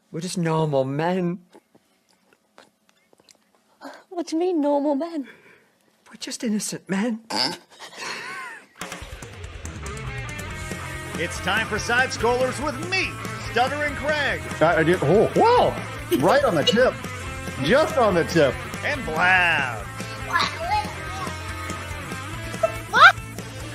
We're just normal men. What do you mean, normal men? We're just innocent men. It's time for Side Scrollers with me, Stuttering Craig. I did. Oh, wow. Right on the tip. Just on the tip. And Blabs.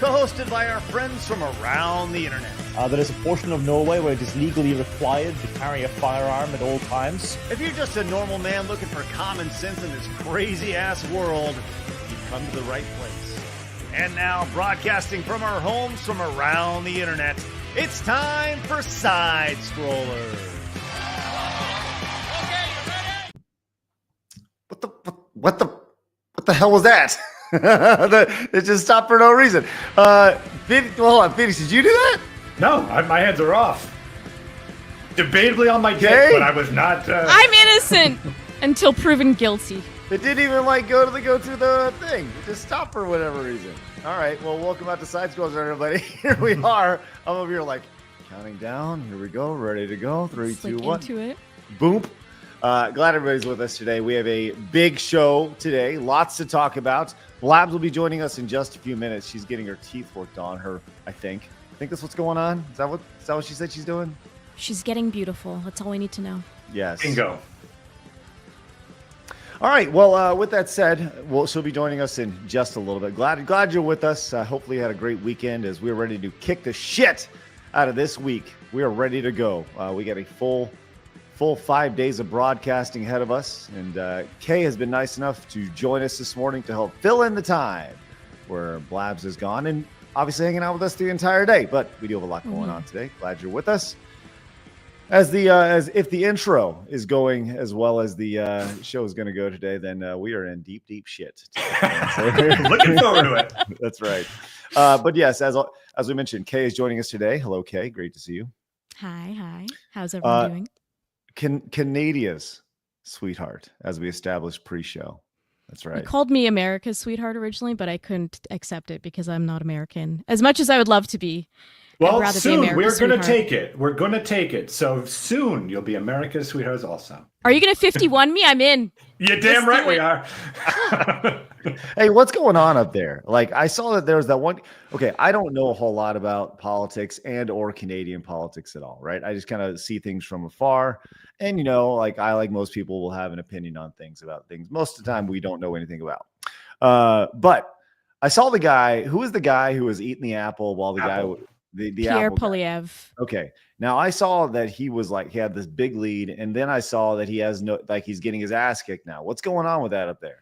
Co-hosted by our friends from around the internet. There is a portion of Norway where it is legally required to carry a firearm at all times. If you're just a normal man looking for common sense in this crazy-ass world, you've come to the right place. And now, broadcasting from our homes from around the internet, it's time for Side Scrollers. What the hell was that? It just stopped for no reason. Hold on, Phoenix, did you do that? No, my hands are off. Debatably on my dick, but I was not. I'm innocent until proven guilty. It didn't even go through the thing. It just stopped for whatever reason. All right, well, welcome out to Side Scrolls, everybody. Here we are. I'm over here like counting down. Here we go, ready to go. 3, 2, 1. Into it. Boom. Glad everybody's with us today. We have a big show today. Lots to talk about. Blabs will be joining us in just a few minutes. She's getting her teeth worked on her, I think. I think that's what's going on. Is that what she said she's doing? She's getting beautiful. That's all we need to know. Yes. Bingo. All right. Well, with that said, she'll be joining us in just a little bit. Glad you're with us. Hopefully you had a great weekend as we're ready to kick the shit out of this week. We are ready to go. We got a full 5 days of broadcasting ahead of us. And Kay has been nice enough to join us this morning to help fill in the time where Blabs is gone and obviously hanging out with us the entire day. But we do have a lot going on today. Glad you're with us. As if the intro is going as well as the show is going to go today, then we are in deep shit. Looking forward to it. That's right. But yes, as we mentioned, Kay is joining us today. Hello, Kay. Great to see you. Hi. How's everyone doing? Canadia's sweetheart, as we established pre-show. That's right. You called me America's sweetheart originally, but I couldn't accept it because I'm not American. As much as I would love to be. Well, soon we're going to take it. We're going to take it. So soon you'll be America's sweethearts also. Are you going to 51 me? I'm in. You're damn right we are. Hey, what's going on up there? Like, I saw that there was that one. Okay, I don't know a whole lot about politics and or Canadian politics at all, right? I just kind of see things from afar. And, like most people will have an opinion on things about things. Most of the time we don't know anything about. But I saw the guy. Who was the guy who was eating the apple while the guy... The Pierre Poilievre. Okay. Now I saw that he was he had this big lead, and then I saw that he has he's getting his ass kicked now. What's going on with that up there?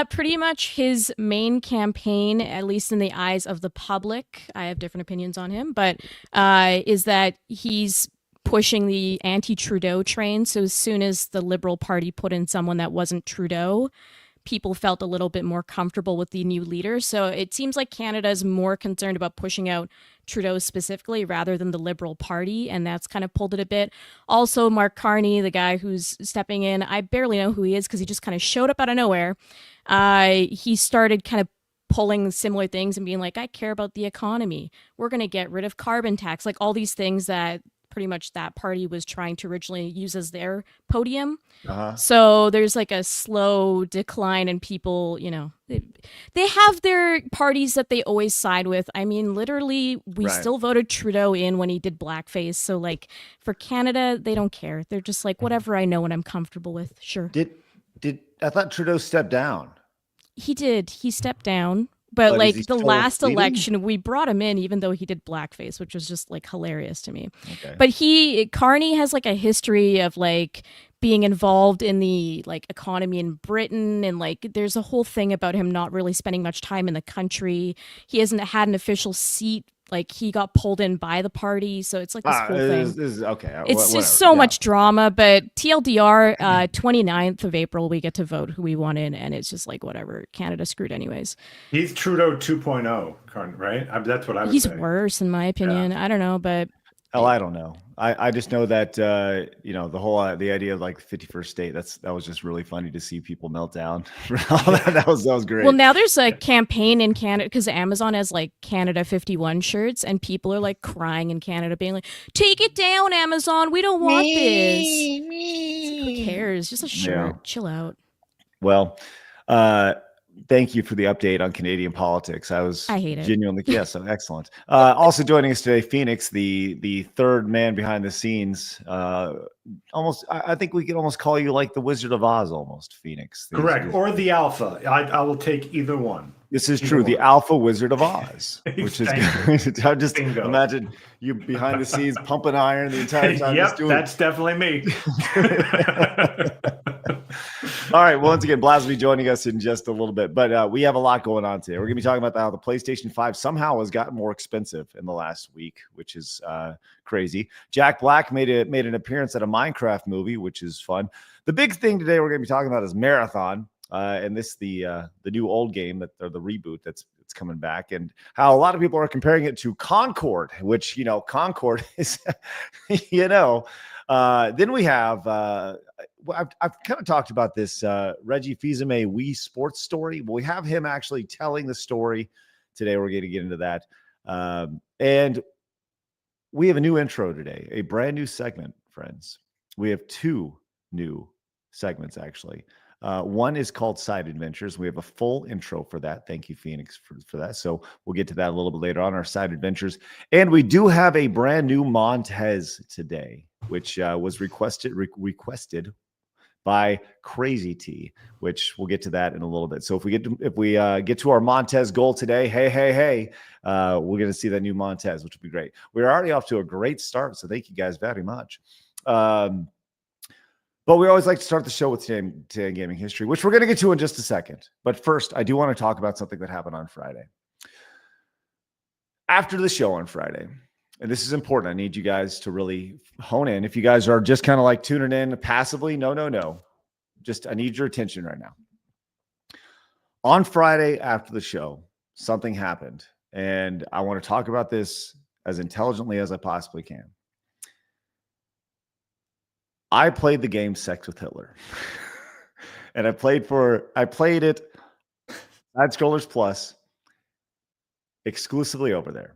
Pretty much his main campaign, at least in the eyes of the public, I have different opinions on him, but is that he's pushing the anti-Trudeau train. So as soon as the Liberal Party put in someone that wasn't Trudeau, people felt a little bit more comfortable with the new leader. So it seems like Canada is more concerned about pushing out Trudeau specifically rather than the Liberal Party, and that's kind of pulled it a bit. Also, Mark Carney, the guy who's stepping in, I barely know who he is because he just kind of showed up out of nowhere. He started kind of pulling similar things and being like, I care about the economy. We're going to get rid of carbon tax, like all these things that pretty much that party was trying to originally use as their podium. So there's like a slow decline in people, they have their parties that they always side with. I mean, literally, we still voted Trudeau in when he did blackface. So like for Canada, they don't care. They're just like, whatever I know and I'm comfortable with. Sure. Did I thought Trudeau stepped down? He did. He stepped down. But like the last leading? election, we brought him in even though he did blackface, which was just like hilarious to me. Okay. But Carney has like a history of like being involved in the like economy in Britain, and like there's a whole thing about him not really spending much time in the country. He hasn't had an official seat. Like he got pulled in by the party, so it's like this whole thing. Okay. It's just so much drama, but TLDR, 29th of April, we get to vote who we want in, and it's just like whatever. Canada screwed anyways. He's Trudeau 2.0, right? That's what I would say. He's worse in my opinion. I don't know, but Oh, I don't know. I just know that the whole the idea of like 51st state. That was just really funny to see people melt down. that was great. Well, now there's a campaign in Canada because Amazon has like Canada 51 shirts, and people are like crying in Canada, being like, "Take it down, Amazon. We don't want this." Who cares? Just a shirt. Yeah. Chill out. Well, thank you for the update on Canadian politics. I hate it. Genuinely, yes, excellent. Also joining us today, Phoenix, the third man behind the scenes. I think we could almost call you like the Wizard of Oz, almost, Phoenix. Correct, or the Alpha. I will take either one. This is true. The Alpha Wizard of Oz, which is good. I just imagine you behind the scenes pumping iron the entire time. Yep, that's definitely me. All right. Well, once again, Blabs will be joining us in just a little bit, but we have a lot going on today. We're going to be talking about how the PlayStation 5 somehow has gotten more expensive in the last week, which is crazy. Jack Black made an appearance at a Minecraft movie, which is fun. The big thing today we're going to be talking about is Marathon, and the new old game or the reboot that's coming back, and how a lot of people are comparing it to Concord, which Concord is, Then we have. I've kind of talked about this Reggie Fils-Aimé Wii Sports story, but we have him actually telling the story today. We're going to get into that. And we have a new intro today, a brand new segment, friends. We have two new segments, actually. One is called Side Adventures. We have a full intro for that. Thank you, Phoenix, for that. So we'll get to that a little bit later on, our Side Adventures. And we do have a brand new Montez today, which was requested by Crazy T, which we'll get to that in a little bit. So if we get to our Montez goal today, hey, we're going to see that new Montez, which will be great. We're already off to a great start, so thank you guys very much. But we always like to start the show with today gaming history, which we're going to get to in just a second. But first, I do want to talk about something that happened on Friday. After the show on Friday, and this is important, I need you guys to really hone in. If you guys are just kind of like tuning in passively, no. Just, I need your attention right now. On Friday after the show, something happened, and I want to talk about this as intelligently as I possibly can. I played the game Sex with Hitler. And I played it Side Scrollers Plus exclusively over there.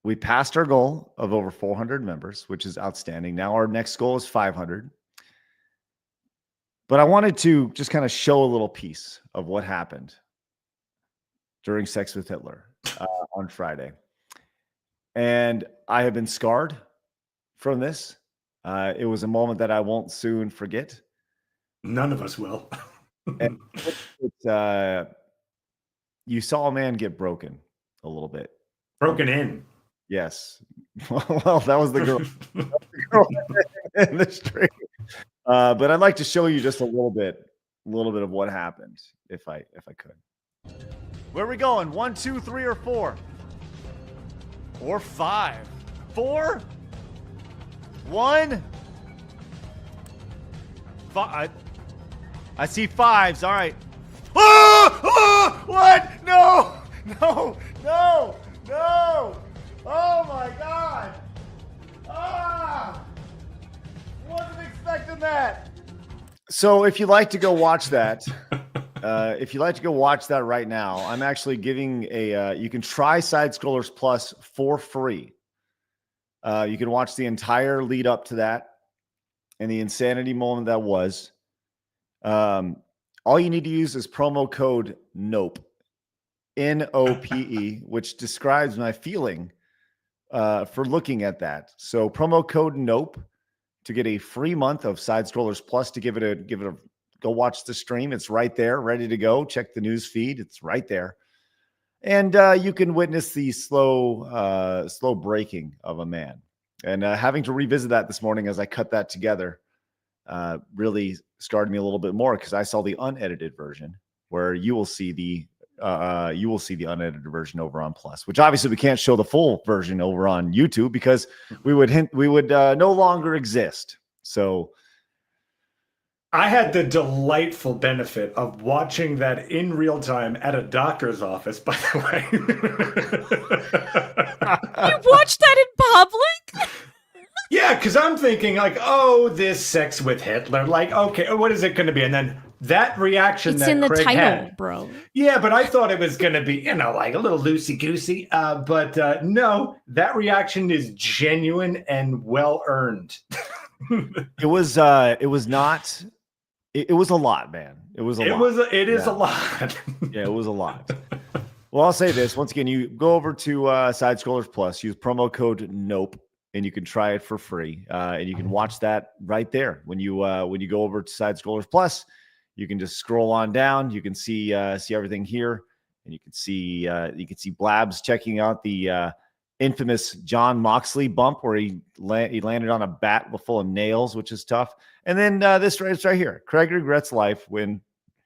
We passed our goal of over 400 members, which is outstanding. Now our next goal is 500. But I wanted to just kind of show a little piece of what happened during Sex with Hitler on Friday. And I have been scarred from this. It was a moment that I won't soon forget. None of us will. And you saw a man get broken a little bit. Broken in. Yes. Well, that was the girl, in the street. But I'd like to show you just a little bit of what happened, if I could. Where are we going? 1, 2, 3, or 4? Or 5? 4? 1? 5. I see 5s. All right. What? No! Oh my God! Wasn't expecting that. So if you'd like to go watch that, right now, I'm actually giving you can try Side Scrollers Plus for free. You can watch the entire lead up to that and the insanity moment that was. All you need to use is promo code NOPE, NOPE, which describes my feeling for looking at that. So promo code NOPE to get a free month of Side Scrollers Plus, to give it a go watch the stream. It's right there, ready to go. Check the news feed. It's right there. And you can witness the slow breaking of a man. And having to revisit that this morning as I cut that together really scarred me a little bit more, because I saw the unedited version, where you will see the unedited version over on Plus, which obviously we can't show the full version over on YouTube because we would no longer exist. So I had the delightful benefit of watching that in real time at a doctor's office, by the way. You watched that in public? Yeah, because I'm thinking like, oh, this sex with Hitler. Like, okay, what is it going to be? And then that reaction It's that in the Craig title, had, bro. yeah, but I thought it was going to be, like a little loosey-goosey. But no, that reaction is genuine and well-earned. It was not. It was a lot, man. It was a lot. It is a lot. Yeah, it was a lot. Well, I'll say this once again. You go over to Side Scrollers Plus, use promo code NOPE, and you can try it for free. And you can watch that right there when you go over to Side Scrollers Plus. You can just scroll on down. You can see everything here, and you can see Blabs checking out the infamous John Moxley bump where he landed on a bat full of nails, which is tough. And then this right here, Craig regrets life when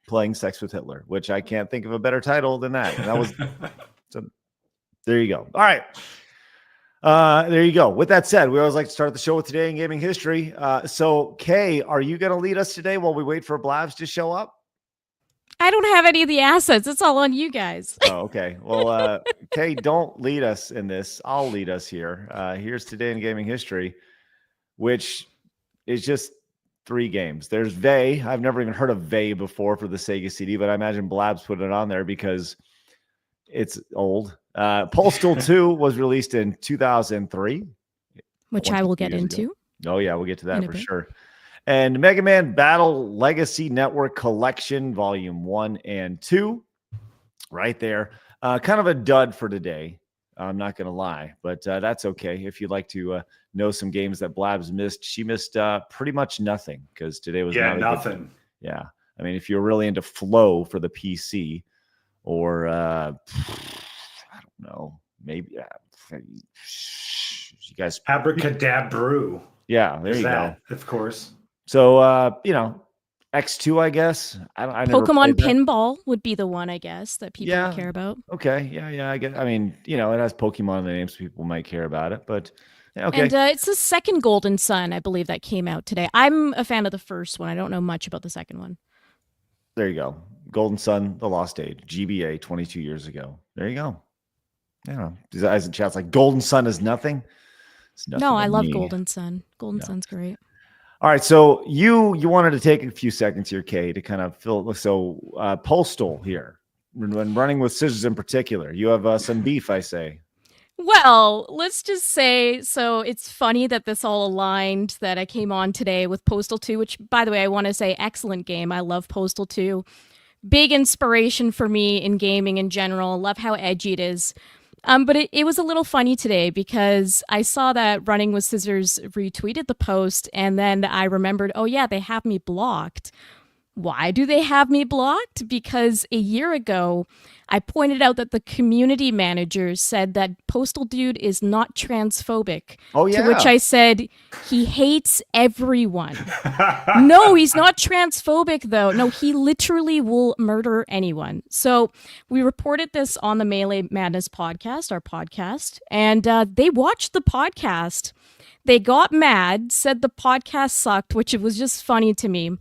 playing Sex with Hitler, which I can't think of a better title than that. And that was so. There you go. All right. There you go. With that said, we always like to start the show with Today in Gaming History. So, Kay, are you going to lead us today while we wait for Blabs to show up? I don't have any of the assets. It's all on you guys. Oh, okay. Well, Kay, don't lead us in this. I'll lead us here. Here's Today in Gaming History, which is just 3 games. There's Vey. I've never even heard of Vey before for the Sega CD, but I imagine Blabs put it on there because it's old. Postal 2 was released in 2003. Which I will get into. Oh, yeah, we'll get to that for sure. And Mega Man Battle Legacy Network Collection, Volume 1 and 2. Right there. Kind of a dud for today. I'm not going to lie, but that's okay. If you'd like to know some games that Blabs missed, she missed pretty much nothing because today was nothing. Yeah. I mean, if you're really into Flow for the PC or I don't know, maybe you guys Abracadabra. Yeah, there you go. Of course. So X2, I guess. I never Pokemon played that. Pinball would be the one, I guess, that people would care about. Okay, yeah. I mean, it has Pokemon in the name, so people might care about it. But okay. And it's the second Golden Sun, I believe, that came out today. I'm a fan of the first one. I don't know much about the second one. There you go. Golden Sun, The Lost Age, GBA, 22 years ago. There you go. Yeah, these guys in chat's like Golden Sun is nothing. It's nothing. No, I love Golden Sun. Golden Sun's great. All right, so you wanted to take a few seconds here, Kay, to kind of fill. So Postal here, when running with scissors in particular, you have some beef, I say. Well, let's just say, so it's funny that this all aligned, that I came on today with Postal 2, which, by the way, I want to say excellent game. I love Postal 2. Big inspiration for me in gaming in general. Love how edgy it is. But it was a little funny today because I saw that Running with Scissors retweeted the post, and then I remembered, oh yeah, they have me blocked. Why do they have me blocked? Because a year ago, I pointed out that the community manager said that Postal Dude is not transphobic. Oh, yeah. To which I said, he hates everyone. No, he's not transphobic, though. No, he literally will murder anyone. So we reported this on the Melee Madness podcast, our podcast, and they watched the podcast. They got mad, said the podcast sucked, which it was just funny to me,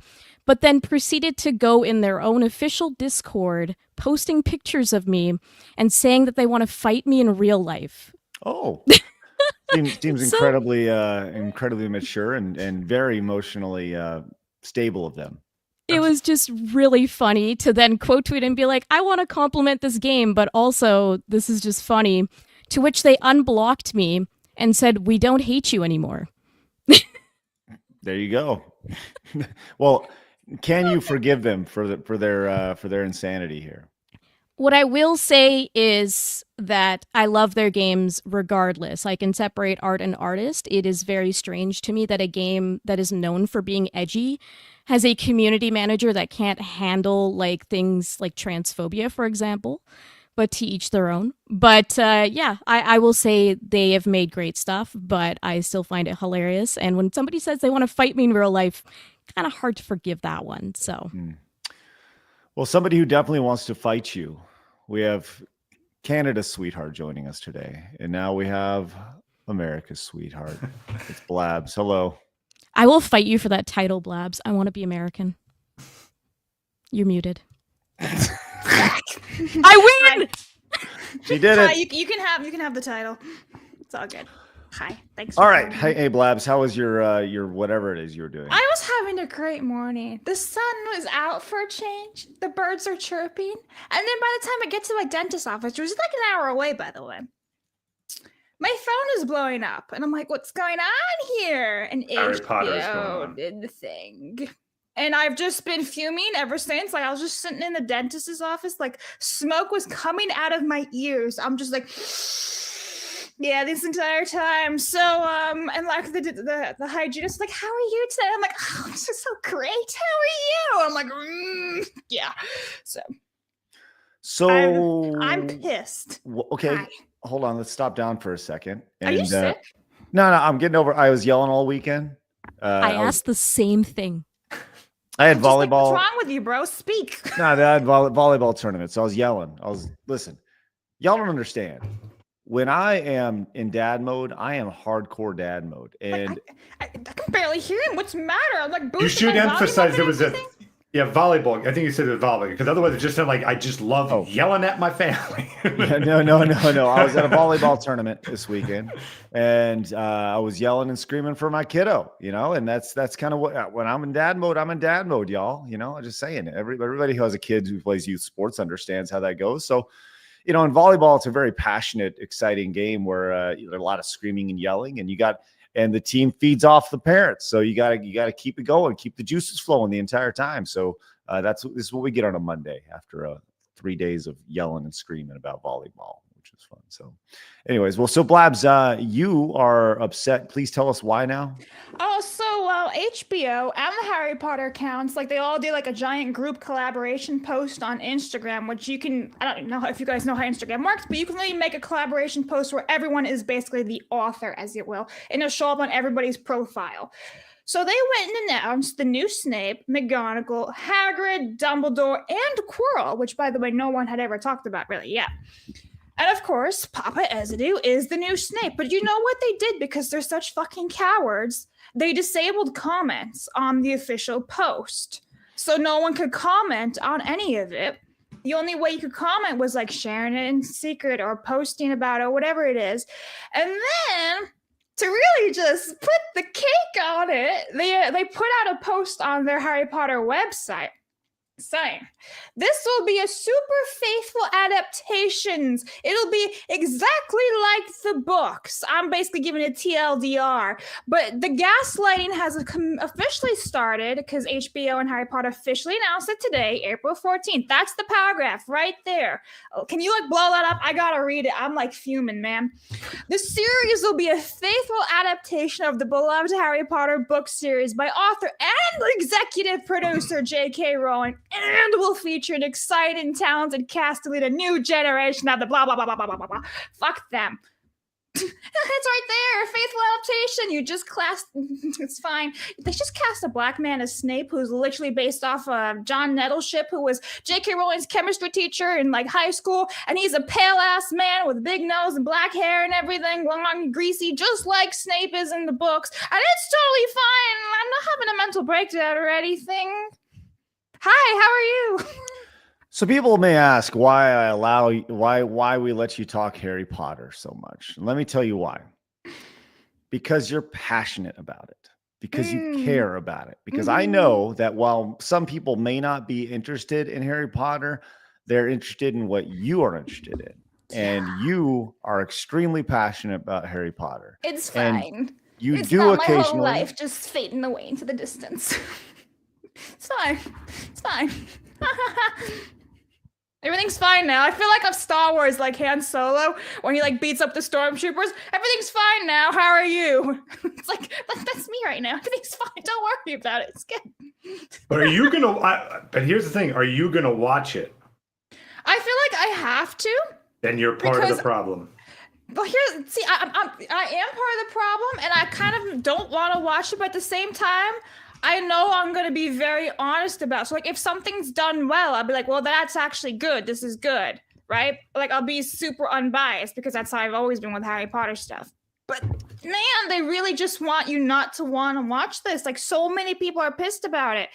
but then proceeded to go in their own official Discord, posting pictures of me and saying that they want to fight me in real life. Oh, seems incredibly mature and very emotionally stable of them. It was just really funny to then quote tweet and be like, I want to compliment this game, but also this is just funny. To which they unblocked me and said, we don't hate you anymore. There you go. Well, can you forgive them for their insanity here? What I will say is that I love their games regardless. I can separate art and artist. It is very strange to me that a game that is known for being edgy has a community manager that can't handle like things like transphobia, for example. But to each their own. But I will say they have made great stuff, but I still find it hilarious. And when somebody says they want to fight me in real life, kind of hard to forgive that one. So, well, somebody who definitely wants to fight you, we have Canada's sweetheart joining us today, and now we have America's sweetheart. It's Blabs. Hello. I will fight you for that title, Blabs. I want to be American. You're muted. I win! She did Hi, it. you can have the title. It's all good. Hi, thanks. All right. Hey, Blabs, how was your whatever it is you were doing? I was having a great morning. The sun was out for a change. The birds are chirping, and then by the time I get to my dentist's office, which is like an hour away, by the way, my phone is blowing up, and I'm like, "What's going on here?" And Harry Potter is going HBO on. did the thing. And I've just been fuming ever since. Like, I was just sitting in the dentist's office, like, smoke was coming out of my ears. I'm just like, yeah, this entire time. So, and like the hygienist, like, how are you today? I'm like, oh, this is so great. How are you? I'm like, yeah. So I'm pissed. Okay, Hi. hold on. Let's stop down for a second. Are you sick? No, I'm getting over. I was yelling all weekend. I asked the same thing. I had Just like, volleyball. what's wrong with you, bro? Speak. No, they had volleyball tournament. So I was yelling. Listen, y'all don't understand. When I am in dad mode, I am hardcore dad mode. And I can barely hear him. What's the matter? I'm like, You should boosting my emphasize volume there up was and volleyball. I think you said it was volleyball because otherwise it just sounded like I just love yelling at my family. no. I was at a volleyball tournament this weekend, and I was yelling and screaming for my kiddo, and that's kind of what, when I'm in dad mode, y'all, I'm just saying. Everybody who has a kid who plays youth sports understands how that goes. So, in volleyball, it's a very passionate, exciting game where there's a lot of screaming and yelling, and the team feeds off the parents. So you gotta keep it going, keep the juices flowing the entire time. So this is what we get on a Monday after 3 days of yelling and screaming about volleyball, which was fun. So anyways, so Blabs, you are upset. Please tell us why now. Oh, so HBO and the Harry Potter accounts, like, they all do like a giant group collaboration post on Instagram, which you can, I don't know if you guys know how Instagram works, but you can really make a collaboration post where everyone is basically the author, as it will, and it'll show up on everybody's profile. So they went and announced the new Snape, McGonagall, Hagrid, Dumbledore, and Quirrell, which, by the way, no one had ever talked about really yet. And of course, Papa Ezidue is the new Snape. But you know what they did? Because they're such fucking cowards. They disabled comments on the official post. So no one could comment on any of it. The only way you could comment was like sharing it in secret or posting about it or whatever it is. And then, to really just put the cake on it, they put out a post on their Harry Potter website saying, this will be a super faithful adaptations. It'll be exactly like the books. I'm basically giving it TLDR. But the gaslighting has officially started because HBO and Harry Potter officially announced it today, April 14th. That's the paragraph right there. Can you like blow that up? I gotta read it. I'm like fuming, man. The series will be a faithful adaptation of the beloved Harry Potter book series by author and executive producer J.K. Rowling, and will feature an exciting, talented cast to lead a new generation of the blah, blah, blah, blah, blah, blah, blah. Fuck them. It's right there. Faithful adaptation. You just it's fine. They just cast a black man as Snape, who's literally based off of John Nettleship, who was J.K. Rowling's chemistry teacher in like high school. And he's a pale ass man with a big nose and black hair and everything, long and greasy, just like Snape is in the books. And it's totally fine. I'm not having a mental breakdown or anything. Hi, how are you? So people may ask why we let you talk Harry Potter so much. Let me tell you why. Because you're passionate about it. Because you care about it. Because I know that while some people may not be interested in Harry Potter, they're interested in what you are interested in. And you are extremely passionate about Harry Potter. It's fine. And you it's do not occasionally. my whole life just fading away into the distance. It's fine. It's fine. Everything's fine now. I feel like I'm Star Wars, like Han Solo, when he like beats up the stormtroopers. Everything's fine now. How are you? It's like that's me right now. Everything's fine. Don't worry about it. It's good. But are you gonna? But here's the thing: are you gonna watch it? I feel like I have to. Then you're part of the problem. But see, I am part of the problem, and I kind of don't want to watch it, but at the same time, I know I'm going to be very honest about it. So, like, if something's done well, I'll be like, well, that's actually good. This is good, right? Like, I'll be super unbiased because that's how I've always been with Harry Potter stuff. But man, they really just want you not to want to watch this. Like, so many people are pissed about it.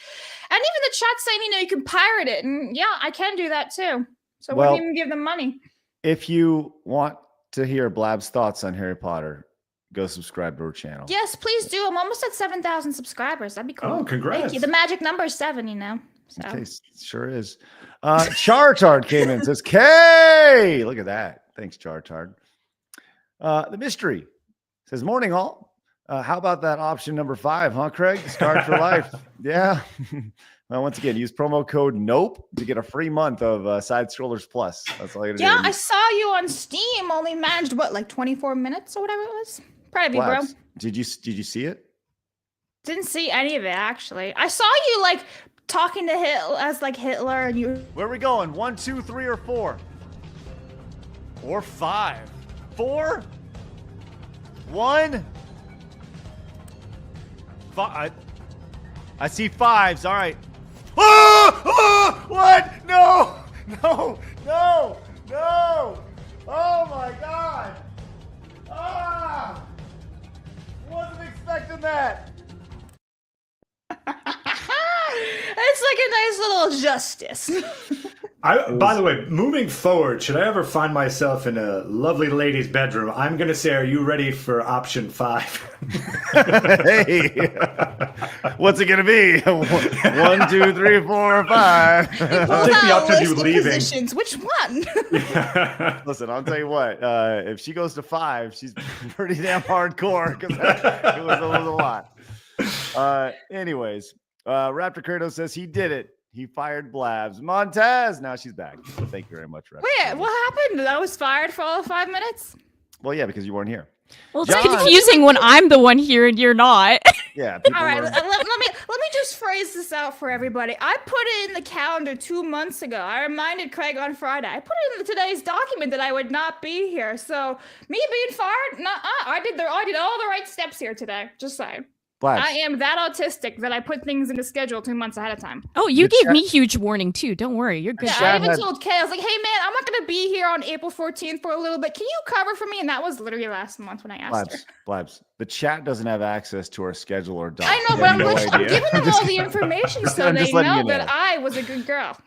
And even the chat saying, you can pirate it. And yeah, I can do that too. So we wouldn't even give them money. If you want to hear Blab's thoughts on Harry Potter, go subscribe to our channel. Yes, please do. I'm almost at 7,000 subscribers. That'd be cool. Oh, congrats. Thank you. The magic number is 7, So. Okay, sure is. Chartard came in and says, Kay! Look at that. Thanks, Chartard. The mystery says, morning all. How about that option number 5, huh, Craig? Start for life. Yeah. Well, once again, use promo code NOPE to get a free month of Side Scrollers Plus. That's all you gotta do. Yeah, I saw you on Steam. Only managed, 24 minutes or whatever it was? Proud of you, bro. Did you see it? Didn't see any of it, actually. I saw you, talking to Hitler as, Hitler, and you... Where are we going? 1, 2, 3, or 4? Or 5? 4? 1? 5. I see 5s. All right. What? No! No! No! No! Oh my God! Wasn't expecting that. It's a nice little justice. By the way, moving forward, should I ever find myself in a lovely lady's bedroom, I'm going to say, are you ready for option 5? Hey, what's it going to be? 1, 2, 3, 4, 5. I'll take the option you leaving. Positions. Which one? Listen, I'll tell you what. If she goes to 5, she's pretty damn hardcore because it was a lot. Anyways, Raptor Curto says he did it. He fired Blabs. Montez. Now she's back. So thank you very much, Raptor. Wait, what happened? I was fired for all of 5 minutes? Well, yeah, because you weren't here. Well, it's confusing when I'm the one here and you're not. Yeah. All right, let me just phrase this out for everybody. I put it in the calendar 2 months ago. I reminded Craig on Friday. I put it in today's document that I would not be here. So me being fired, I did all the right steps here today. Just saying. Blabs. I am that autistic that I put things in the schedule 2 months ahead of time. Oh, you gave me huge warning too. Don't worry, you're good. Yeah, I even told Kay, I was like, hey man, I'm not gonna be here on April 14th for a little bit. Can you cover for me? And that was literally last month when I asked her. Blabs. The chat doesn't have access to our schedule or doc. I know, but I'm giving them all the information so they know that I was a good girl.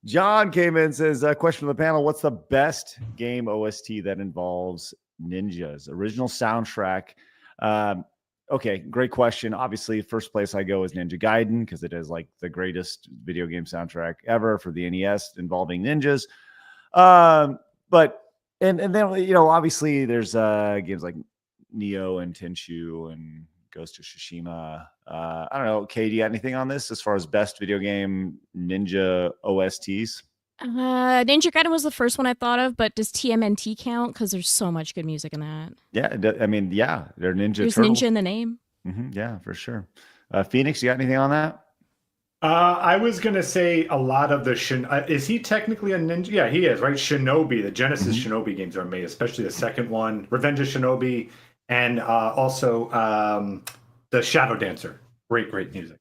John came in and says, question from the panel, what's the best game OST that involves ninjas? Original soundtrack. Okay, great question. Obviously, first place I go is Ninja Gaiden because it is the greatest video game soundtrack ever for the NES involving ninjas. But then obviously there's games like Neo and Tenchu and Ghost of Tsushima. I don't know, Kay, do you got anything on this as far as best video game ninja OSTs? Ninja Gaiden was the first one I thought of, but does TMNT count? Because there's so much good music in that. Yeah, they're ninja. There's turtles. ninja in the name. Yeah, for sure. Phoenix, you got anything on that? I was going to say a lot of the is he technically a ninja? Yeah, he is, right? Shinobi, the Genesis Shinobi games are made, especially the second one, Revenge of Shinobi, and also the Shadow Dancer. Great music.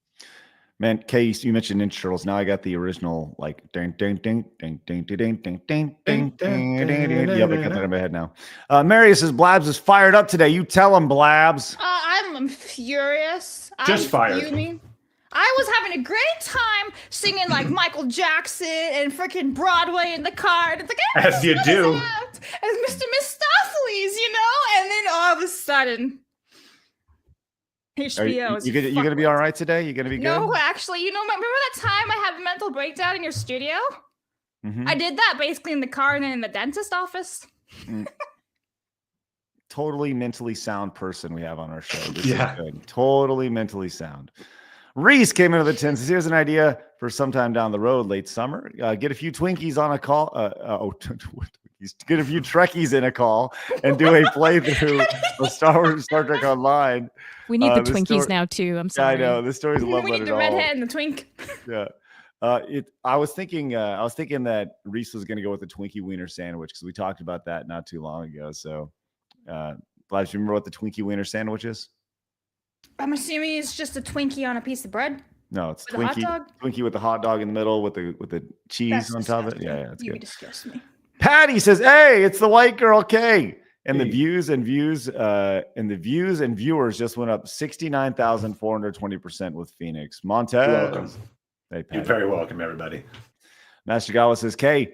Man, Kay, you mentioned Ninja Turtles. Now I got the original, ding, ding, ding, ding, ding, ding, ding, ding, ding, ding, ding. Yep, I got that in my head now. Marius says Blabs is fired up today. You tell him, Blabs. I'm furious. Just I'm fired. Fuming. I was having a great time singing Michael Jackson and freaking Broadway in the car. And it's as you do. As Mr. Mistopheles, and then all of a sudden, HBO you gonna be all right today? You gonna be good? No, actually, remember that time I had a mental breakdown in your studio? I did that basically in the car and then in the dentist office. Totally mentally sound person we have on our show. This is good. Totally mentally sound. Rees came into the tent. Says, here's an idea for sometime down the road, late summer. Get a few Twinkies on a call. Get a few Trekkies in a call and do a playthrough of Star Trek Online. We need the Twinkies now too. I'm sorry. Yeah, I know. This story's a love letter. We need the redhead and the twink. Yeah. I was thinking that Reese was going to go with the Twinkie Wiener sandwich because we talked about that not too long ago. So, Blabs, you remember what the Twinkie Wiener sandwich is? I'm assuming it's just a Twinkie on a piece of bread. No, it's Twinkie with the hot dog in the middle with the cheese on top of it. Yeah, it's good. You disgust me. Patty says, "Hey, it's the white girl Kay. And the views and viewers just went up 69,420% with Phoenix. Montez. You're welcome. Hey, You're very welcome, everybody. Master Gawa says, Kay,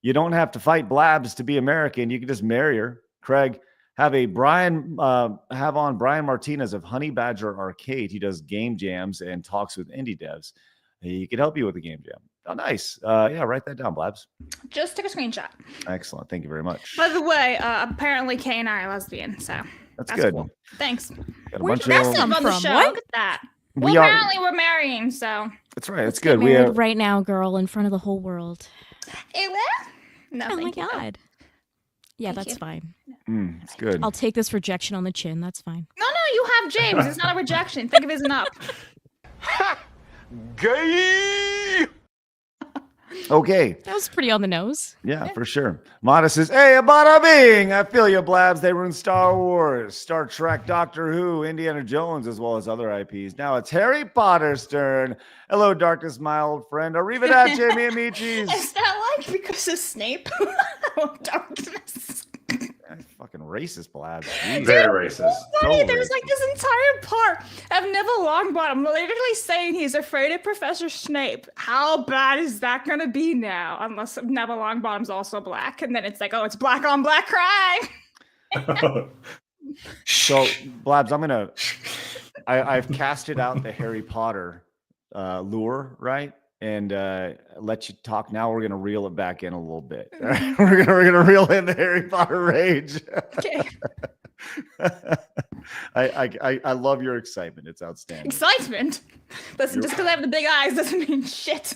you don't have to fight Blabs to be American. You can just marry her. Craig, have on Brian Martinez of Honey Badger Arcade. He does game jams and talks with indie devs. He can help you with the game jam. Oh, nice. Yeah, write that down, Blabs. Just took a screenshot. Excellent. Thank you very much. By the way, apparently Kay and I are lesbian, so that's good. Cool. Thanks. Where'd that come on the from? show. What? Look at that. Well, apparently we're marrying, so. That's right. That's good. Get married right now, girl, in front of the whole world. No, oh my God. Yeah, Thank that's you. fine. It's good. I'll take this rejection on the chin. That's fine. No, you have James. It's not a rejection. Think of it as an up. Gay. Okay. That was pretty on the nose. Yeah, for sure. Modest says, hey, bada bing. I feel you, Blabs. They ruined Star Wars, Star Trek, Doctor Who, Indiana Jones, as well as other IPs. Now it's Harry Potter's turn. Hello, darkness, my old friend. Arrivederci, mi amicis. Is that like because of Snape? Darkness. That's fucking racist, Blabs. Very racist. Funny, So there's like this entire part of Neville Longbottom literally saying he's afraid of Professor Snape. How bad is that gonna be now? Unless Neville Longbottom's also black, and then it's like, oh, it's black on black crime. So, Blabs, I've casted out the Harry Potter lure, right? And let you talk. Now we're gonna reel it back in a little bit. We're gonna reel in the Harry Potter rage. Okay. I love your excitement. It's outstanding. Excitement. Listen, just because I have the big eyes doesn't mean shit.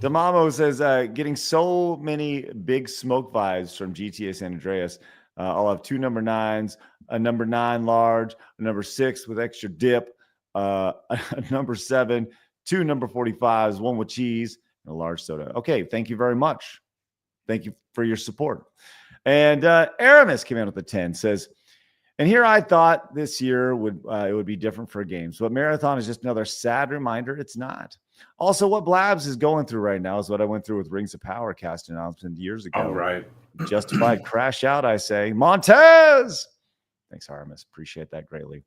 Damamo says, getting so many big smoke vibes from GTA San Andreas. I'll have 2 number 9s, a number 9 large, a number 6 with extra dip, a number 7, 2 number 45s, 1 with cheese, and a large soda. Okay, thank you very much. Thank you for your support. And Aramis came in with a 10, says, and here I thought this year would be different for games, but Marathon is just another sad reminder it's not. Also, what Blabs is going through right now is what I went through with Rings of Power cast announcement years ago. Oh, right. Justified crash out, I say. Montez! Thanks, Aramis. Appreciate that greatly.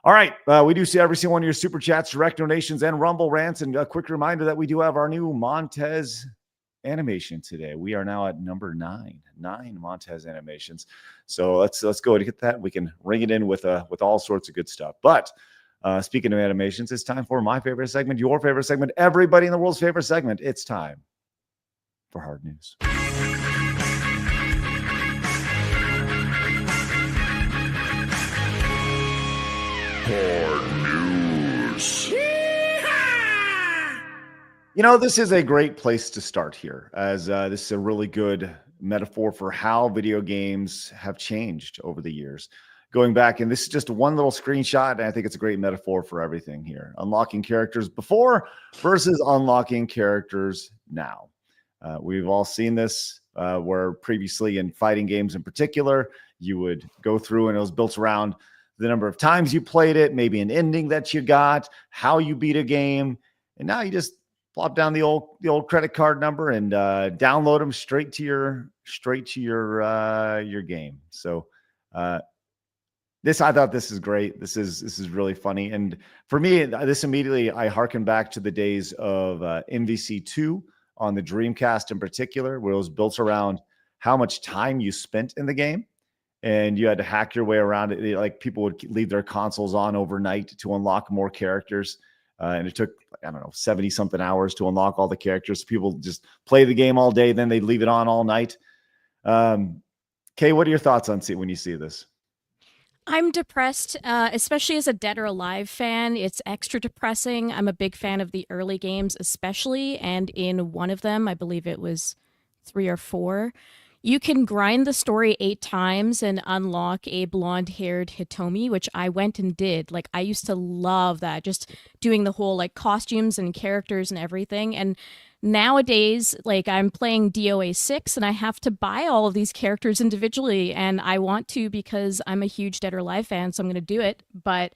All right. We do see every single one of your super chats, direct donations, and Rumble rants. And a quick reminder that we do have our new Montez animation today. We are now at number 9 Montez animations. So let's go and get that. We can ring it in with all sorts of good stuff. But speaking of animations, it's time for my favorite segment, your favorite segment, everybody in the world's favorite segment. It's time for Hard News. Hard News. You know, this is a great place to start here, as this is a really good metaphor for how video games have changed over the years. Going back, and this is just one little screenshot, and I think it's a great metaphor for everything here. Unlocking characters before versus unlocking characters now. We've all seen this, where previously in fighting games in particular, you would go through and it was built around the number of times you played it, maybe an ending that you got, how you beat a game, and now you just plop down the old credit card number and download them straight to your game. So I thought this is great. This is really funny, and for me, this immediately I harken back to the days of MVC2 on the Dreamcast in particular, where it was built around how much time you spent in the game. And you had to hack your way around it. Like people would leave their consoles on overnight to unlock more characters. And it took, 70 something hours to unlock all the characters. People just play the game all day. Then they'd leave it on all night. Kay, what are your thoughts on when you see this? I'm depressed, especially as a Dead or Alive fan. It's extra depressing. I'm a big fan of the early games, especially. And in one of them, I believe it was 3 or 4, you can grind the story 8 times and unlock a blonde-haired Hitomi, which I went and did. Like, I used to love that, just doing the whole, like, costumes and characters and everything. And nowadays, like, I'm playing DOA 6, and I have to buy all of these characters individually, and I want to because I'm a huge Dead or Alive fan, so I'm going to do it. But,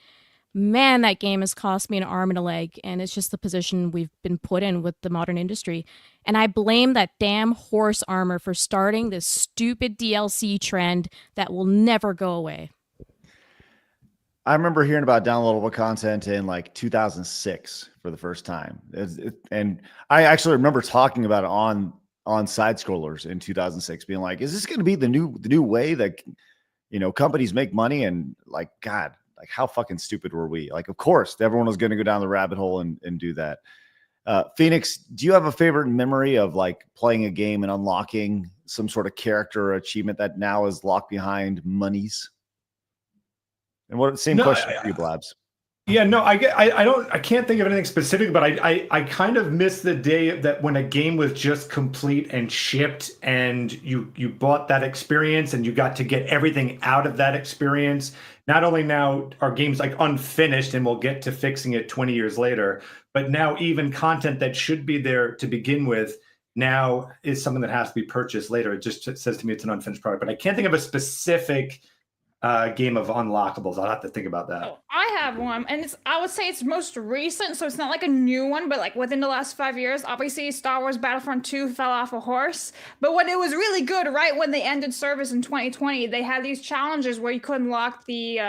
man, that game has cost me an arm and a leg, and it's just the position we've been put in with the modern industry. And I blame that damn horse armor for starting this stupid DLC trend that will never go away. I remember hearing about downloadable content in like 2006 for the first time. And I actually remember talking about it on side scrollers in 2006, being like, is this going to be the new way that, companies make money? And like, God, like how fucking stupid were we? Like, of course, everyone was going to go down the rabbit hole and do that. Phoenix, do you have a favorite memory of like playing a game and unlocking some sort of character or achievement that now is locked behind monies? And same question for you, Blabs. Yeah, no, I can't think of anything specific, but I kind of miss the day that when a game was just complete and shipped, and you bought that experience and you got to get everything out of that experience. Not only now are games like unfinished and we'll get to fixing it 20 years later, but now even content that should be there to begin with now is something that has to be purchased later. It just says to me it's an unfinished product, but I can't think of a specific game of unlockables. I'll have to think about that. Oh, I have one, and I would say it's most recent, so it's not like a new one, but like within the last 5 years. Obviously, Star Wars Battlefront 2 fell off a horse, but when it was really good, right when they ended service in 2020, they had these challenges where you could unlock the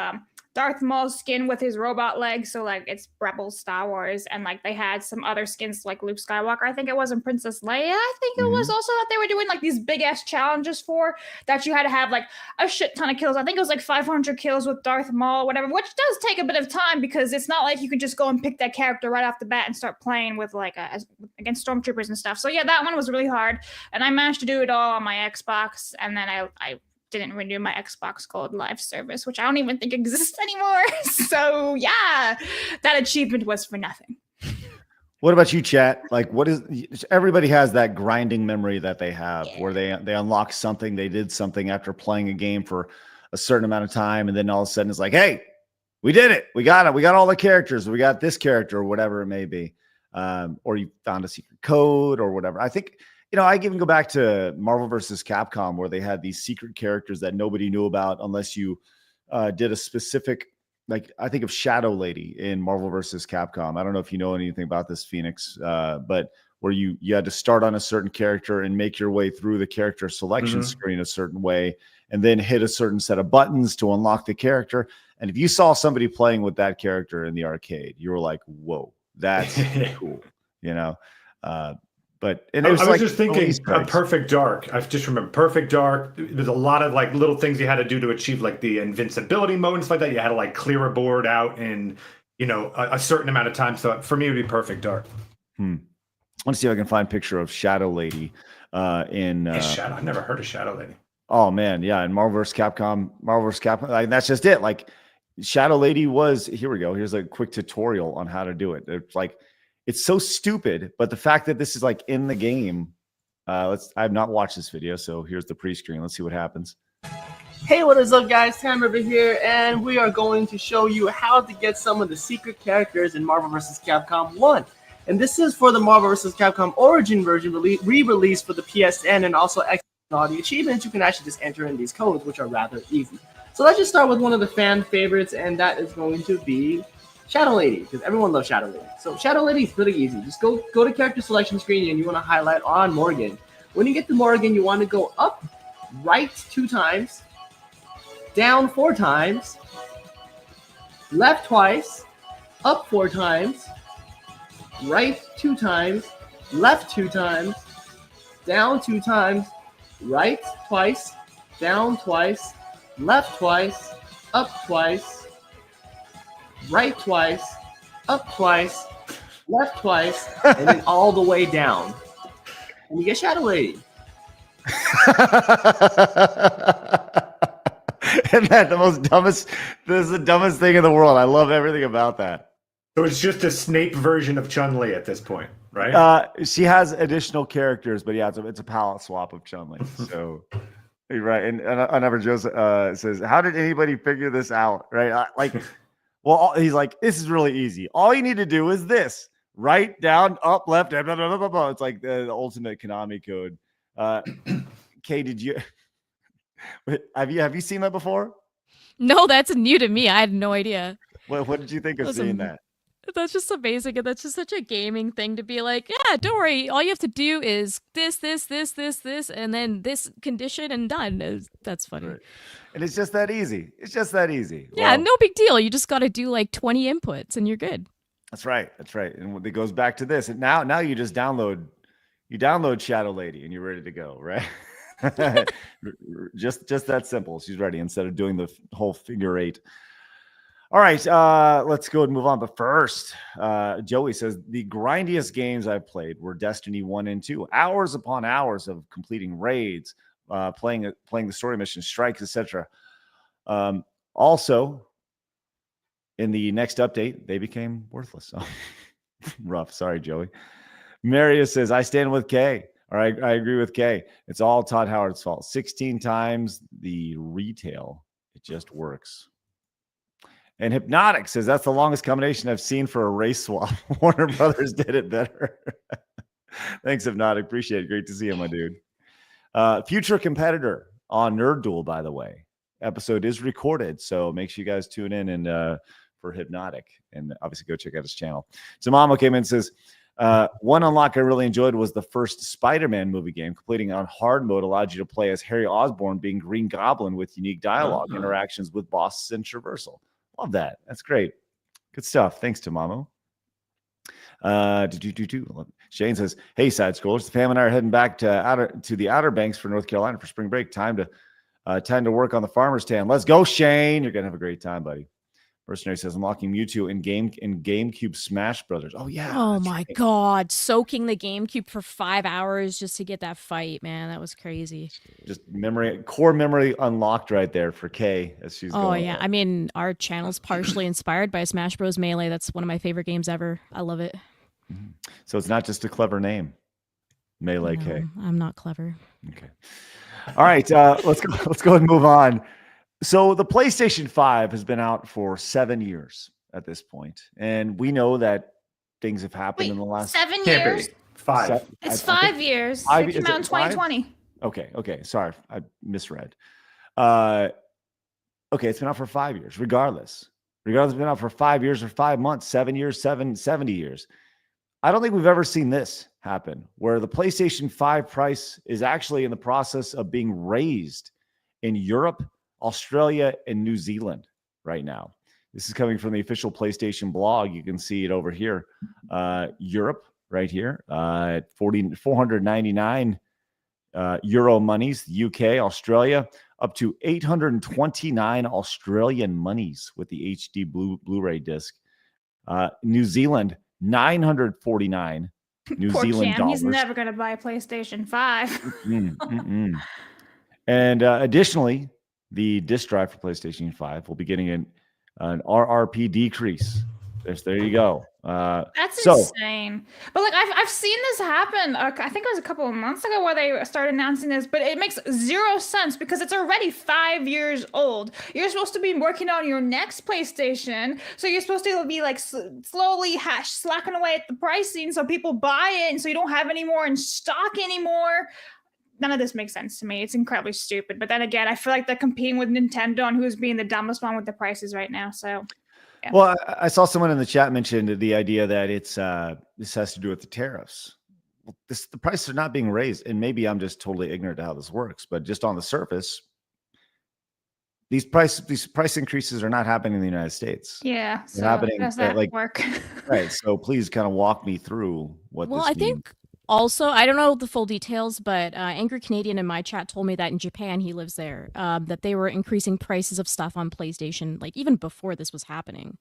Darth Maul skin with his robot legs, so like it's Rebels Star Wars, and like they had some other skins like Luke Skywalker, I think it was, and Princess Leia, I think it was also that they were doing like these big ass challenges for that you had to have like a shit ton of kills. I think it was like 500 kills with Darth Maul, whatever, which does take a bit of time because it's not like you could just go and pick that character right off the bat and start playing with like against stormtroopers and stuff. So yeah, that one was really hard, and I managed to do it all on my Xbox, and then I didn't renew my Xbox Gold Live service, which I don't even think exists anymore. So yeah, that achievement was for nothing. What about you, chat? Like, everybody has that grinding memory that they have where they unlock something, they did something after playing a game for a certain amount of time, and then all of a sudden it's like, hey, we did it. We got it. We got all the characters. We got this character or whatever it may be. Or you found a secret code or whatever. I think, I even go back to Marvel versus Capcom where they had these secret characters that nobody knew about unless you did a specific, like I think of Shadow Lady in Marvel versus Capcom. I don't know if you know anything about this, Phoenix, but where you had to start on a certain character and make your way through the character selection screen a certain way, and then hit a certain set of buttons to unlock the character. And if you saw somebody playing with that character in the arcade, you were like, whoa, that's cool, But I was just thinking Perfect Dark. I've just remembered Perfect Dark. There's a lot of like little things you had to do to achieve like the invincibility mode and stuff like that. You had to like clear a board out in, a certain amount of time. So for me, it would be Perfect Dark. I want to see if I can find a picture of Shadow Lady Shadow. I've never heard of Shadow Lady. Oh man, yeah, in Marvel vs. Capcom, like, that's just it. Like Shadow Lady was, here we go. Here's a quick tutorial on how to do it. It's like, it's so stupid, but the fact that this is like in the game, I have not watched this video, so here's the pre-screen. Let's see what happens. Hey, what is up, guys? Tam over here, and we are going to show you how to get some of the secret characters in Marvel vs. Capcom 1. And this is for the Marvel vs. Capcom Origin version re-released for the PSN, and also all the achievements you can actually just enter in these codes, which are rather easy. So let's just start with one of the fan favorites, and that is going to be Shadow Lady, because everyone loves Shadow Lady. So Shadow Lady is pretty easy. Just go to character selection screen and you want to highlight on Morgan. When you get to Morgan, you want to go up, right 2 times, down 4 times, left twice, up 4 times, right 2 times, left 2 times, down 2 times, right twice, down twice, left twice, up twice, right twice, up twice, left twice, and then all the way down. And you get Shadow Lady. Isn't that this is the dumbest thing in the world. I love everything about that. So it's just a Snape version of Chun-Li at this point, right? She has additional characters, but yeah, it's a palette swap of Chun-Li. So you're right. And Another Joseph says, how did anybody figure this out? Right? Well, he's like, this is really easy. All you need to do is this: right, down, up, left. Blah, blah, blah, blah, blah. It's like the ultimate Konami code. Kay, did you have you seen that before? No, that's new to me. I had no idea. What did you think of Those seeing am- that? That's just amazing, and that's just such a gaming thing to be like, yeah, don't worry, all you have to do is this, and then this condition, and done. That's funny. Right. And it's just that easy. It's just that easy. Yeah, Well, no big deal. You just got to do like 20 inputs, and you're good. That's right. That's right. And it goes back to this. And now you just download Shadow Lady, and you're ready to go, right? just that simple. She's ready instead of doing the whole figure eight. All right, let's go and move on. But first, Joey says the grindiest games I've played were Destiny 1 and 2. Hours upon hours of completing raids, playing the story missions, strikes, etc. Also, in the next update, they became worthless. Oh, rough. Sorry, Joey. Marius says, I stand with Kay. All right, I agree with Kay. It's all Todd Howard's fault. 16 times the retail. It just works. And Hypnotic says, that's the longest combination I've seen for a race swap. Warner Brothers did it better. Thanks, Hypnotic. Appreciate it. Great to see you, my dude. Future competitor on Nerd Duel, by the way. Episode is recorded, so make sure you guys tune in and for Hypnotic. And obviously go check out his channel. So Mama came in and says, one unlock I really enjoyed was the first Spider-Man movie game. Completing on hard mode allowed you to play as Harry Osborn being Green Goblin with unique dialogue, interactions with bosses, and traversal. Love that. That's great. Good stuff. Thanks to Mamo. Shane says, hey, side scrollers, the fam and I are heading back to the Outer Banks for North Carolina for spring break. Time to work on the farmer's tan. Let's go, Shane. You're going to have a great time, buddy. Mercenary says, unlocking Mewtwo in GameCube Smash Brothers. Oh, yeah. Oh, my God. Soaking the GameCube for 5 hours just to get that fight, man. That was crazy. Just core memory unlocked right there for Kay as she's going. Oh, yeah. I mean, our channel's partially inspired by Smash Bros. Melee. That's one of my favorite games ever. I love it. So it's not just a clever name. Melee No, K. I'm not clever. Okay. All right. Let's go and move on. So the PlayStation 5 has been out for 7 years at this point, and we know that things have happened in the last 7 Can't years. be. 5. It's 5 years. Five- It came is out it in five? 2020. Okay. Sorry, I misread. Okay, it's been out for 5 years. Regardless, it's been out for 5 years or 5 months, 7 years, 70 years. I don't think we've ever seen this happen, where the PlayStation 5 price is actually in the process of being raised in Europe, Australia, and New Zealand right now. This is coming from the official PlayStation blog. You can see it over here. Europe right here at 499 euro monies. UK, Australia, up to 829 Australian monies with the HD Blu-ray disc. New Zealand, 949 New Poor Zealand Cam. dollars. He's never going to buy a PlayStation 5. And additionally, the disk drive for PlayStation 5 will be getting an RRP decrease. There you go. That's insane. But like I've seen this happen. I think it was a couple of months ago where they started announcing this, but it makes 0 sense because it's already 5 years old. You're supposed to be working on your next PlayStation, so you're supposed to be like slowly slacking away at the pricing so people buy it, and so you don't have any more in stock anymore. None of this makes sense to me. It's incredibly stupid. But then again, I feel like they're competing with Nintendo on who's being the dumbest one with the prices right now. So, yeah. Well, I saw someone in the chat mention the idea that it's this has to do with the tariffs. Well, the prices are not being raised, and maybe I'm just totally ignorant to how this works. But just on the surface, these price increases are not happening in the United States. Yeah, they're happening does that like work? right. So please kind of walk me through what. Well, this I means. think also, I don't know the full details, but Angry Canadian in my chat told me that in Japan, he lives there, that they were increasing prices of stuff on PlayStation, like even before this was happening.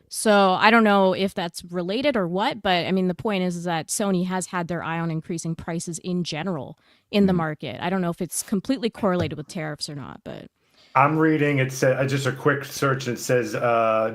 So I don't know if that's related or what, but I mean, the point is that Sony has had their eye on increasing prices in general in the market. I don't know if it's completely correlated with tariffs or not, but. I'm reading, it says just a quick search. It says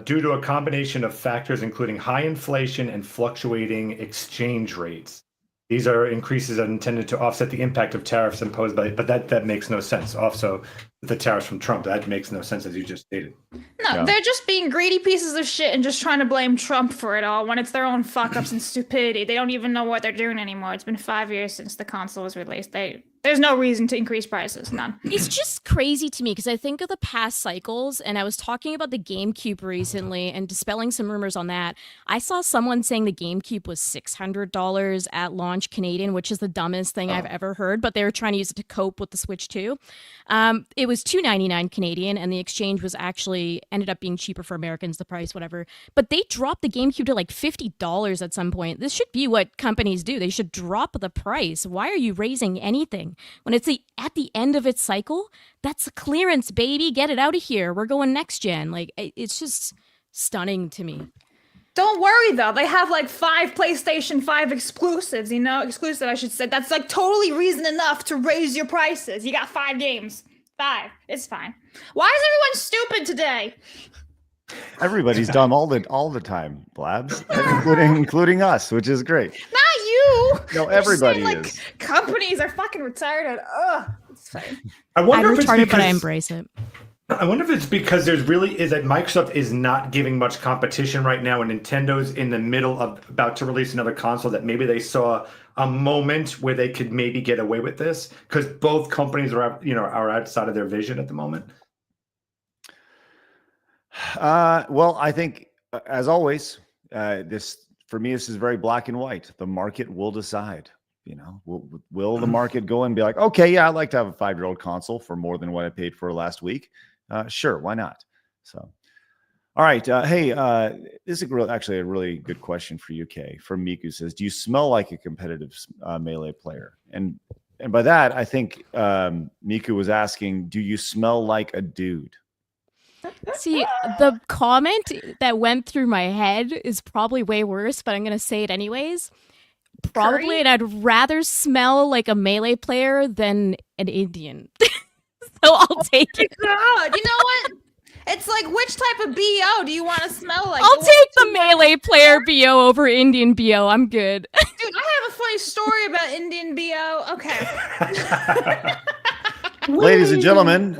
due to a combination of factors, including high inflation and fluctuating exchange rates. These are increases that are intended to offset the impact of tariffs imposed by, but that makes no sense. Also, the tariffs from Trump, that makes no sense, as you just stated. No, they're just being greedy pieces of shit and just trying to blame Trump for it all when it's their own fuck ups and stupidity. They don't even know what they're doing anymore. It's been 5 years since the console was released. They're There's no reason to increase prices. None. It's just crazy to me because I think of the past cycles, and I was talking about the GameCube recently and dispelling some rumors on that. I saw someone saying the GameCube was $600 at launch Canadian, which is the dumbest thing I've ever heard, but they were trying to use it to cope with the Switch 2. It was $299 Canadian, and the exchange was actually ended up being cheaper for Americans, the price, whatever. But they dropped the GameCube to like $50 at some point. This should be what companies do. They should drop the price. Why are you raising anything? When it's at the end of its cycle, that's a clearance, baby. Get it out of here. We're going next gen. Like, it's just stunning to me. Don't worry though. They have like 5 PlayStation 5 exclusives, exclusive I should say. That's like totally reason enough to raise your prices. You got 5 games. 5. It's fine. Why is everyone stupid today? Everybody's dumb all the time, Blabs, including us, which is great. Not you. No, everybody is. Companies are fucking retarded. Ugh, it's fine. I wonder if it's retarded, because, but I embrace it. I wonder if it's because there's really is that Microsoft is not giving much competition right now, and Nintendo's in the middle of about to release another console that maybe they saw a moment where they could maybe get away with this because both companies are outside of their vision at the moment. Well, I think, as always, this is very black and white. The market will decide. Will the market go and be like, okay, yeah, I'd like to have a 5-year-old console for more than what I paid for last week? Sure, why not? So, all right. Hey, this is actually a really good question for you, Kay. From Miku says, do you smell like a competitive Melee player? And by that, I think Miku was asking, do you smell like a dude? See, the comment that went through my head is probably way worse, but I'm going to say it anyways. Probably, Curry? and I'd rather smell like a Melee player than an Indian. So I'll take it. God, you know what? It's like, which type of BO do you want to smell like? I'll take the Melee player BO over Indian BO. I'm good. Dude, I have a funny story about Indian BO. Okay. Ladies and gentlemen,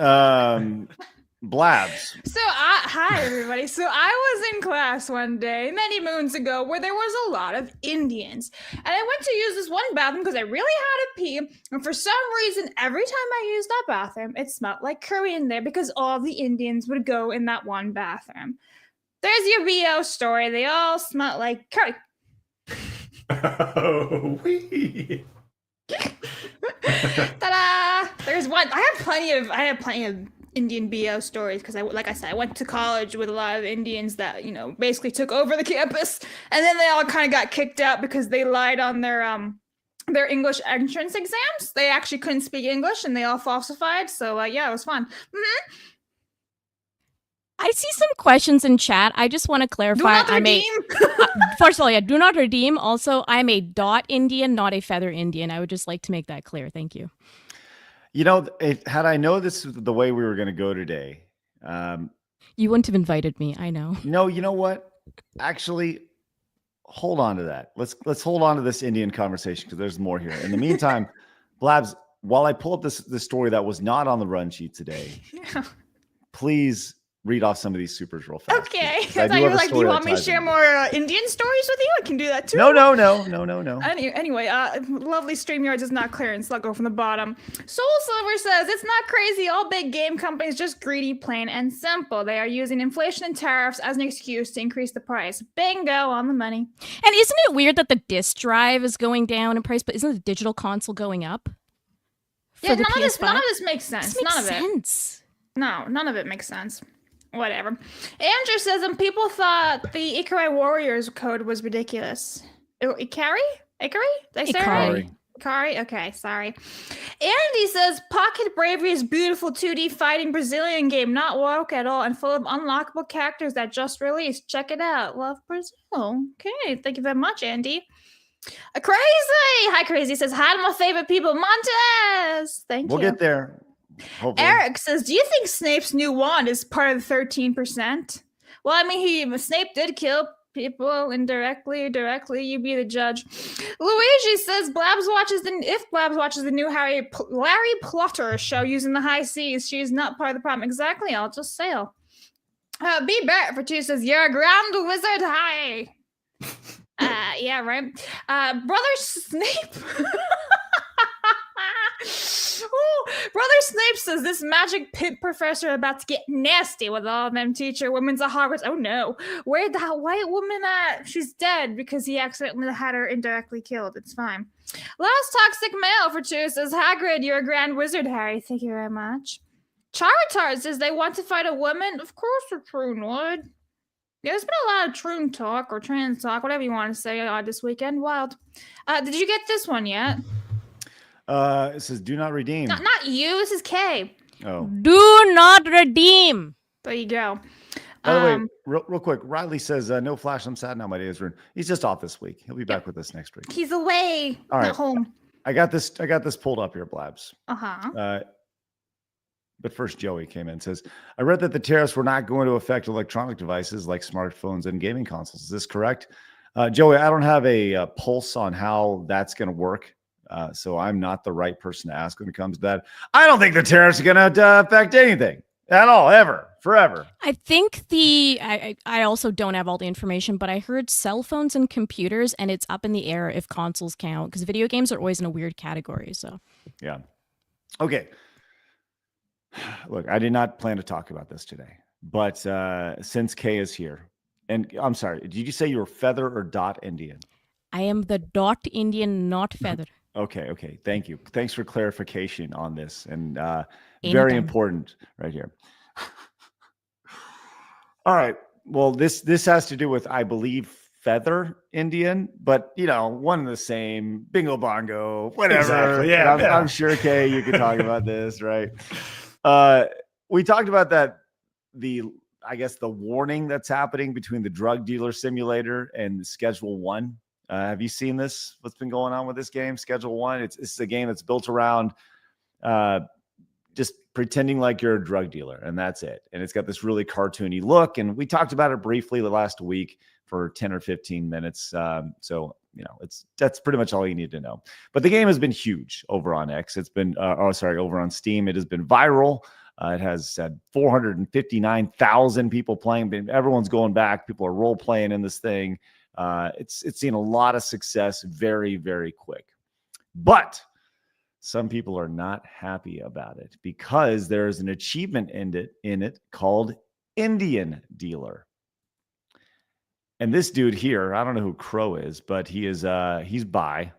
Blabs. So, hi everybody. So I was in class one day, many moons ago, where there was a lot of Indians. And I went to use this one bathroom because I really had to pee. And for some reason, every time I used that bathroom, it smelled like curry in there because all the Indians would go in that one bathroom. There's your BO story. They all smell like curry. Oh, wee. Ta-da! There's one. I have plenty of Indian BO stories because like I said, I went to college with a lot of Indians that, basically took over the campus, and then they all kind of got kicked out because they lied on their English entrance exams. They actually couldn't speak English and they all falsified. So yeah, it was fun. Mm-hmm. I see some questions in chat. I just want to clarify. Do not redeem. First of all, yeah, do not redeem. Also, I'm a dot Indian, not a feather Indian. I would just like to make that clear. Thank you. Had I known this was the way we were going to go today, you wouldn't have invited me. I know. No, you know what? Actually, hold on to that. Let's hold on to this Indian conversation because there's more here. In the meantime, Blabs, while I pull up this story that was not on the run sheet today, please read off some of these supers real fast. Okay. I thought you were like, do you want me to share more Indian stories with you? I can do that too. No. Anyway, lovely StreamYards is not clearance. I'll go from the bottom. Soul Silver says, it's not crazy. All big game companies just greedy, plain and simple. They are using inflation and tariffs as an excuse to increase the price. Bingo, on the money. And isn't it weird that the disc drive is going down in price, but isn't the digital console going up? Yeah, none of this makes sense. None of it. No, none of it makes sense. Whatever. Andrew says, and people thought the Ikari Warriors code was ridiculous. Ikari? Did I say it right? Ikari? Okay, sorry. Andy says, Pocket Bravery is beautiful 2D fighting Brazilian game, not woke at all, and full of unlockable characters that just released. Check it out. Love Brazil. Okay, thank you very much, Andy. Crazy! Hi, Crazy says, hi to my favorite people, Montez! Thank you. We'll get there. Hopefully. Eric says, do you think Snape's new wand is part of the 13%? Well, I mean, Snape did kill people indirectly, directly. You be the judge. Luigi says, if Blabs watches the new Larry Plotter show using the high seas, she's not part of the problem. Exactly. I'll just sail. B. Barrett for 2 says, you're a grand wizard. Hi. Yeah, right. Brother Snape. Ooh, Brother Snape says this magic pimp professor about to get nasty with all them teacher women's at Hogwarts. Oh no. Where'd that white woman at? She's dead because he accidentally had her indirectly killed. It's fine. Last toxic male for 2 says, Hagrid, you're a grand wizard, Harry. Thank you very much. Charizard says they want to fight a woman. Of course the Troon would. Yeah, there's been a lot of Troon talk or trans talk, whatever you want to say this weekend. Wild. Did you get this one yet? It says do not redeem. Not you. This is Kay. Oh. Do not redeem. There you go. By the way, real quick, Riley says, no Flash, I'm sad now my day is ruined. He's just off this week. He'll be back with us next week. He's away. All right. Not home. I got this pulled up here, Blabs. Uh-huh. But first, Joey came in and says, I read that the tariffs were not going to affect electronic devices like smartphones and gaming consoles. Is this correct? Joey, I don't have a pulse on how that's going to work. So I'm not the right person to ask when it comes to that. I don't think the tariffs are going to affect anything at all, ever, forever. I think I also don't have all the information, but I heard cell phones and computers, and it's up in the air if consoles count, because video games are always in a weird category. So yeah. Okay. Look, I did not plan to talk about this today, but since Kay is here, and I'm sorry, did you say you were feather or dot Indian? I am the dot Indian, not feather. Okay. Thank you. Thanks for clarification on this. And very Anytime. important right here. All right. Well, this has to do with, I believe, feather Indian, but one and the same. Bingo bongo, whatever. Exactly. Yeah. I'm sure, Kay, you could talk about this, right? We talked about that. I guess the warning that's happening between the drug dealer simulator and Schedule 1. Have you seen this? What's been going on with this game, Schedule 1? It's a game that's built around just pretending like you're a drug dealer, and that's it. And it's got this really cartoony look. And we talked about it briefly the last week for 10 or 15 minutes. So that's pretty much all you need to know. But the game has been huge over on X. It's been over on Steam. It has been viral. It has had 459,000 people playing. Everyone's going back. People are role playing in this thing. It's seen a lot of success very, very quick. But some people are not happy about it because there is an achievement in it called Indian Dealer. And this dude here, I don't know who Crow is, but he's bi,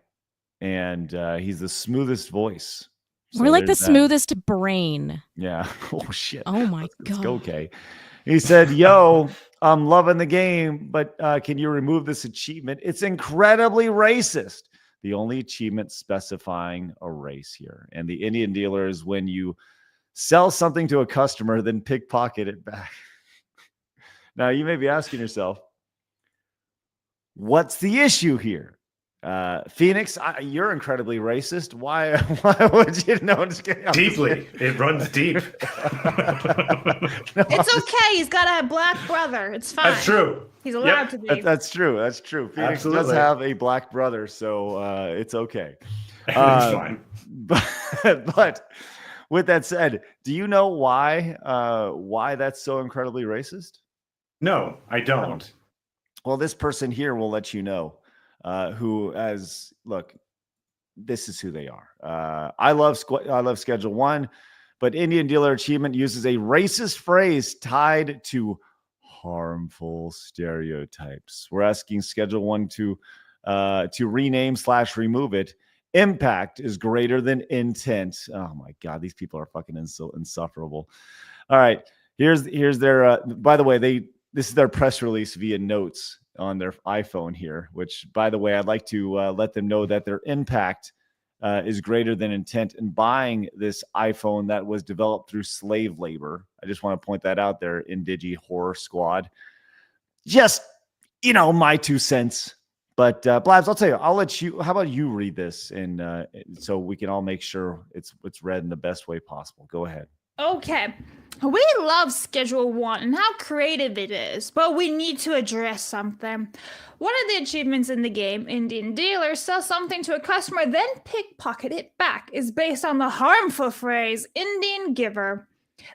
and he's the smoothest voice. So we're like the smoothest brain. Yeah. Oh shit. Oh my God. Let's go, Kay. He said, yo, I'm loving the game, but can you remove this achievement? It's incredibly racist. The only achievement specifying a race here. And the Indian Dealer is when you sell something to a customer, then pickpocket it back. Now, you may be asking yourself, what's the issue here? Phoenix, you're incredibly racist. Why would you know? Deeply. It runs deep. It's okay. He's got a black brother. It's fine. That's true. He's allowed to be. That's true. That's true. Phoenix Absolutely. does have a black brother, so it's okay. It's fine. But with that said, do you know why that's so incredibly racist? No, I don't. Well, this person here will let you know. Look, this is who they are. I love Schedule 1, but Indian Dealer Achievement uses a racist phrase tied to harmful stereotypes. We're asking Schedule 1 to rename/remove it. Impact is greater than intent. Oh my God, these people are fucking insufferable. All right, here's their. By the way, this is their press release via notes on their iPhone here, which, by the way, I'd like to let them know that their impact is greater than intent in buying this iPhone that was developed through slave labor. I just want to point that out there, Indigi Horror Squad. Just, my 2 cents. But Blabs, I'll tell you, I'll let you, how about you read this and so we can all make sure it's read in the best way possible. Go ahead. Okay. We love Schedule 1 and how creative it is, but we need to address something. One of the achievements in the game, Indian Dealer, sell something to a customer, then pickpocket it back, is based on the harmful phrase, Indian giver.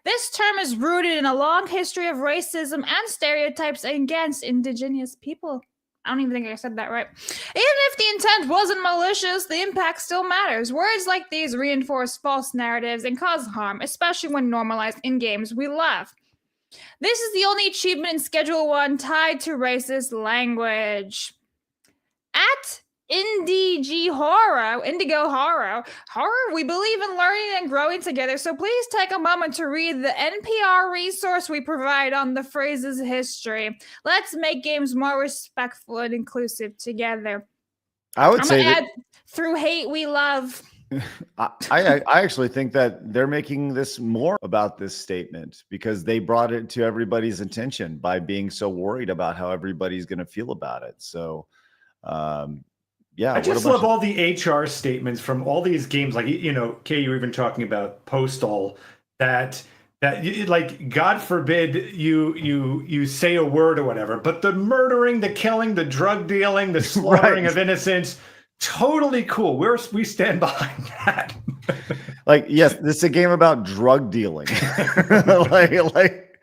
This term is rooted in a long history of racism and stereotypes against indigenous people. I don't even think I said that right. Even if the intent wasn't malicious, the impact still matters. Words like these reinforce false narratives and cause harm, especially when normalized in games we love. This is the only achievement in Schedule 1 tied to racist language. At Indigo Horror, we believe in learning and growing together, so please take a moment to read the NPR resource we provide on the phrase's history. Let's make games more respectful and inclusive together. I would say that through hate we love. I actually think that they're making this more about this statement because they brought it to everybody's attention by being so worried about how everybody's going to feel about it. So, yeah, I just love all the HR statements from all these games. Like, you know, Kay, you were even talking about Postal that like, God forbid you say a word or whatever, but the murdering, the killing, the drug dealing, the slaughtering of innocents, totally cool. We stand behind that. Like, yes, this is a game about drug dealing. like,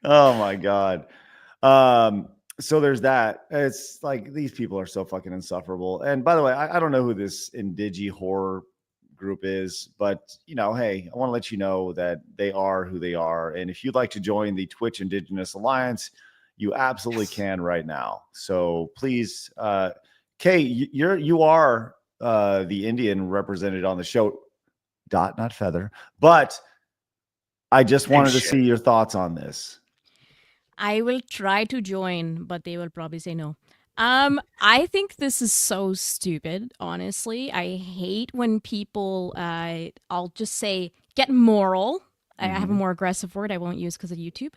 oh my God. So there's that. It's like these people are so fucking insufferable. And by the way, I don't know who this Indigi horror group is, but you know, hey, I want to let you know that they are who they are. And if you'd like to join the Twitch Indigenous Alliance, you absolutely can right now. So please, Kay, you are the Indian represented on the show. Dot, not feather. But I just wanted to see your thoughts on this. I will try to join, but they will probably say no. I think this is so stupid, honestly. I hate when people, I'll just say, get moral. I have a more aggressive word I won't use because of YouTube.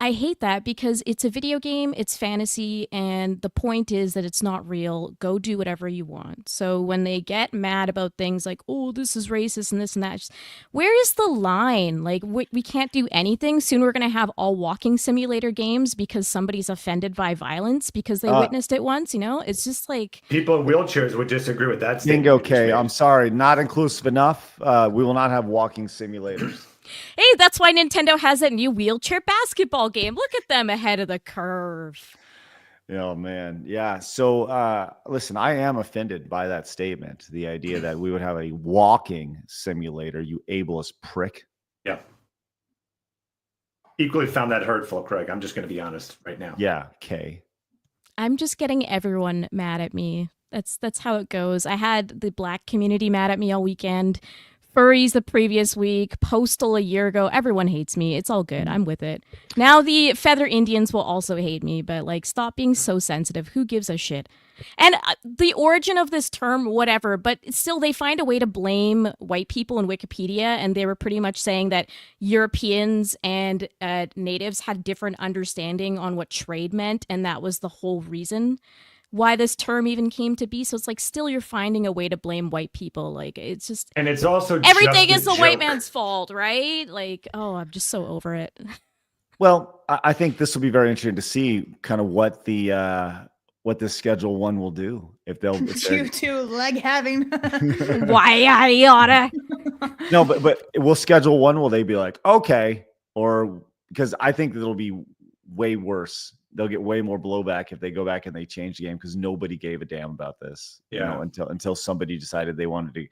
I hate that because it's a video game, it's fantasy, and the point is that it's not real. Go do whatever you want. So when they get mad about things like, oh, this is racist and this and that, where is the line? Like, we can't do anything. Soon we're going to have all walking simulator games because somebody's offended by violence because they witnessed it once, you know? It's just like... People in wheelchairs would disagree with that statement. Bingo, Kay. I'm sorry. Not inclusive enough. We will not have walking simulators. Hey, that's why Nintendo has that new wheelchair basketball game. Look at them ahead of the curve. Oh, man. Yeah. So, listen, I am offended by that statement. The idea that we would have a walking simulator, you ableist prick. Yeah. Equally found that hurtful, Craig. I'm just going to be honest right now. Yeah, Kay. I'm just getting everyone mad at me. That's how it goes. I had the black community mad at me all weekend. Furries the previous week, Postal a year ago. Everyone hates me. It's all good. I'm with it. Now the Feather Indians will also hate me, but like, stop being so sensitive. Who gives a shit? And the origin of this term, whatever, but still they find a way to blame white people in Wikipedia, and they were pretty much saying that Europeans and natives had different understanding on what trade meant, and that was the whole reason why this term even came to be. So it's like, still you're finding a way to blame white people. Like, it's just, and it's also everything just is the white man's fault, right? Like, oh, I'm just so over it. Well, I think this will be very interesting to see kind of what this Schedule 1 will do. If you two leg having why I oughta. No, but will Schedule 1, will they be like, okay, or because I think it'll be way worse. They'll get way more blowback if they go back and they change the game because nobody gave a damn about this. Yeah. You know, until somebody decided they wanted to,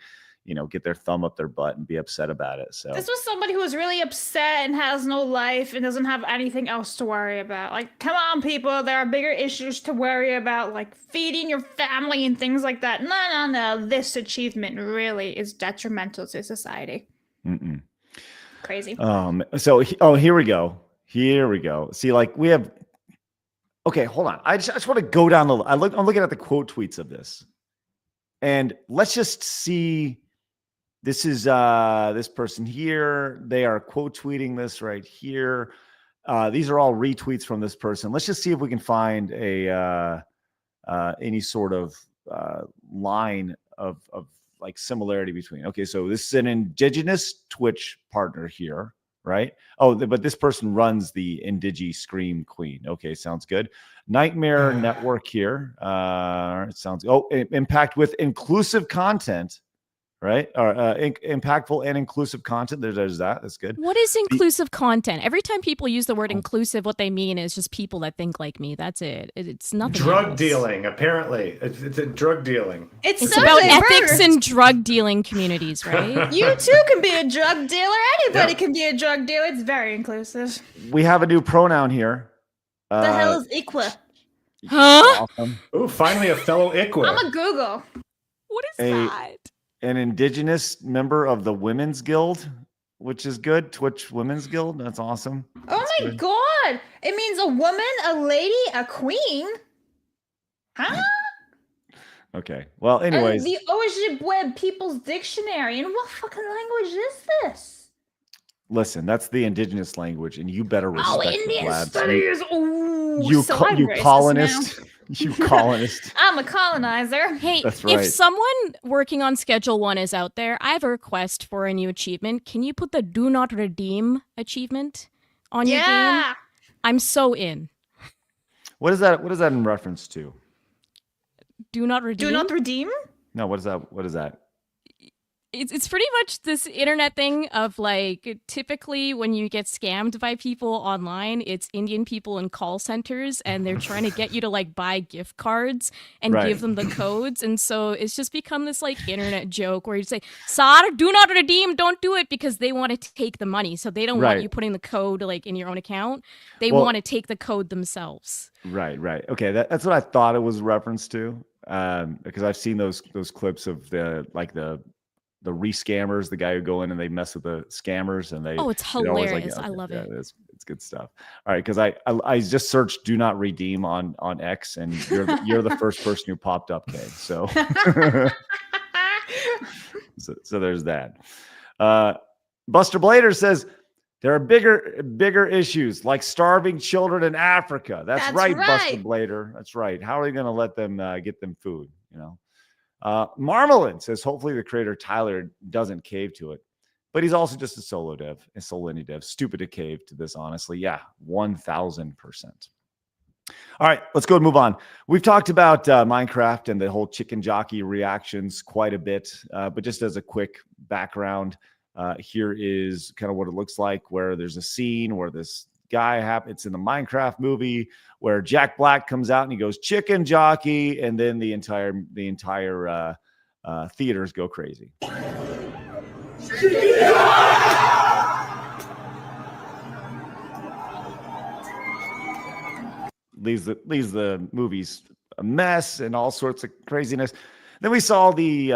you know, get their thumb up their butt and be upset about it. So this was somebody who was really upset and has no life and doesn't have anything else to worry about. Like, come on, people, there are bigger issues to worry about, like feeding your family and things like that. No. This achievement really is detrimental to society. Crazy. So here we go. See, like we have. Okay, hold on. I just want to go down I'm looking at the quote tweets of this, and let's just see. This is this person here. They are quote tweeting this right here. These are all retweets from this person. Let's just see if we can find any sort of line of like similarity between. Okay, so this is an indigenous Twitch partner here. Right? Oh, but this person runs the Indigi Scream Queen. Okay, sounds good. Nightmare Network here. It sounds. Oh, impact with inclusive content. right? Or impactful and inclusive content. There's that. That's good. What is inclusive content? Every time people use the word inclusive, what they mean is just people that think like me. That's it. It's nothing. Drug else. dealing, apparently. It's a drug dealing. It's It's so about diverse. ethics in drug dealing communities, right? You too can be a drug dealer. Anybody can be a drug dealer. It's very inclusive. We have a new pronoun here. The hell is equa? Huh? Awesome. Ooh, finally a fellow Iqua. I'm a Google. What is that? An indigenous member of the Women's Guild, which is good. Twitch Women's Guild. That's awesome. Oh my god! It means a woman, a lady, a queen. Huh? Okay. Well, anyways. The Ojibwe People's Dictionary. And what fucking language is this? Listen, that's the indigenous language, and you better respect the Indian Blabs. studies. Ooh, You so I'm racist colonist. now. You colonist. I'm a colonizer. Hey, That's right. if someone working on Schedule 1 is out there, I have a request for a new achievement. Can you put the Do Not Redeem achievement on your game? I'm so in. What is that? What is that in reference to? Do not redeem? Do not redeem? No, what is that? What is that? It's pretty much this internet thing of like, typically when you get scammed by people online, it's Indian people in call centers and they're trying to get you to like buy gift cards and give them the codes. And so it's just become this like internet joke where you say, Sir, do not redeem, don't do it, because they want to take the money. So they don't want you putting the code like in your own account. They want to take the code themselves. Right. Okay. That's what I thought it was reference to. Because I've seen those clips of the Rees scammers, the guy who go in and they mess with the scammers, and it's hilarious. I love it. It's good stuff. All right, because I just searched "do not redeem" on X, and you're the first person who popped up, Kay. So so there's that. Buster Blader says there are bigger issues like starving children in Africa. That's right, Buster Blader. That's right. How are you going to let them get them food? You know. Marmalin says, hopefully the creator Tyler doesn't cave to it, but he's also just a solo indie dev. Stupid to cave to this, honestly. Yeah, 1000%. All right, let's go and move on. We've talked about Minecraft and the whole chicken jockey reactions quite a bit, but just as a quick background, here is kind of what it looks like, where there's a scene where this guy it's in the Minecraft movie where Jack Black comes out and he goes chicken jockey, and then the entire theaters go crazy. Leaves the movies a mess and all sorts of craziness. Then we saw the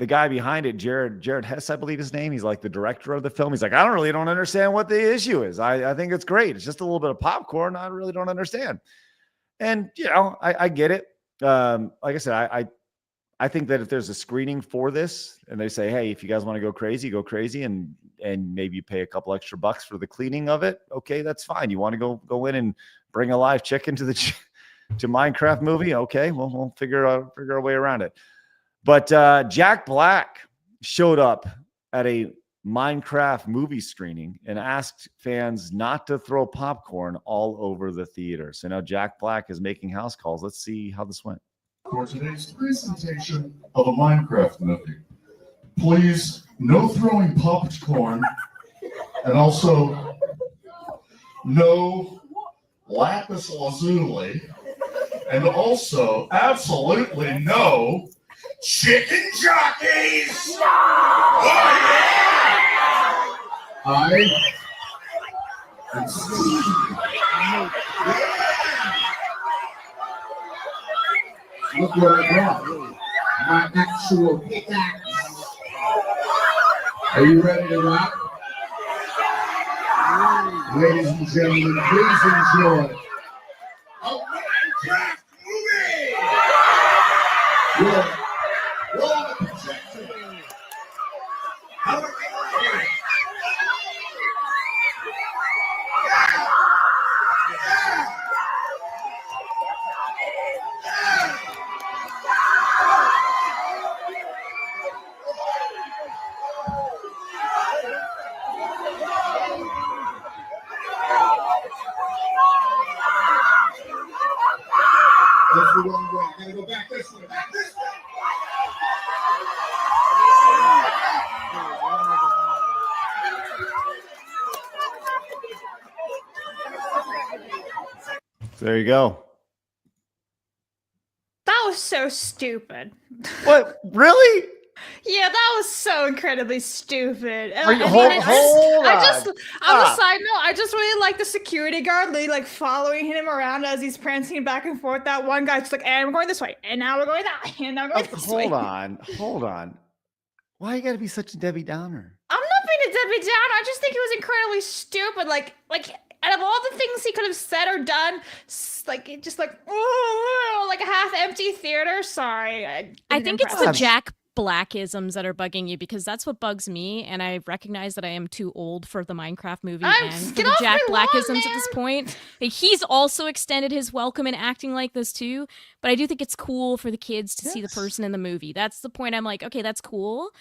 guy behind it, Jared Hess, I believe his name. He's like the director of the film. He's like, I don't understand what the issue is. I think it's great. It's just a little bit of popcorn. I really don't understand. And I get it. Like I said, I think that if there's a screening for this and they say, hey, if you guys want to go crazy, and maybe you pay a couple extra bucks for the cleaning of it, okay, that's fine. You want to go in and bring a live chicken to Minecraft movie, okay, well, we'll figure our way around it. But Jack Black showed up at a Minecraft movie screening and asked fans not to throw popcorn all over the theater. So now Jack Black is making house calls. Let's see how this went. For today's presentation of a Minecraft movie, please, no throwing popcorn, and also no lapis lazuli, and also absolutely no chicken jockeys! Oh, yeah! Look what I brought. My actual pickaxe. Are you ready to rock? Ladies and gentlemen, please enjoy a Minecraft movie! Roll the projector. How are we doing? That's the wrong way. Gotta go back this way. Back this way. So there you go. That was so stupid. What? Really? Yeah, that was so incredibly stupid. And Hold on the on. side note, I just really like the security guard like following him around as he's prancing back and forth. That one guy's just like, and we're going this way, and now we're going that way, and now we're going this way. Hold on. Why you gotta be such a Debbie Downer? I'm not being a Debbie Downer. I just think it was incredibly stupid. Like out of all the things he could have said or done, like a half-empty theater. Sorry. I think it's the Jack Blackisms that are bugging you, because that's what bugs me, and I recognize that I am too old for the Minecraft movie and for the Jack Blackisms at this point. Like, he's also extended his welcome in acting like this too, but I do think it's cool for the kids to see the person in the movie. That's the point. I'm like, okay, that's cool.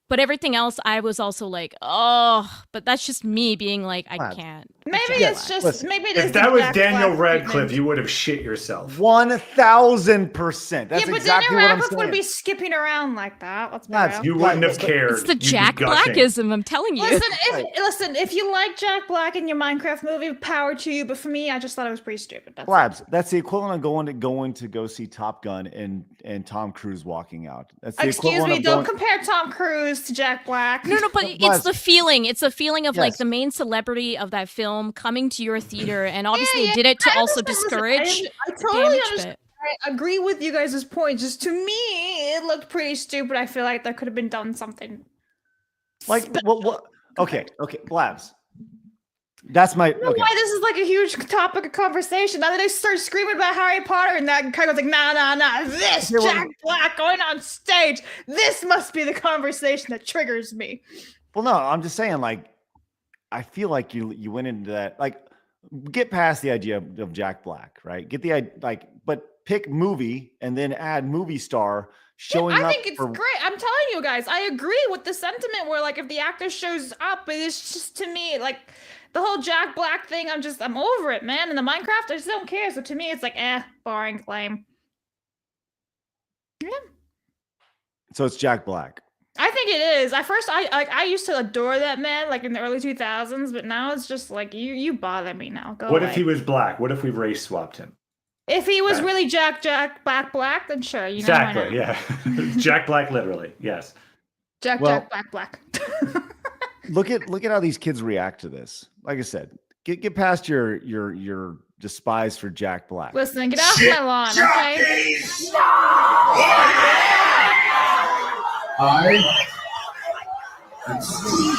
But everything else, I was also like, oh, but that's just me being like, I can't. Maybe it's just, maybe it is. If that was Jack Daniel Black Radcliffe, treatment. you would have shit yourself. 1,000%. That's Yeah, but exactly Daniel what I'm Radcliffe saying. would be skipping around like that. Let's be That's- real. You wouldn't have cared. It's the You'd be Jack gushing. Blackism, I'm telling you. Listen, if you like Jack Black in your Minecraft movie, power to you. But for me, I just thought it was pretty stupid. That's Blabs, that's the equivalent of going to go see Top Gun and Tom Cruise walking out. That's the Excuse equivalent me, of don't going- compare Tom Cruise to Jack Black. No, but it's the feeling. It's a feeling of like Yes. the main celebrity of that film coming to your theater, and obviously Yeah, they did it to I also understand. Listen, discourage I the totally damage understand. bit. I agree with you guys' point. Just to me, it looked pretty stupid. I feel like that could have been done something. Like what? Okay, Blabs. That's my I don't know why this is like a huge topic of conversation. Now that I start screaming about Harry Potter, and that kind of goes like, nah. This Yeah, well- Jack Black going on stage. This must be the conversation that triggers me. Well, no, I'm just saying, like, I feel like you went into that, like, get past the idea of Jack Black, right? Get the but pick movie and then add movie star showing up. I think it's great. I'm telling you guys, I agree with the sentiment where like if the actor shows up, it's just to me like the whole Jack Black thing. I'm over it, man. And the Minecraft, I just don't care. So to me, it's like boring, lame. Yeah. So it's Jack Black. I think it is. At first, I used to adore that man, like in the early 2000s, but now it's just like you bother me now. Go What away. if he was black? What if we race swapped him? If he was really Jack Black, then sure, you know. why not? Exactly. Yeah. Jack Black, literally. Yes. Jack Black. Look at how these kids react to this. Like I said, get past your despise for Jack Black. Listen, get off my lawn, okay? I am Steve.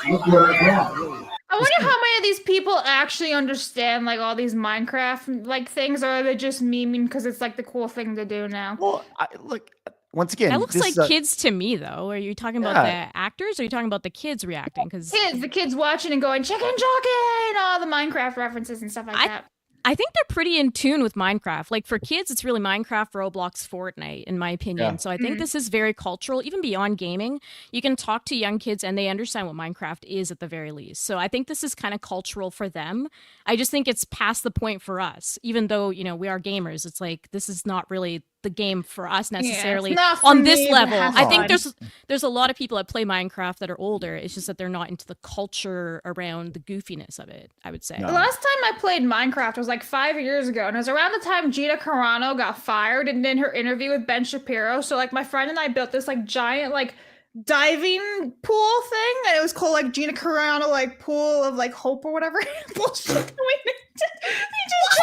Look what I brought. I wonder how many of these people actually understand like all these Minecraft like things, or are they just memeing because it's like the cool thing to do now? Well, look, once again, That looks this, like kids to me, though. Are you talking about the actors, or are you talking about the kids reacting? Because the kids watching and going chicken jockey and all the Minecraft references and stuff like that. I think they're pretty in tune with Minecraft. Like for kids, it's really Minecraft, Roblox, Fortnite, in my opinion. Yeah. So I think this is very cultural, even beyond gaming. You can talk to young kids and they understand what Minecraft is at the very least. So I think this is kind of cultural for them. I just think it's past the point for us, even though, you know, we are gamers. It's like, this is not really the game for us necessarily not for on this me, but level. have I think fun. there's a lot of people that play Minecraft that are older. It's just that they're not into the culture around the goofiness of it, I would say. The last time I played Minecraft was like 5 years ago, and it was around the time Gina Carano got fired and in her interview with Ben Shapiro. So like my friend and I built this like giant like diving pool thing, and it was called like Gina Carano like pool of like hope or whatever. Bullshit.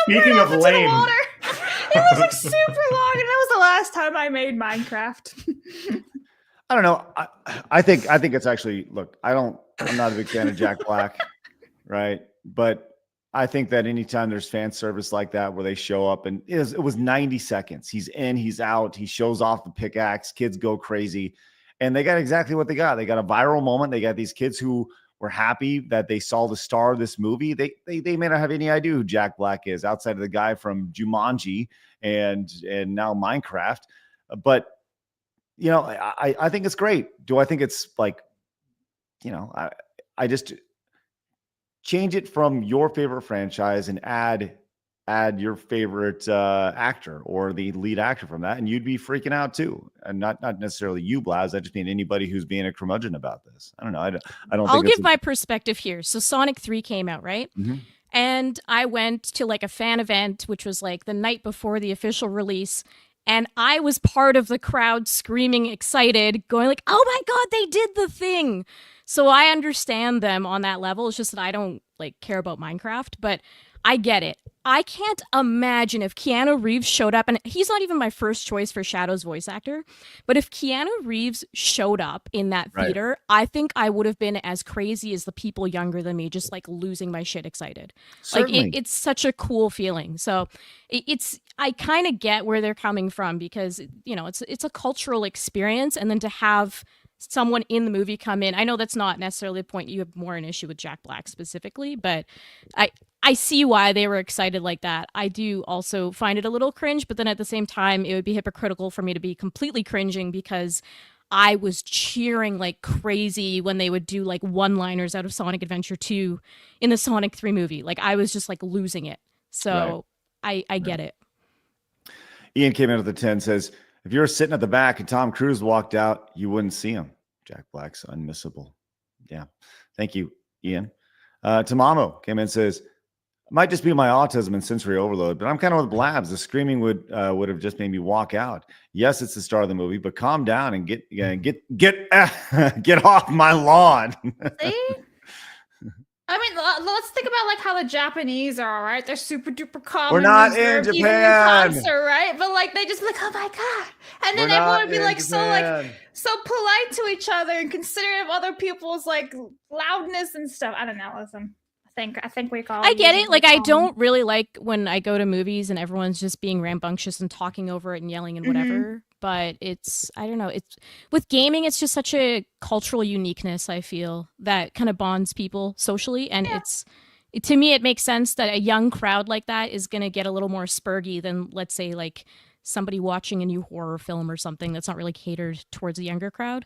Speaking of lame. It was like super long, and that was the last time I made Minecraft. I don't know. I think it's actually, look, I'm not a big fan of Jack Black, right? But I think that anytime there's fan service like that where they show up and it was 90 seconds. He's in, he's out, he shows off the pickaxe, kids go crazy. And they got exactly what they got. They got a viral moment. They got these kids who were happy that they saw the star of this movie. They may not have any idea who Jack Black is outside of the guy from Jumanji and now Minecraft. But you know, I think it's great. Do I think it's like, you know, I just change it from your favorite franchise and add add your favorite actor or the lead actor from that, and you'd be freaking out too. And not necessarily you, Blabs. I just mean anybody who's being a curmudgeon about this. I don't know. I don't. I'll give my perspective here. So Sonic 3 came out, right? Mm-hmm. And I went to like a fan event, which was like the night before the official release. And I was part of the crowd screaming excited, going like, oh my God, they did the thing. So I understand them on that level. It's just that I don't like care about Minecraft, but I get it. I can't imagine if Keanu Reeves showed up, and he's not even my first choice for Shadow's voice actor, but if Keanu Reeves showed up in that theater, I think I would have been as crazy as the people younger than me, just like losing my shit excited. Certainly. Like it's such a cool feeling. So I kind of get where they're coming from because, you know, it's a cultural experience, and then to have someone in the movie come in. I know that's not necessarily the point. You have more an issue with Jack Black specifically, but I see why they were excited like that. I do also find it a little cringe, but then at the same time, it would be hypocritical for me to be completely cringing because I was cheering like crazy when they would do like one-liners out of Sonic Adventure 2 in the Sonic 3 movie. Like I was just like losing it. So I get it. Ian came in at the 10, says, if you were sitting at the back and Tom Cruise walked out, you wouldn't see him. Jack Black's unmissable. Yeah. Thank you, Ian. Tamamo came in and says, might just be my autism and sensory overload, but I'm kind of with Blabs. The screaming would have just made me walk out. Yes, it's the star of the movie, but calm down and get off my lawn. See? I mean, let's think about like how the Japanese are, right? They're super duper calm. We're not in Japan, even in concert, right? But like they just be like, oh my God, and then everyone would be like so polite to each other and considerate of other people's like loudness and stuff. I don't know. Listen. I think we call. I get it. Like I don't really like when I go to movies and everyone's just being rambunctious and talking over it and yelling and whatever. But I don't know. It's with gaming. It's just such a cultural uniqueness. I feel that kind of bonds people socially, and to me, it makes sense that a young crowd like that is going to get a little more spurgy than, let's say, like somebody watching a new horror film or something that's not really catered towards a younger crowd.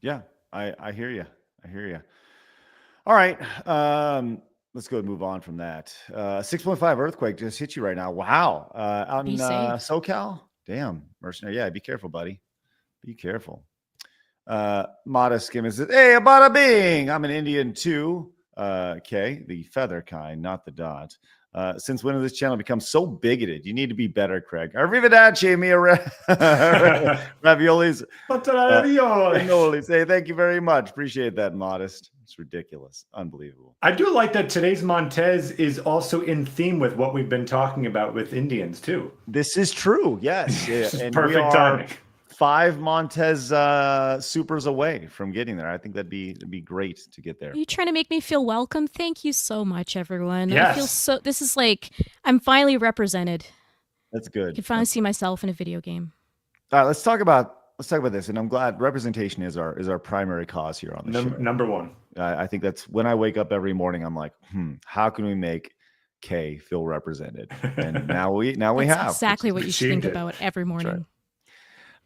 Yeah, I hear you. I hear you. All right, let's go and move on from that. 6.5 earthquake just hit you right now. Wow. Out in SoCal? Damn, mercenary. Yeah, be careful, buddy. Be careful. Modest Skim says, hey, bada bing. I'm an Indian too. Okay, the feather kind, not the dot. Since when did this channel become so bigoted? You need to be better, Craig. Arrivederci, mia raviolis. Raviolis. Hey, thank you very much. Appreciate that, Modest. It's ridiculous. Unbelievable. I do like that today's Montez is also in theme with what we've been talking about with Indians, too. This is true. Yes. And perfect timing. 5 Montez supers away from getting there. I think that'd be great to get there. Are you trying to make me feel welcome? Thank you so much, everyone. Yes. I feel this is like I'm finally represented. That's good. I can finally see myself in a video game. All right, let's talk about this, and I'm glad representation is our primary cause here on the show. Number one. I think that's when I wake up every morning. I'm like, how can we make Kay feel represented? And now we have exactly what you should think about every morning.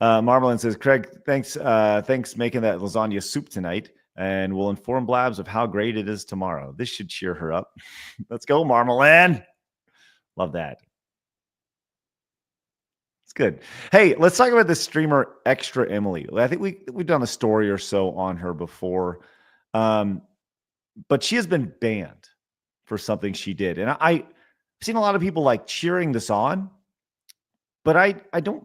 Right. Marmalin says, Craig, thanks making that lasagna soup tonight, and we'll inform Blabs of how great it is tomorrow. This should cheer her up. Let's go, Marmalin. Love that. It's good. Hey, let's talk about this streamer ExtraEmily. I think we've done a story or so on her before, but she has been banned for something she did, and I've seen a lot of people like cheering this on, but I don't.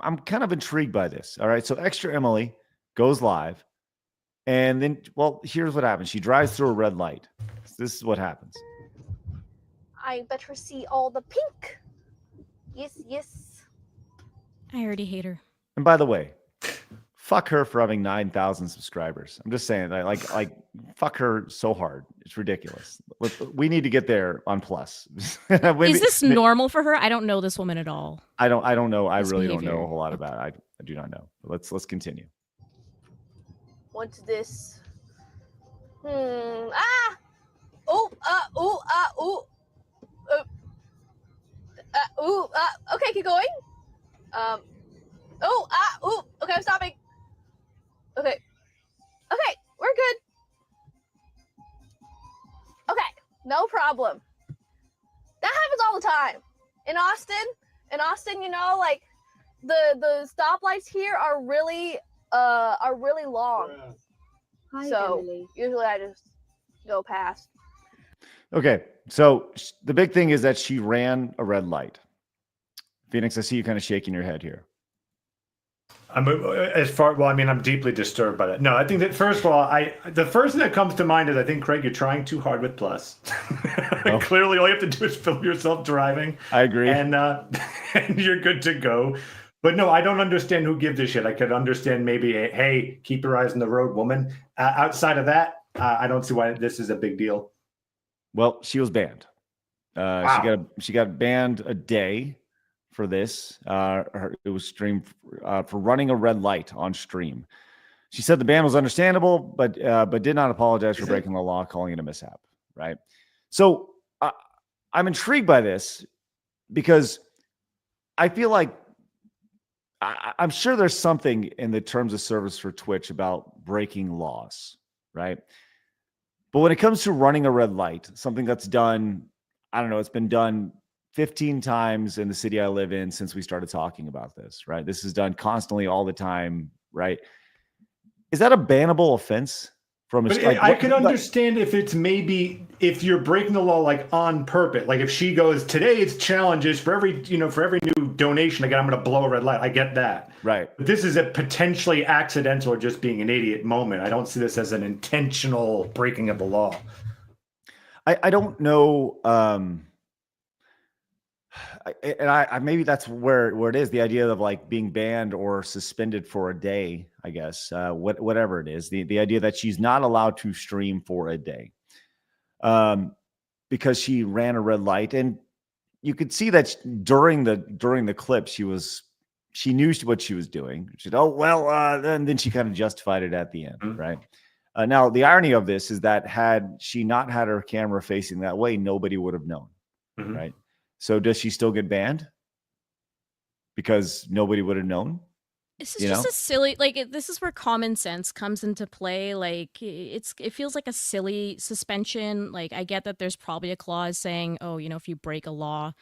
I'm kind of intrigued by this. All right. So ExtraEmily goes live, and then, well, here's what happens. She drives through a red light. This is what happens. I better see all the pink. Yes, yes. I already hate her. And by the way, fuck her for having 9,000 subscribers. I'm just saying, like, fuck her so hard. It's ridiculous. We need to get there on plus. Is this normal for her? I don't know this woman at all. I don't know. I really don't know a whole lot about it. I do not know. But let's continue. What's this? Okay, keep going. Okay, I'm stopping. Okay, we're good. Okay, no problem. all the time. In Austin, you know, like the stoplights here are really long. Hi, So Emily. usually I just go past. Okay, so the big thing is that she ran a red light. Phoenix, I see you kind of shaking your head here. I'm deeply disturbed by that. No, I think that first of all, the first thing that comes to mind is I think, Craig, you're trying too hard with Plus. Oh. Clearly, all you have to do is film yourself driving. I agree. And you're good to go. But no, I don't understand who gives a shit. I could understand maybe, hey, keep your eyes on the road, woman. Outside of that, I don't see why this is a big deal. Well, she was banned. Wow. She got banned a day for this. It was streamed for running a red light on stream. She said the ban was understandable, but did not apologize for breaking the law, calling it a mishap. Right. So I'm intrigued by this because I feel like I'm sure there's something in the terms of service for Twitch about breaking laws, right? But when it comes to running a red light, something that's done, I don't know, it's been done 15 times in the city I live in since we started talking about this, right? This is done constantly all the time, right? Is that a bannable offense? I could understand if it's maybe if you're breaking the law like on purpose, like if she goes today, it's challenges for every new donation. Again, I'm going to blow a red light. I get that, right? But this is a potentially accidental or just being an idiot moment. I don't see this as an intentional breaking of the law. I don't know. Maybe that's where it is, the idea of like being banned or suspended for a day, I guess, whatever it is, the idea that she's not allowed to stream for a day because she ran a red light. And you could see that during the clip, she knew what she was doing. She said, oh, well, and then she kind of justified it at the end. Mm-hmm. Right. Now, the irony of this is that had she not had her camera facing that way, nobody would have known. Mm-hmm. Right. So does she still get banned because nobody would have known? This is just a silly, this is where common sense comes into play. Like it feels like a silly suspension. Like I get that there's probably a clause saying, oh, if you break a law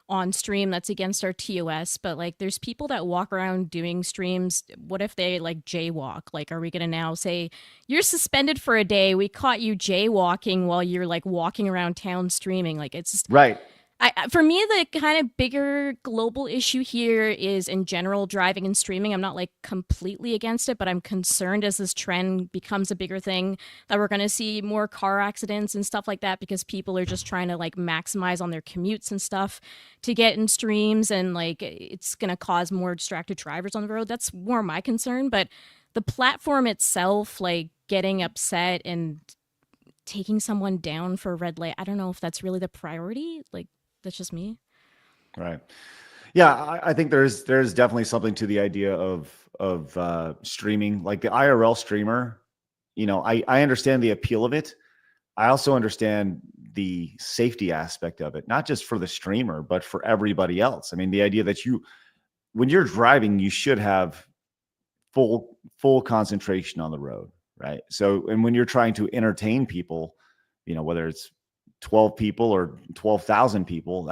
on stream, that's against our TOS. But like there's people that walk around doing streams. What if they like jaywalk? Like, are we going to now say you're suspended for a day? We caught you jaywalking while you're like walking around town streaming. Like it's just, right. For me, the kind of bigger global issue here is in general driving and streaming. I'm not like completely against it, but I'm concerned as this trend becomes a bigger thing that we're going to see more car accidents and stuff like that because people are just trying to like maximize on their commutes and stuff to get in streams, and like it's going to cause more distracted drivers on the road. That's more my concern. But the platform itself, like getting upset and taking someone down for a red light, I don't know if that's really the priority. Like, that's just me. Right. Yeah, I think there's definitely something to the idea of streaming, like the IRL streamer. I understand the appeal of it. I also understand the safety aspect of it, not just for the streamer, but for everybody else. I mean, the idea that when you're driving, you should have full concentration on the road, right? So, and when you're trying to entertain people, whether it's 12 people or 12,000 people,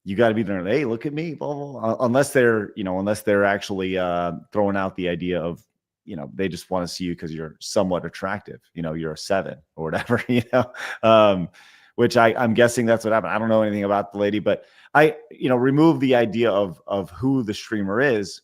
you got to be there. Hey, look at me, blah, blah, blah. Unless they're actually throwing out the idea of, they just want to see you because you're somewhat attractive. You're a 7 or whatever. Which I'm guessing that's what happened. I don't know anything about the lady, but I remove the idea of who the streamer is,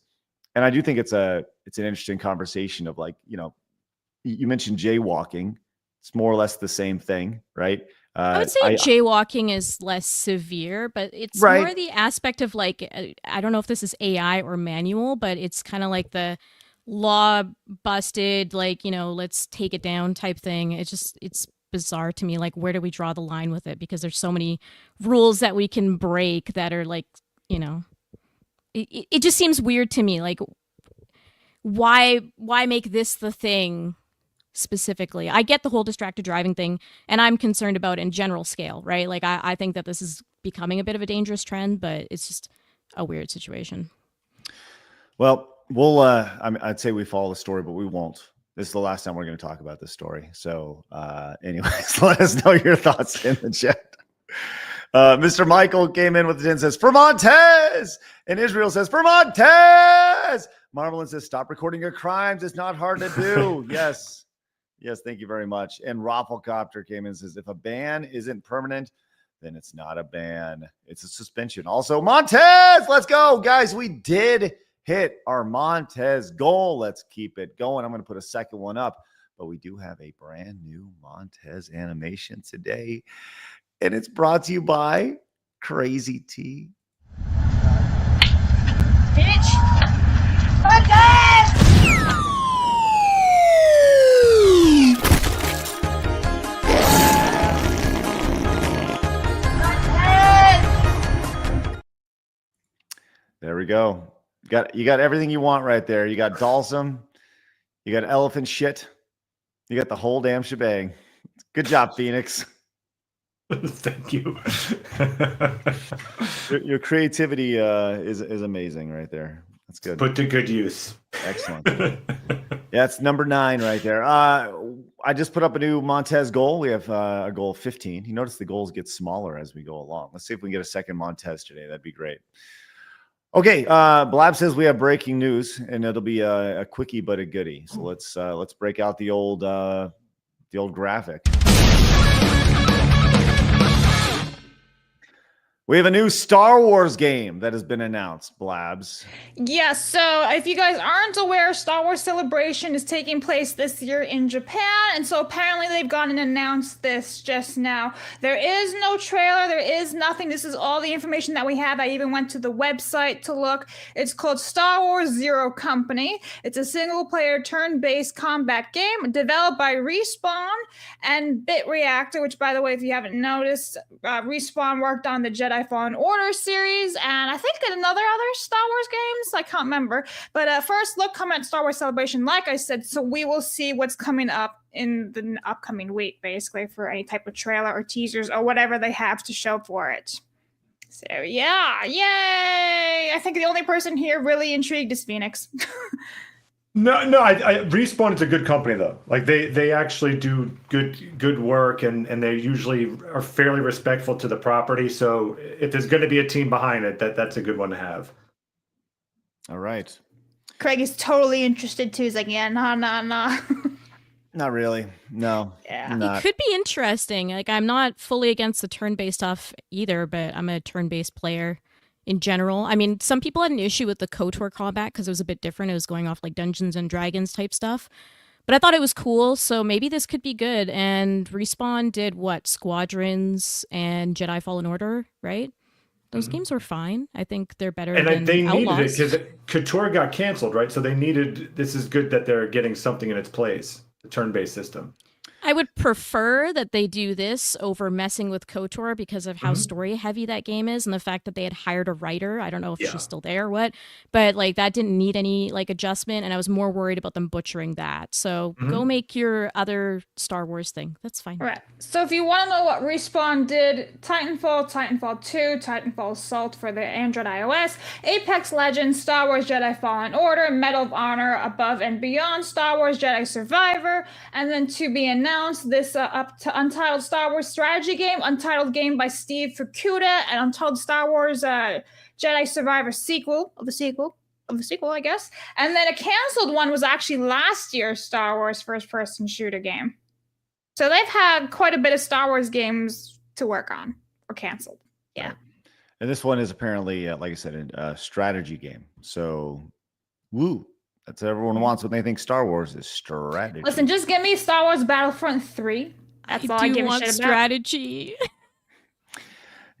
and I do think it's an interesting conversation of like, you mentioned jaywalking. It's more or less the same thing, right? I would say jaywalking is less severe, but it's more the aspect of like, I don't know if this is AI or manual, but it's kind of like the law busted, like, let's take it down type thing. It's bizarre to me. Like, where do we draw the line with it? Because there's so many rules that we can break that are like, it just seems weird to me. Like, why make this the thing? Specifically, I get the whole distracted driving thing, and I'm concerned about it in general scale, right? Like I think that this is becoming a bit of a dangerous trend, but it's just a weird situation. Well, I'd say we follow the story, but we won't. This is the last time we're going to talk about this story. So anyways, let us know your thoughts in the chat. Mr. Michael came in with the 10, says, for Montez! And Israel says, for Montez! Marvelin says, stop recording your crimes. It's not hard to do. Yes. Yes, thank you very much. And Rafflecopter came in and says, if a ban isn't permanent, then it's not a ban. It's a suspension. Also, Montez, let's go. Guys, we did hit our Montez goal. Let's keep it going. I'm going to put a second one up, but we do have a brand new Montez animation today, and it's brought to you by Crazy T. Bitch! Montez! There we go. You got everything you want right there. You got Dalsum. You got elephant shit. You got the whole damn shebang. Good job, Phoenix. Thank you. Your creativity is amazing right there. That's good. Put to good use. Excellent. Yeah, it's number 9 right there. I just put up a new Montez goal. We have a goal of 15. You notice the goals get smaller as we go along. Let's see if we can get a second Montez today. That'd be great. Okay, Blab says we have breaking news, and it'll be a quickie but a goodie. So let's break out the old graphic. We have a new Star Wars game that has been announced, Blabs. Yes, so if you guys aren't aware, Star Wars Celebration is taking place this year in Japan, and so apparently they've gone and announced this just now. There is no trailer, there is nothing. This is all the information that we have. I even went to the website to look. It's called Star Wars Zero Company. It's a single-player turn-based combat game developed by Respawn and Bit Reactor, which, by the way, if you haven't noticed, Respawn worked on the Jedi Fallen Order series, and I think another other Star Wars games. I can't remember. But first look, come at Star Wars Celebration, like I said, so we will see what's coming up in the upcoming week, basically, for any type of trailer or teasers or whatever they have to show for it. So yeah, yay! I think the only person here really intrigued is Phoenix. No, I Respawn is a good company though. Like they actually do good work, and they usually are fairly respectful to the property. So if there's going to be a team behind it, that's a good one to have. All right. Craig is totally interested too. He's like, yeah, nah. Not really. No. Yeah. It could be interesting. Like, I'm not fully against the turn-based stuff either, but I'm a turn-based player in general. I mean, some people had an issue with the KOTOR combat because it was a bit different. It was going off like Dungeons and Dragons type stuff. But I thought it was cool, so maybe this could be good. And Respawn did what? Squadrons and Jedi Fallen Order, right? Those games were fine. I think they're better than they Outlaws. needed it because KOTOR got canceled, right? So they needed. This is good that they're getting something in its place. The turn-based system. I would prefer that they do this over messing with KOTOR because of how story heavy that game is and the fact that they had hired a writer. I don't know if she's still there or what, but like that didn't need any like adjustment, and I was more worried about them butchering that. So go make your other Star Wars thing. That's fine. All right. So if you want to know what Respawn did, Titanfall, Titanfall 2, Titanfall Assault for the Android iOS, Apex Legends, Star Wars Jedi Fallen Order, Medal of Honor, Above and Beyond, Star Wars Jedi Survivor, and then to be announced this up to Untitled Star Wars strategy game, Untitled game by Steve Fukuda, and Untitled Star Wars Jedi Survivor sequel, I guess. And then a canceled one was actually last year's Star Wars first-person shooter game. So they've had quite a bit of Star Wars games to work on or canceled. Yeah. And this one is apparently, like I said, a strategy game. So, woo. That's what everyone wants when they think Star Wars is strategy. Listen, just give me Star Wars Battlefront 3. That's all I give a shit about. Strategy.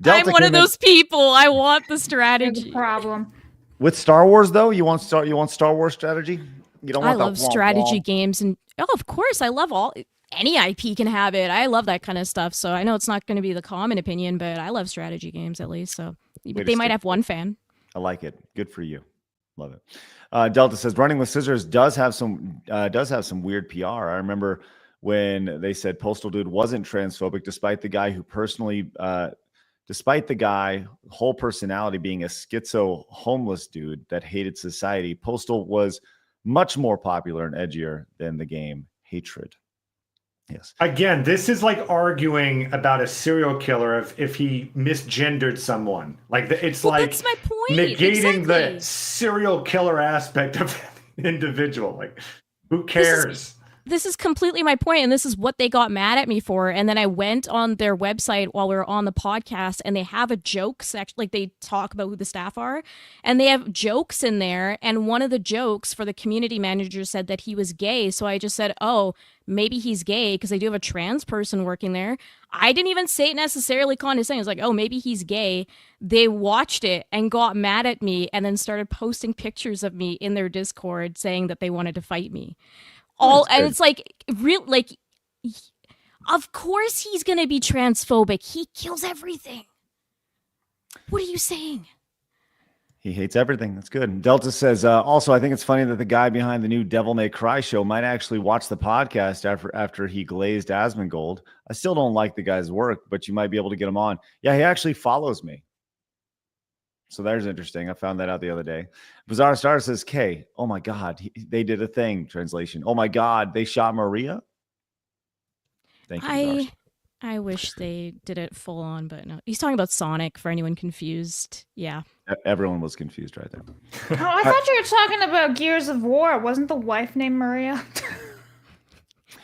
Delta I'm one of those people. I want the strategy. There's a problem. With Star Wars, though, you want Star Wars strategy? You don't want I love strategy games, and of course, I love any IP can have it. I love that kind of stuff. So I know it's not going to be the common opinion, but I love strategy games at least. So they might have one fan. I like it. Good for you. Love it. Delta says running with scissors does have some weird PR. I remember when they said Postal Dude wasn't transphobic, despite the guy whole personality being a schizo homeless dude that hated society. Postal was much more popular and edgier than the game Hatred. Yes. Again, this is like arguing about a serial killer if he misgendered someone. Like it's like that's my point. Negating Exactly. the serial killer aspect of an individual. Like, who cares? This is completely my point, and this is what they got mad at me for. And then I went on their website while we were on the podcast, and they have a joke section. Like, they talk about who the staff are, and they have jokes in there. And one of the jokes for the community manager said that he was gay. So I just said, oh, maybe he's gay, because I do have a trans person working there. I didn't even say it necessarily condescending. I was like, oh, maybe he's gay. They watched it and got mad at me, and then started posting pictures of me in their Discord saying that they wanted to fight me. And it's like, real, like, of course he's gonna be transphobic. He kills everything. What are you saying? He hates everything. That's good. Delta says, also, I think it's funny that the guy behind the new Devil May Cry show might actually watch the podcast after he glazed Asmongold. I still don't like the guy's work, but you might be able to get him on. Yeah, he actually follows me. So there's interesting. I found that out the other day. Bizarre Star says, K, oh my God, they did a thing. Translation. Oh my God, they shot Maria. Thank you. I wish they did it full on, but no. He's talking about Sonic for anyone confused. Yeah. Everyone was confused right there. Oh, I thought you were talking about Gears of War. Wasn't the wife named Maria?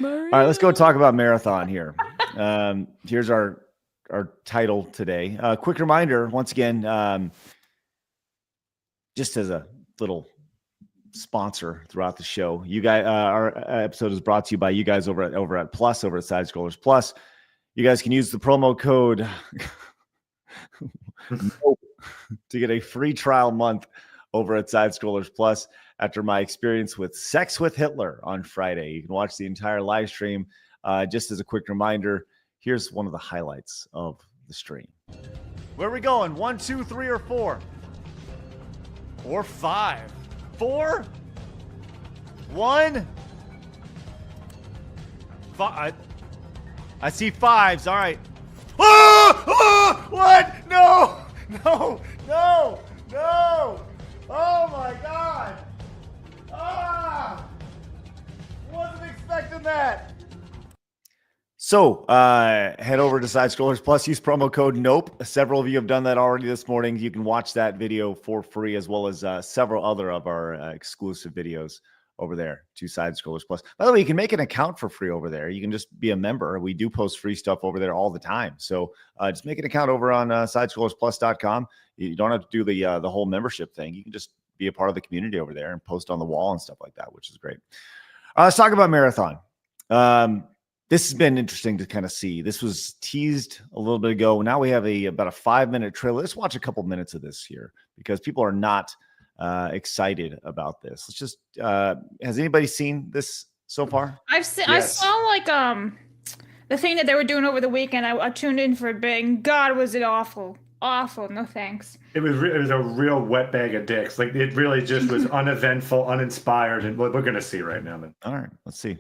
All right, let's go talk about Marathon here. Here's our title today. Quick reminder, once again, just as a little sponsor throughout the show, you guys, our episode is brought to you by you guys over at Plus, over at Side Scrollers Plus. You guys can use the promo code to get a free trial month over at Side Scrollers Plus. After my experience with Sex with Hitler on Friday, you can watch the entire live stream. Just as a quick reminder, here's one of the highlights of the stream. Where are we going? 1, 2, 3, or 4? Or 5? 4? 1? 5. I see 5s. All right. Oh! What? No! No! No! No! Oh my God! Ah! Wasn't expecting that. So head over to Side Scrollers Plus, use promo code NOPE. Several of you have done that already this morning. You can watch that video for free, as well as several other of our exclusive videos over there to Side Scrollers Plus. By the way, you can make an account for free over there. You can just be a member. We do post free stuff over there all the time. So just make an account over on sidescrollersplus.com. You don't have to do the whole membership thing. You can just be a part of the community over there and post on the wall and stuff like that, which is great. Let's talk about Marathon. This has been interesting to kind of see. This was teased a little bit ago. Now we have about a 5-minute trailer. Let's watch a couple minutes of this here because people are not excited about this. Let's just has anybody seen this so far? I've seen. Yes. I saw like the thing that they were doing over the weekend. I tuned in for a bit, and God, was it awful. Awful. No thanks. It was a real wet bag of dicks. Like, it really just was uneventful, uninspired, and what we're going to see right now. Man. All right, let's see.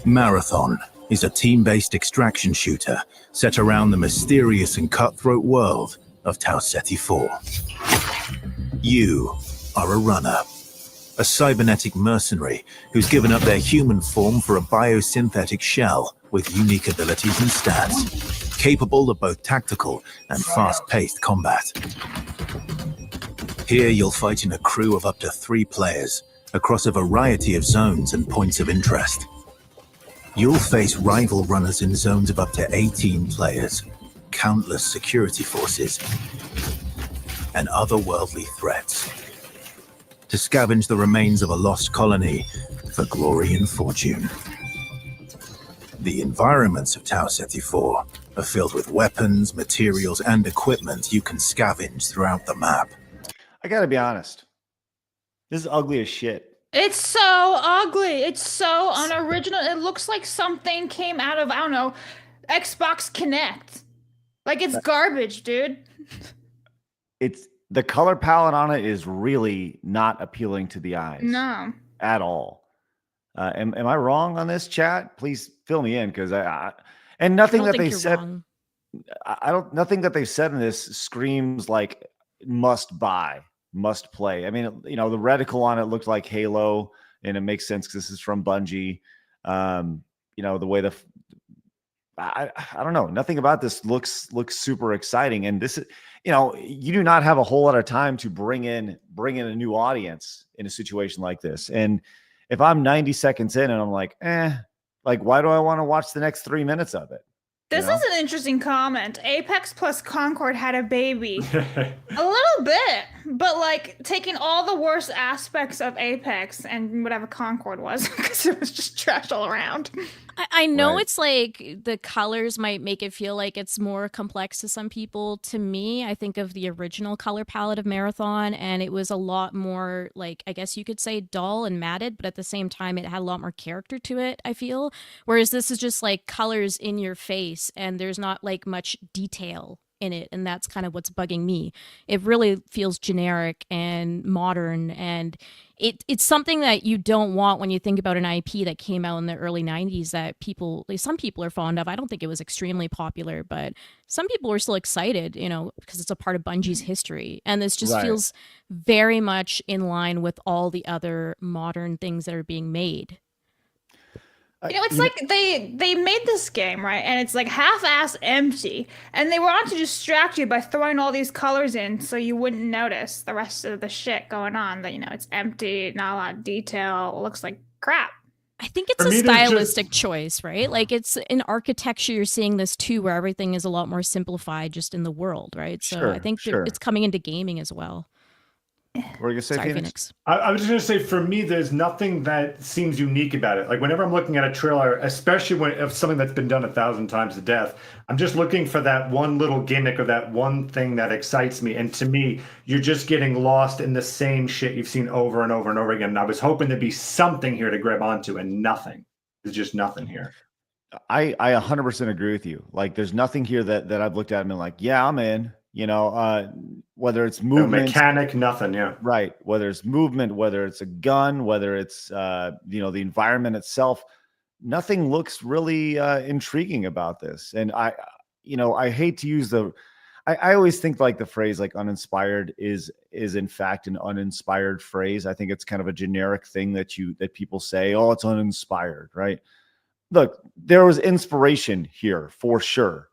Marathon is a team-based extraction shooter set around the mysterious and cutthroat world of Tau Ceti 4. You are a runner, a cybernetic mercenary who's given up their human form for a biosynthetic shell with unique abilities and stats, capable of both tactical and fast-paced combat. Here you'll fight in a crew of up to 3 players across a variety of zones and points of interest. You'll face rival runners in zones of up to 18 players, countless security forces, and otherworldly threats. To scavenge the remains of a lost colony for glory and fortune. The environments of Tau Ceti 4 are filled with weapons, materials, and equipment you can scavenge throughout the map. I gotta be honest. This is ugly as shit. It's so ugly. It's so unoriginal. It looks like something came out of, I don't know, Xbox Kinect. Like it's garbage, dude. It's the color palette on it is really not appealing to the eyes. No. At all. Am I wrong on this, chat? Please fill me in, because and nothing that they said. Wrong. Nothing that they said in this screams like must buy, must play. I mean, the reticle on it looked like Halo, and it makes sense because this is from Bungie. The way I don't know. Nothing about this looks super exciting, and this is, you do not have a whole lot of time to bring in a new audience in a situation like this. And if I'm 90 seconds in and I'm like, why do I want to watch the next 3 minutes of it? This is an interesting comment. Apex plus Concord had a baby. A little bit, but like taking all the worst aspects of Apex and whatever Concord was, because it was just trash all around. I know it's like the colors might make it feel like it's more complex to some people. To me, I think of the original color palette of Marathon, and it was a lot more like, I guess you could say, dull and matted, but at the same time, it had a lot more character to it, I feel. Whereas this is just like colors in your face, and there's not like much detail in it, and that's kind of what's bugging me. It really feels generic and modern, and it's something that you don't want when you think about an IP that came out in the early 90s that some people are fond of. I don't think it was extremely popular, but some people were still excited, because it's a part of Bungie's history, and this just feels very much in line with all the other modern things that are being made. It's like they made this game, right? And it's like half-ass empty. And they want to distract you by throwing all these colors in so you wouldn't notice the rest of the shit going on. That, it's empty, not a lot of detail, it looks like crap. I think it's a stylistic choice, right? Like it's in architecture, you're seeing this too, where everything is a lot more simplified just in the world, right? So I think it's coming into gaming as well. What were you gonna say, Phoenix? I was just gonna say, for me, there's nothing that seems unique about it. Like whenever I'm looking at a trailer, especially if something that's been done 1,000 times to death, I'm just looking for that one little gimmick or that one thing that excites me. And to me, you're just getting lost in the same shit you've seen over and over and over again. And I was hoping there'd be something here to grab onto, and nothing. There's just nothing here. I 100% agree with you. Like, there's nothing here that I've looked at and been like, yeah, I'm in. Whether it's movement, mechanic, nothing, right. Whether it's movement, whether it's a gun, whether it's the environment itself, nothing looks really intriguing about this. And I hate to use I always think like the phrase like uninspired is in fact an uninspired phrase. I think it's kind of a generic thing that people say, oh, it's uninspired, right? Look, there was inspiration here for sure,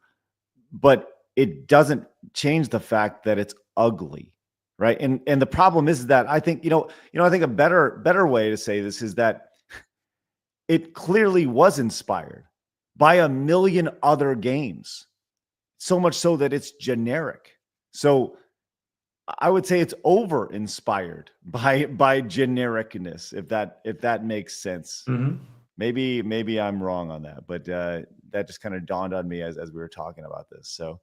but it doesn't change the fact that it's ugly, right? And the problem is that I think, I think a better way to say this is that it clearly was inspired by a million other games, so much so that it's generic. So I would say it's over inspired by genericness, if that makes sense. Mm-hmm. Maybe I'm wrong on that, but that just kind of dawned on me as we were talking about this. So,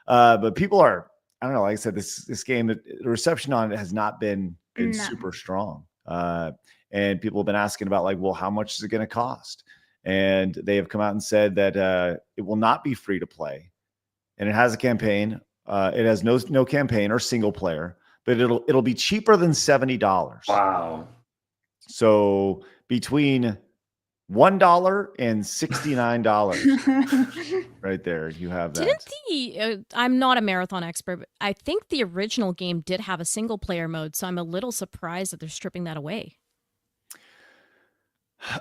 but people are, I don't know, like I said, this game, the reception on it has not been super strong. And people have been asking about like, well, how much is it going to cost? And they have come out and said that it will not be free to play, and it has a campaign. It has no campaign or single player, but it'll be cheaper than $70. Wow. So between $1 and $69 right there, you have that. I'm not a Marathon expert, but I think the original game did have a single player mode, so I'm a little surprised that they're stripping that away.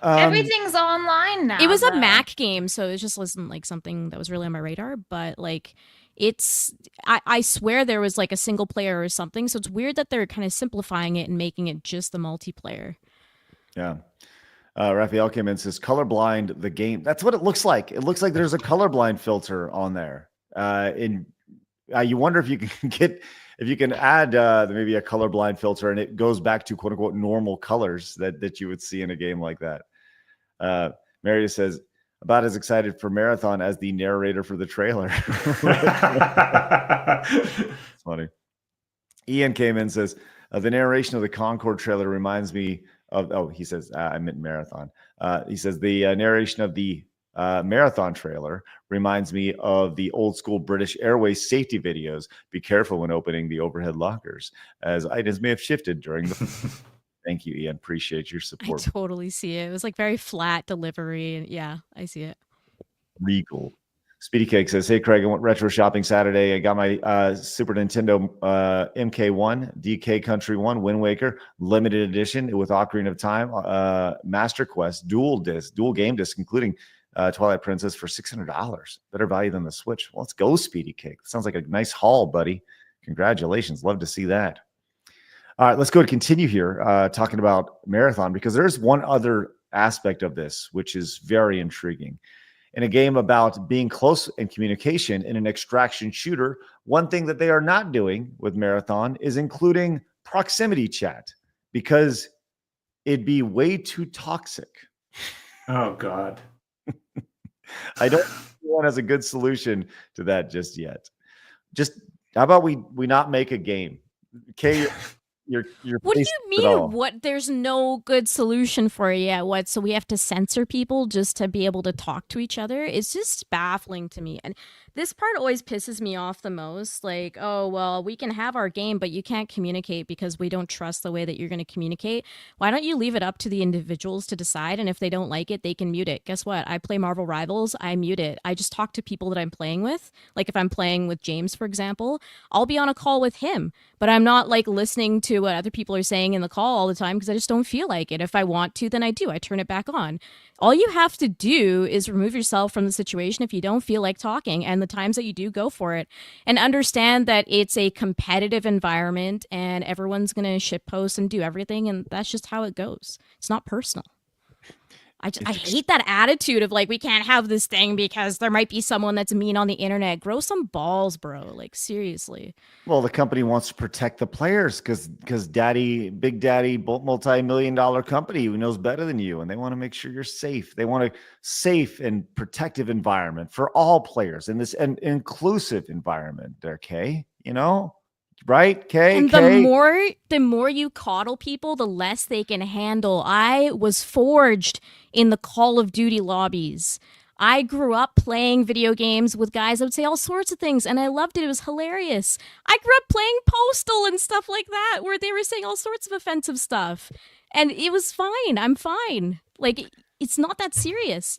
Everything's online now. It was a Mac game, so it just wasn't like something that was really on my radar, but like I swear there was like a single player or something, so it's weird that they're kind of simplifying it and making it just the multiplayer. Yeah. Raphael came in and says, colorblind the game. That's what it looks like. It looks like there's a colorblind filter on there. You wonder if you can add maybe a colorblind filter, and it goes back to quote unquote normal colors that you would see in a game like that. Mary says, about as excited for Marathon as the narrator for the trailer. It's funny. Ian came in and says, the narration of the Concord trailer reminds me of, he says, I meant Marathon. He says, the narration of the Marathon trailer reminds me of the old school British Airways safety videos. Be careful when opening the overhead lockers, as items may have shifted during the... Thank you, Ian. Appreciate your support. I totally see it. It was like very flat delivery. And yeah, I see it. Regal. Speedy Cake says, hey, Craig, I went retro shopping Saturday. I got my Super Nintendo MK1, DK Country 1, Wind Waker, limited edition with Ocarina of Time, Master Quest, dual game disc, including Twilight Princess for $600. Better value than the Switch. Well, let's go, Speedy Cake. Sounds like a nice haul, buddy. Congratulations. Love to see that. All right, let's go to continue here talking about Marathon, because there's one other aspect of this which is very intriguing. In a game about being close in communication in an extraction shooter, one thing that they are not doing with Marathon is including proximity chat, because it'd be way too toxic. Oh, God. I don't think anyone has a good solution to that just yet. Just how about we not make a game? Okay. What do you mean? What? There's no good solution for it yet. What? So we have to censor people just to be able to talk to each other? It's just baffling to me. And this part always pisses me off the most. Like, oh, well, we can have our game, but you can't communicate because we don't trust the way that you're going to communicate. Why don't you leave it up to the individuals to decide? And if they don't like it, they can mute it. Guess what? I play Marvel Rivals. I mute it. I just talk to people that I'm playing with. Like if I'm playing with James, for example, I'll be on a call with him, but I'm not like listening to what other people are saying in the call all the time because I just don't feel like it. If I want to, then I do. I turn it back on. All you have to do is remove yourself from the situation if you don't feel like talking, and the times that you do, go for it, and understand that it's a competitive environment and everyone's going to shitpost and do everything, and that's just how it goes. It's not personal. I hate that attitude of like, we can't have this thing because there might be someone that's mean on the internet. Grow some balls, bro. Like, seriously. Well, the company wants to protect the players because Big Daddy, multi-million-dollar company who knows better than you, and they want to make sure you're safe. They want a safe and protective environment for all players in this an inclusive environment. There, Kay, you know? Right, Kay? And the more you coddle people, the less they can handle. I was forged in the Call of Duty lobbies. I grew up playing video games with guys that would say all sorts of things, and I loved it. It was hilarious. I grew up playing Postal and stuff like that, where they were saying all sorts of offensive stuff, and it was fine. I'm fine. Like, it's not that serious.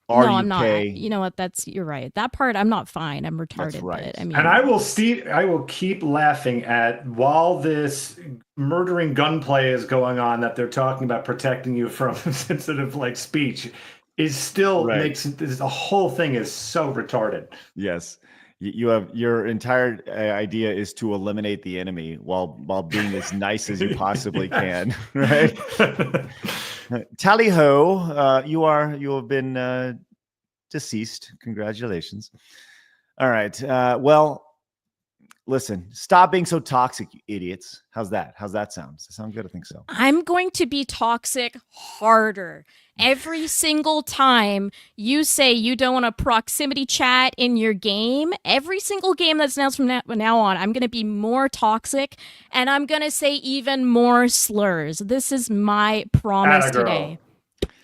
I'm not. You know what? You're right. That part, I'm not fine. I'm retarded. That's right. But, I mean, and I will keep laughing at while this murdering gunplay is going on that they're talking about protecting you from sensitive like speech is still makes the whole thing is so retarded. Yes. You have your entire idea is to eliminate the enemy while being as nice as you possibly can, right? Tally ho, you have been deceased. Congratulations. All right. Well, listen, stop being so toxic, you idiots. How's that? How's that sound? Does that sound good? I think so. I'm going to be toxic harder. Every single time you say you don't want a proximity chat in your game, every single game that's announced from now on, I'm going to be more toxic, and I'm going to say even more slurs. This is my promise today.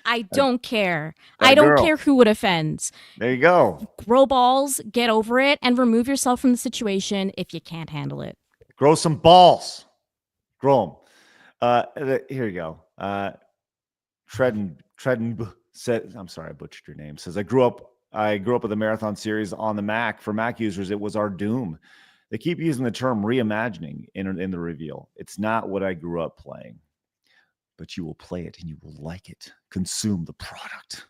I don't care. I don't care who it offends. There you go. Grow balls, get over it, and remove yourself from the situation if you can't handle it. Grow some balls. Grow them. Here you go. Treadin said, I'm sorry, I butchered your name. Says I grew up with the Marathon series on the Mac. For Mac users, it was our doom. They keep using the term reimagining in the reveal. It's not what I grew up playing, but you will play it and you will like it. Consume the product.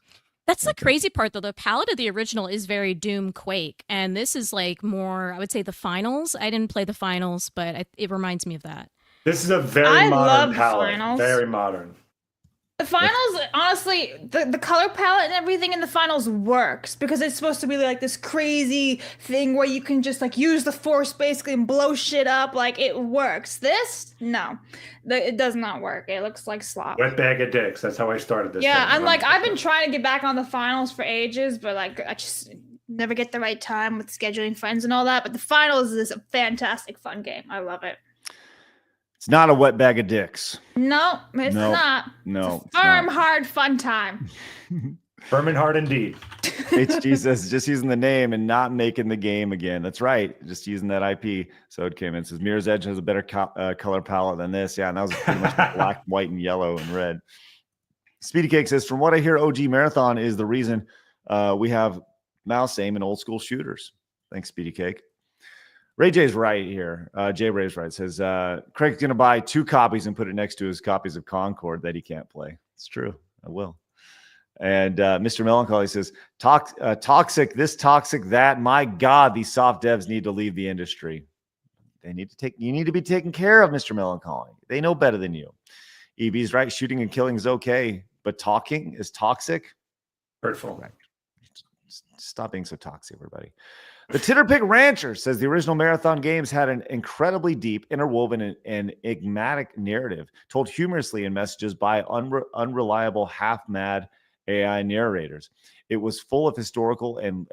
That's the crazy part, though. The palette of the original is very Doom Quake, and this is like more, I would say, the finals. I didn't play the finals, but it reminds me of that. This is a very modern palette. Very modern. The finals, honestly, the color palette and everything in the finals works because it's supposed to be like this crazy thing where you can just like use the force basically and blow shit up. Like it works. This, no, it does not work. It looks like slop. Wet bag of dicks. That's how I started this. Yeah, thing. and like I've been trying to get back on the finals for ages, but like I just never get the right time with scheduling friends and all that. But the finals is a fantastic, fun game. I love it. It's not a wet bag of dicks. No, it's not. No. It's a firm, hard, fun time. Firm and hard indeed. HG says just using the name and not making the game again. That's right. Just using that IP. So it came in. Says Mirror's Edge has a better color palette than this. Yeah, and that was pretty much black, white, and yellow and red. Speedy Cake says, from what I hear, OG Marathon is the reason we have mouse aim in old school shooters. Thanks, Speedy Cake. Ray J's right here. Jay Ray's right. Says Craig's going to buy 2 copies and put it next to his copies of Concord that he can't play. It's true. I will. And Mr. Melancholy says, toxic, this toxic, that. My God, these soft devs need to leave the industry. You need to be taken care of, Mr. Melancholy. They know better than you. EB's right. Shooting and killing is okay, but talking is toxic. Hurtful. Right. Stop being so toxic, everybody. The Titterpig Rancher says the original Marathon games had an incredibly deep, interwoven, and enigmatic narrative told humorously in messages by unreliable, half-mad AI narrators. It was full of historical and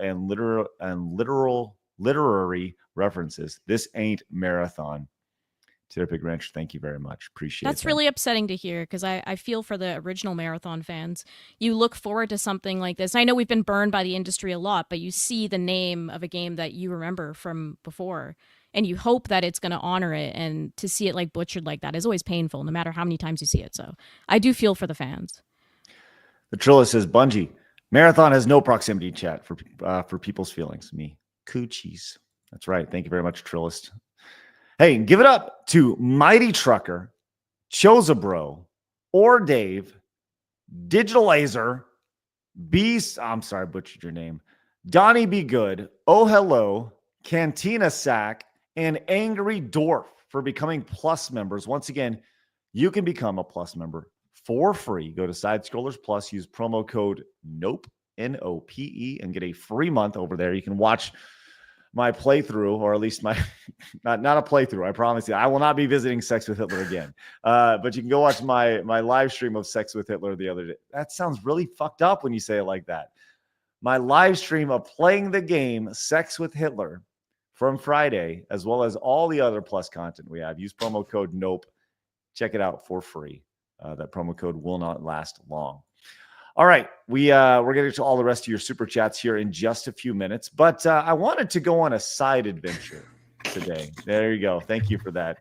literary references. This ain't Marathon. Titterpig Rancher, thank you very much. Appreciate it. That's really upsetting to hear because I feel for the original Marathon fans. You look forward to something like this. I know we've been burned by the industry a lot, but you see the name of a game that you remember from before, and you hope that it's going to honor it, and to see it like butchered like that is always painful, no matter how many times you see it. So I do feel for the fans. The Trilla says, Bungie, Marathon has no proximity chat for people's feelings. Me. Coochies. That's right. Thank you very much, Trillist. Hey, give it up to Mighty Trucker, Chosabro, or Dave, Digital Laser, Beast. I'm sorry, I butchered your name. Donnie Be Good, Oh Hello, Cantina Sack, and Angry Dwarf for becoming Plus members. Once again, you can become a Plus member for free. Go to Side Scrollers Plus, use promo code NOPE, NOPE, and get a free month over there. You can watch my playthrough, or at least my not a playthrough. I promise you, I will not be visiting Sex with Hitler again. But you can go watch my live stream of Sex with Hitler the other day. That sounds really fucked up when you say it like that. My live stream of playing the game Sex with Hitler from Friday, as well as all the other Plus content we have. Use promo code NOPE. Check it out for free. That promo code will not last long. All right, we're getting to all the rest of your super chats here in just a few minutes, but I wanted to go on a side adventure today. There you go. Thank you for that.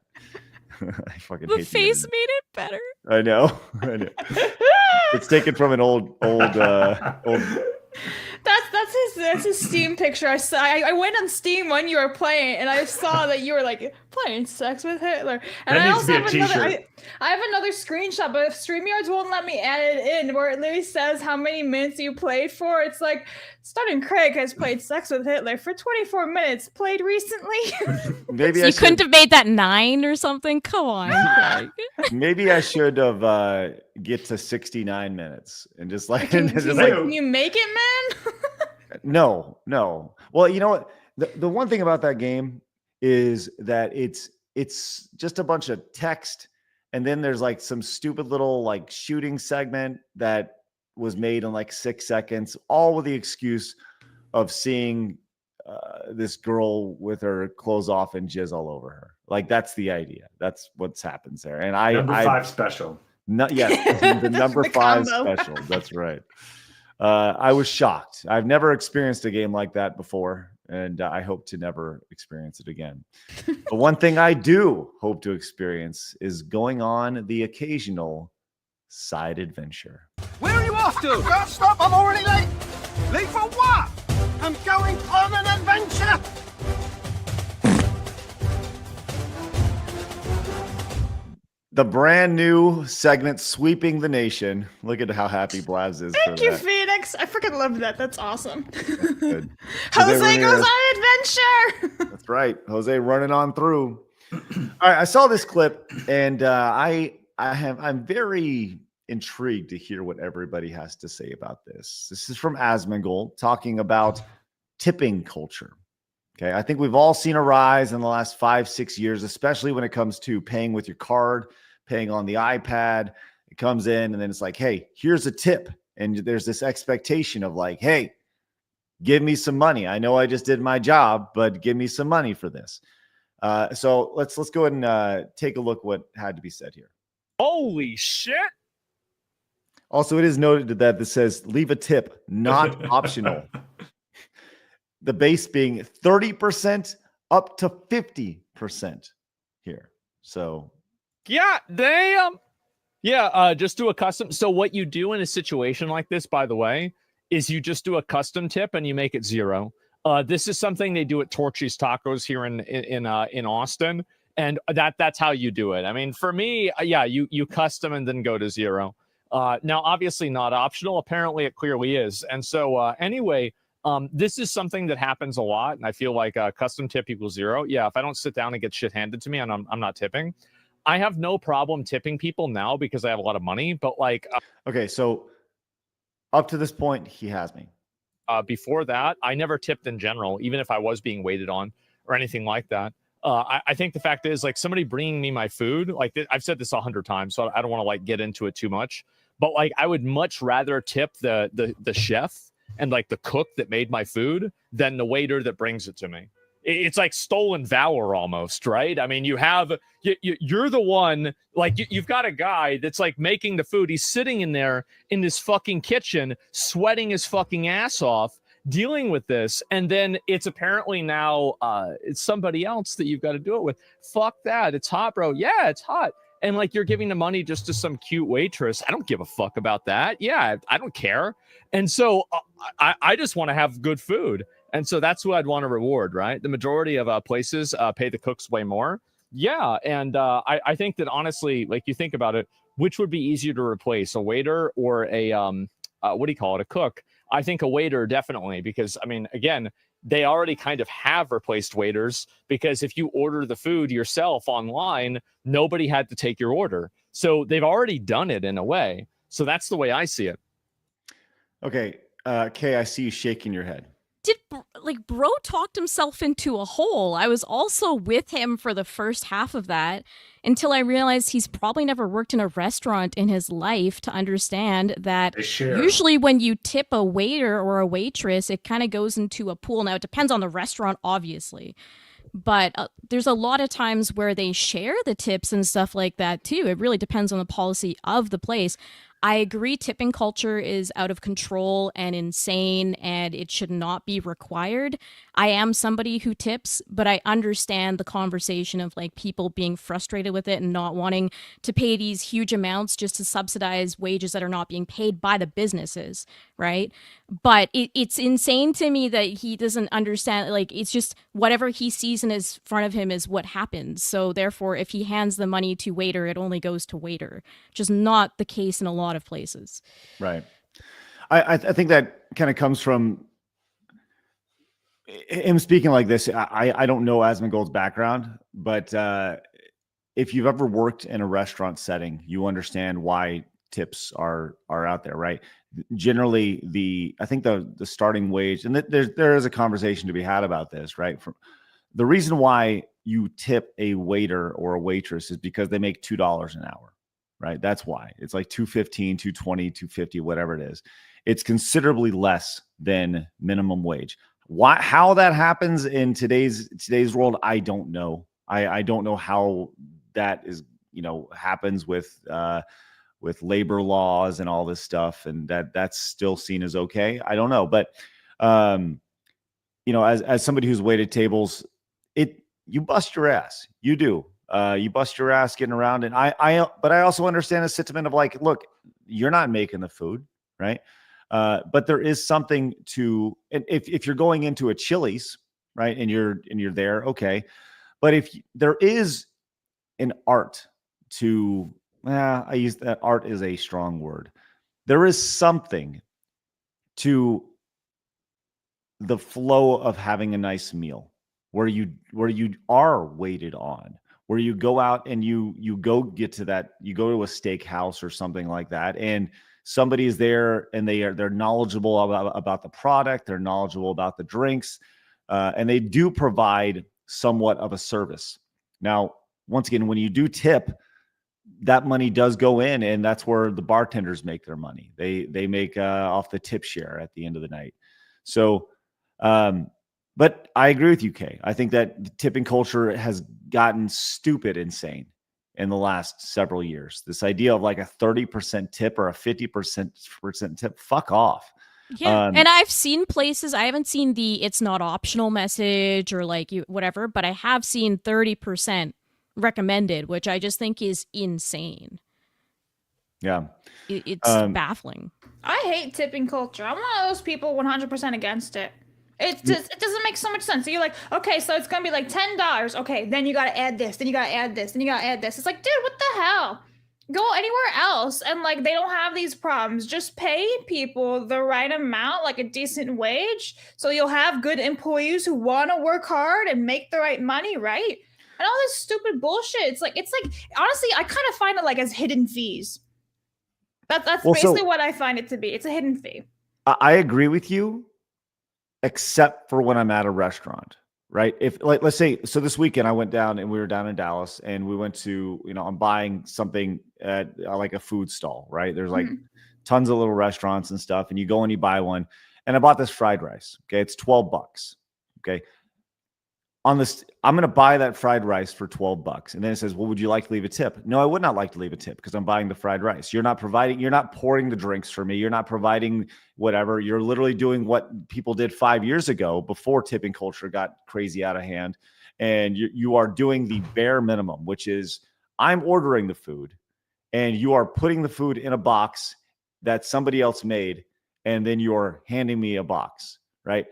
I fucking hate the face made it better. I know. It's taken from an old. That's his Steam picture. I saw. I went on Steam when you were playing, and I saw that you were like playing Sex with Hitler. And I also have another. I have another screenshot, but if StreamYards won't let me add it in, where it literally says how many minutes you played for. It's like Stuttering Craig has played Sex with Hitler for 24 minutes. Played recently. Maybe you couldn't have made that 9 or something. Come on, Craig. Maybe I should have get to 69 minutes and just like. Can you make it, man? No. Well, you know what? The one thing about that game is that it's just a bunch of text, and then there's like some stupid little like shooting segment that was made in like 6 seconds, all with the excuse of seeing this girl with her clothes off and jizz all over her. Like that's the idea. That's what happens there. And number 5 special. The number 5 special. That's right. I was shocked. I've never experienced a game like that before, and I hope to never experience it again. But one thing I do hope to experience is going on the occasional side adventure. Where are you off to? Can't stop, I'm already late. Late for what? I'm going on an adventure. The brand new segment sweeping the nation. Look at how happy Blabs is. Thank you, Phoenix. I freaking love that. That's awesome. Good. Jose goes on adventure. That's right. Jose running on through. All right. I saw this clip, and I'm very intrigued to hear what everybody has to say about this. This is from Asmongold talking about tipping culture. Okay, I think we've all seen a rise in the last 5-6 years, especially when it comes to paying with your card, paying on the iPad. It comes in and then it's like, hey, here's a tip. And there's this expectation of like, hey, give me some money. I know I just did my job, but give me some money for this. So let's go ahead and take a look what had to be said here. Holy shit. Also, it is noted that this says leave a tip, not optional. The base being 30% up to 50% here. So, yeah, damn. Yeah, just do a custom. So what you do in a situation like this, by the way, is you just do a custom tip and you make it 0. This is something they do at Torchy's Tacos here in Austin, and that's how you do it. I mean, for me, yeah, you custom and then go to 0. Now, obviously not optional. Apparently, it clearly is. And so, anyway, this is something that happens a lot, and I feel like custom tip equals 0. Yeah, if I don't sit down and get shit handed to me, and I'm not tipping. I have no problem tipping people now because I have a lot of money, but like... okay, so up to this point, he has me. Before that, I never tipped in general, even if I was being waited on or anything like that. I think the fact is, like, somebody bringing me my food, like, I've said this 100 times, so I don't want to, like, get into it too much. But, like, I would much rather tip the chef and, like, the cook that made my food than the waiter that brings it to me. It's like stolen valor almost, right? I mean, you're the one, like, you've got a guy that's like making the food. He's sitting in there in this fucking kitchen, sweating his fucking ass off, dealing with this. And then it's apparently now it's somebody else that you've got to do it with. Fuck that. It's hot, bro. Yeah, it's hot. And like, you're giving the money just to some cute waitress. I don't give a fuck about that. Yeah, I don't care. And so I just want to have good food. And so that's who I'd want to reward, right? The majority of places pay the cooks way more. Yeah, and I think that honestly, like, you think about it, which would be easier to replace, a waiter or a, a cook? I think a waiter, definitely, because, I mean, again, they already kind of have replaced waiters, because if you order the food yourself online, nobody had to take your order. So they've already done it in a way. So that's the way I see it. Okay, Kay, I see you shaking your head. Bro talked himself into a hole. I was also with him for the first half of that until I realized he's probably never worked in a restaurant in his life to understand that usually when you tip a waiter or a waitress, it kind of goes into a pool. Now, it depends on the restaurant, obviously, but there's a lot of times where they share the tips and stuff like that, too. It really depends on the policy of the place. I agree tipping culture is out of control and insane, and it should not be required. I am somebody who tips, but I understand the conversation of like people being frustrated with it and not wanting to pay these huge amounts just to subsidize wages that are not being paid by the businesses, right? But it's insane to me that he doesn't understand. Like, it's just whatever he sees in his front of him is what happens. So therefore, if he hands the money to waiter, it only goes to waiter, which is not the case in a lot of places. Right. I think that kind of comes from him speaking like this. I don't know Asmongold's background, but if you've ever worked in a restaurant setting, you understand why tips are out there, right? Generally, I think the starting wage, and there is a conversation to be had about this, right? The reason why you tip a waiter or a waitress is because they make $2 an hour. Right. That's why it's like $2.15, $2.20, $2.50, whatever it is. It's considerably less than minimum wage. How that happens in today's world, I don't know. I don't know how that is, happens with labor laws and all this stuff, and that's still seen as okay. I don't know, but as somebody who's waited tables, you bust your ass. You do. You bust your ass getting around, and but I also understand the sentiment of like, look, you're not making the food, right? But there is something to, if you're going into a Chili's, right, and you're there, okay. But if there is an art to, I use that, art is a strong word. There is something to the flow of having a nice meal where you are waited on, where you go out and you go get to that, you go to a steakhouse or something like that, and somebody is there and they're knowledgeable about the product, they're knowledgeable about the drinks, and they do provide somewhat of a service. Now, once again, when you do tip, that money does go in, and that's where the bartenders make their money. They make off the tip share at the end of the night. So, but I agree with you, Kay. I think that tipping culture has gotten stupid insane in the last several years. This idea of like a 30% tip or a 50% tip, fuck off. Yeah, and I've seen places, I haven't seen the it's not optional message or like whatever, but I have seen 30% recommended, which I just think is insane. Yeah. It's baffling. I hate tipping culture. I'm one of those people 100% against it. It doesn't make so much sense. So you're like, okay, so it's going to be like $10. Okay, then you got to add this, then you got to add this, then you got to add this. It's like, dude, what the hell? Go anywhere else. And like, they don't have these problems. Just pay people the right amount, like a decent wage. So you'll have good employees who want to work hard and make the right money, right? And all this stupid bullshit. It's like, honestly, I kind of find it like as hidden fees. That's basically what I find it to be. It's a hidden fee. I agree with you, except for when I'm at a restaurant, right? If like, let's say, so this weekend I went down and we were down in Dallas and we went to, I'm buying something at like a food stall, right? There's like tons of little restaurants and stuff, and you go and you buy one. And I bought this fried rice. Okay. It's $12. Okay. On this, I'm going to buy that fried rice for $12. And then it says, well, would you like to leave a tip? No, I would not like to leave a tip because I'm buying the fried rice. You're not pouring the drinks for me. You're not providing whatever. You're literally doing what people did 5 years ago before tipping culture got crazy out of hand. And you are doing the bare minimum, which is I'm ordering the food and you are putting the food in a box that somebody else made. And then you're handing me a box, right?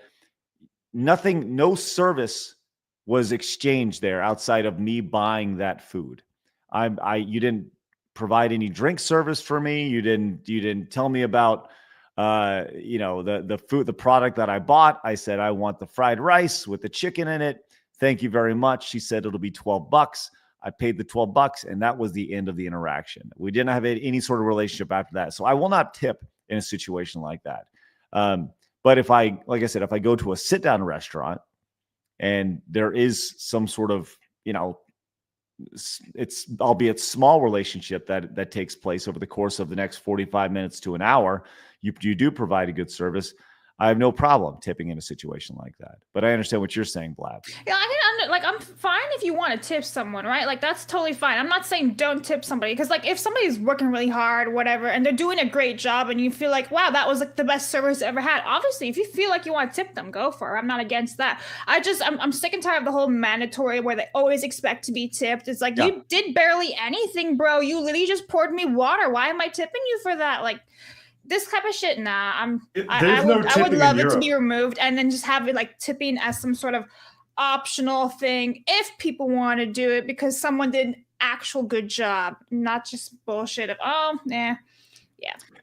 No service was exchanged there outside of me buying that food. You didn't provide any drink service for me. You didn't tell me about the food, the product that I bought. I said I want the fried rice with the chicken in it. Thank you very much. She said it'll be $12. I paid the $12, and that was the end of the interaction. We didn't have any sort of relationship after that. So I will not tip in a situation like that. But if I go to a sit-down restaurant and there is some sort of, it's albeit small relationship that takes place over the course of the next 45 minutes to an hour, you do provide a good service. I have no problem tipping in a situation like that. But I understand what you're saying, Blabs. Yeah, I'm fine if you want to tip someone, right? Like, that's totally fine. I'm not saying don't tip somebody, because like if somebody's working really hard, whatever, and they're doing a great job and you feel like, wow, that was like the best service I ever had. Obviously, if you feel like you want to tip them, go for it. I'm not against that. I'm sick and tired of the whole mandatory where they always expect to be tipped. It's like, you did barely anything, bro. You literally just poured me water. Why am I tipping you for that? Like, this type of shit, nah. I would love it to be removed, and then just have it like tipping as some sort of optional thing if people want to do it because someone did an actual good job, not just bullshit of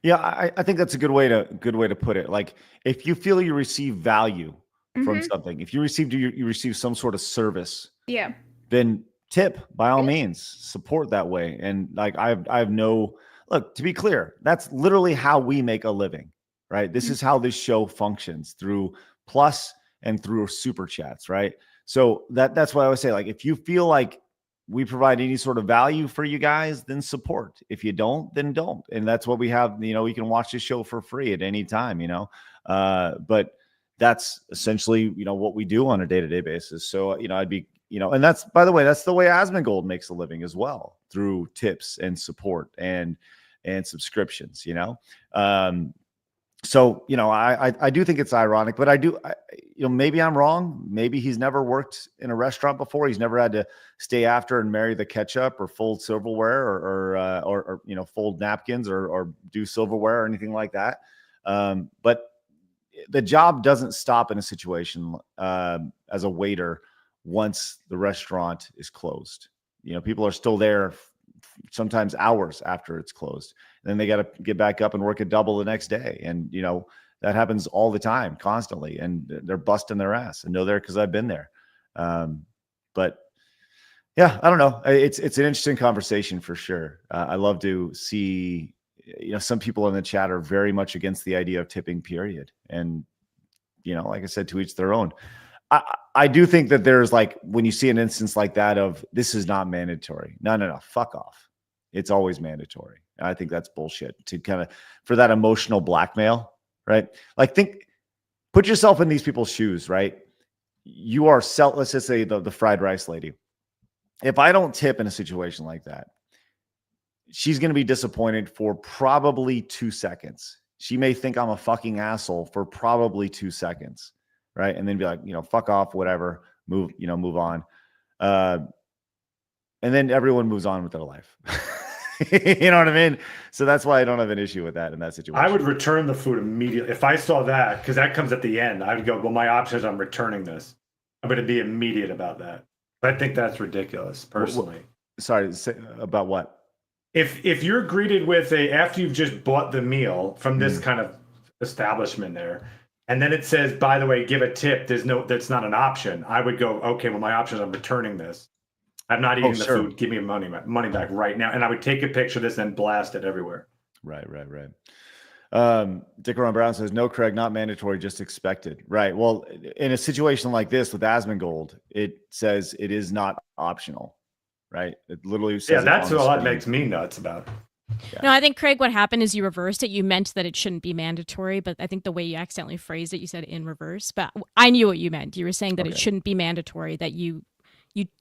Yeah, I think that's a good way to put it. Like, if you feel you receive value from something, if you receive some sort of service, then tip by all means, support that way. And like I have no. Look, to be clear, that's literally how we make a living, right? This is how this show functions, through Plus and through super chats, right? So that's why I always say, like, if you feel like we provide any sort of value for you guys, then support. If you don't, then don't. And that's what we have. You can watch this show for free at any time, but that's essentially, what we do on a day-to-day basis. So, I'd be, and that's, by the way, that's the way Asmongold makes a living as well, through tips and support and subscriptions, So, I do think it's ironic, but maybe I'm wrong. Maybe he's never worked in a restaurant before. He's never had to stay after and marry the ketchup or fold silverware or fold napkins or do silverware or anything like that. But the job doesn't stop in a situation as a waiter once the restaurant is closed. People are still there sometimes hours after it's closed. And then they got to get back up and work a double the next day. And, that happens all the time, constantly. And they're busting their ass. I know there because I've been there. But Yeah, I don't know. It's an interesting conversation for sure. I love to see, some people in the chat are very much against the idea of tipping, period. And, like I said, to each their own. I do think that there's like, when you see an instance like that of this is not mandatory. No, fuck off. It's always mandatory. And I think that's bullshit to kind of, for that emotional blackmail, right? Like put yourself in these people's shoes, right? You are let's just say the fried rice lady. If I don't tip in a situation like that, she's going to be disappointed for probably 2 seconds. She may think I'm a fucking asshole for probably 2 seconds, right? And then be like, fuck off, whatever, move on. And then everyone moves on with their life. You know what I mean? So that's why I don't have an issue with that in that situation. I would return the food immediately. If I saw that, because that comes at the end, I would go, well, my option is I'm returning this. I'm going to be immediate about that. I think that's ridiculous, personally. Sorry, about what? If you're greeted with after you've just bought the meal from this kind of establishment there, and then it says, by the way, give a tip, that's not an option. I would go, okay, well, my option is I'm returning this. I'm not eating the food. Give me money back right now. And I would take a picture of this and blast it everywhere. Right. Dick Ron Brown says, no, Craig, not mandatory, just expected. Right. Well, in a situation like this with Asmongold, it says it is not optional. Right. It literally says, yeah, that's what makes me nuts about it. Yeah. No, I think, Craig, what happened is you reversed it. You meant that it shouldn't be mandatory, but I think the way you accidentally phrased it, you said in reverse. But I knew what you meant. You were saying that it shouldn't be mandatory, that you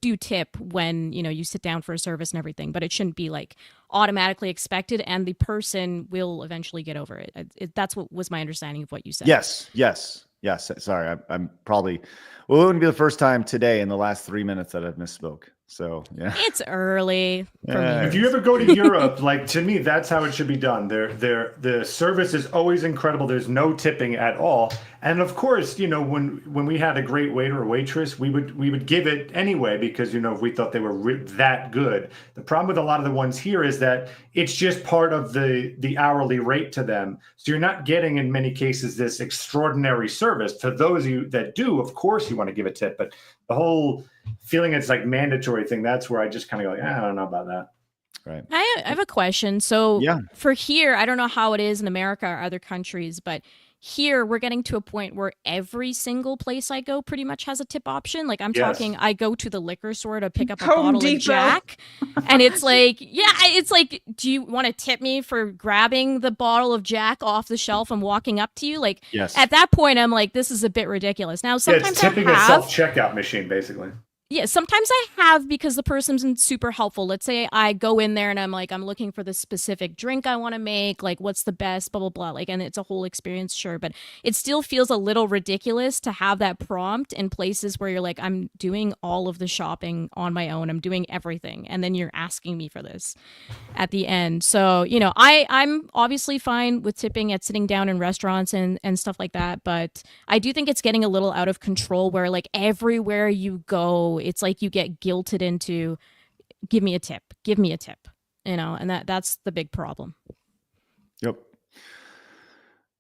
do tip when, you sit down for a service and everything, but it shouldn't be like automatically expected, and the person will eventually get over it. That's what was my understanding of what you said. Yes. Sorry, I'm probably, it wouldn't be the first time today in the last 3 minutes that I've misspoke. So yeah, it's early. If you ever go to Europe, like, to me, that's how it should be done. The service is always incredible. There's no tipping at all. And of course, when we had a great waiter or waitress, we would give it anyway because if we thought they were that good. The problem with a lot of the ones here is that it's just part of the hourly rate to them. So you're not getting in many cases this extraordinary service. To those of you that do, of course, you want to give a tip, but the whole feeling it's like mandatory thing, that's where I just kind of go, I don't know about that. Right. I have a question. So for here, I don't know how it is in America or other countries, but here we're getting to a point where every single place I go pretty much has a tip option. Like I'm talking, I go to the liquor store to pick up a bottle of Jack, and it's like, it's like, do you want to tip me for grabbing the bottle of Jack off the shelf and walking up to you? Like at that point, I'm like, this is a bit ridiculous. Now sometimes it's tipping a self-checkout machine, basically. Yeah, sometimes I have because the person's super helpful. Let's say I go in there and I'm like, I'm looking for the specific drink I want to make, like what's the best, blah, blah, blah. Like, and it's a whole experience, sure. But it still feels a little ridiculous to have that prompt in places where you're like, I'm doing all of the shopping on my own. I'm doing everything. And then you're asking me for this at the end. So, I'm obviously fine with tipping at sitting down in restaurants and stuff like that. But I do think it's getting a little out of control where like everywhere you go, it's like you get guilted into give me a tip, and that's the big problem. Yep.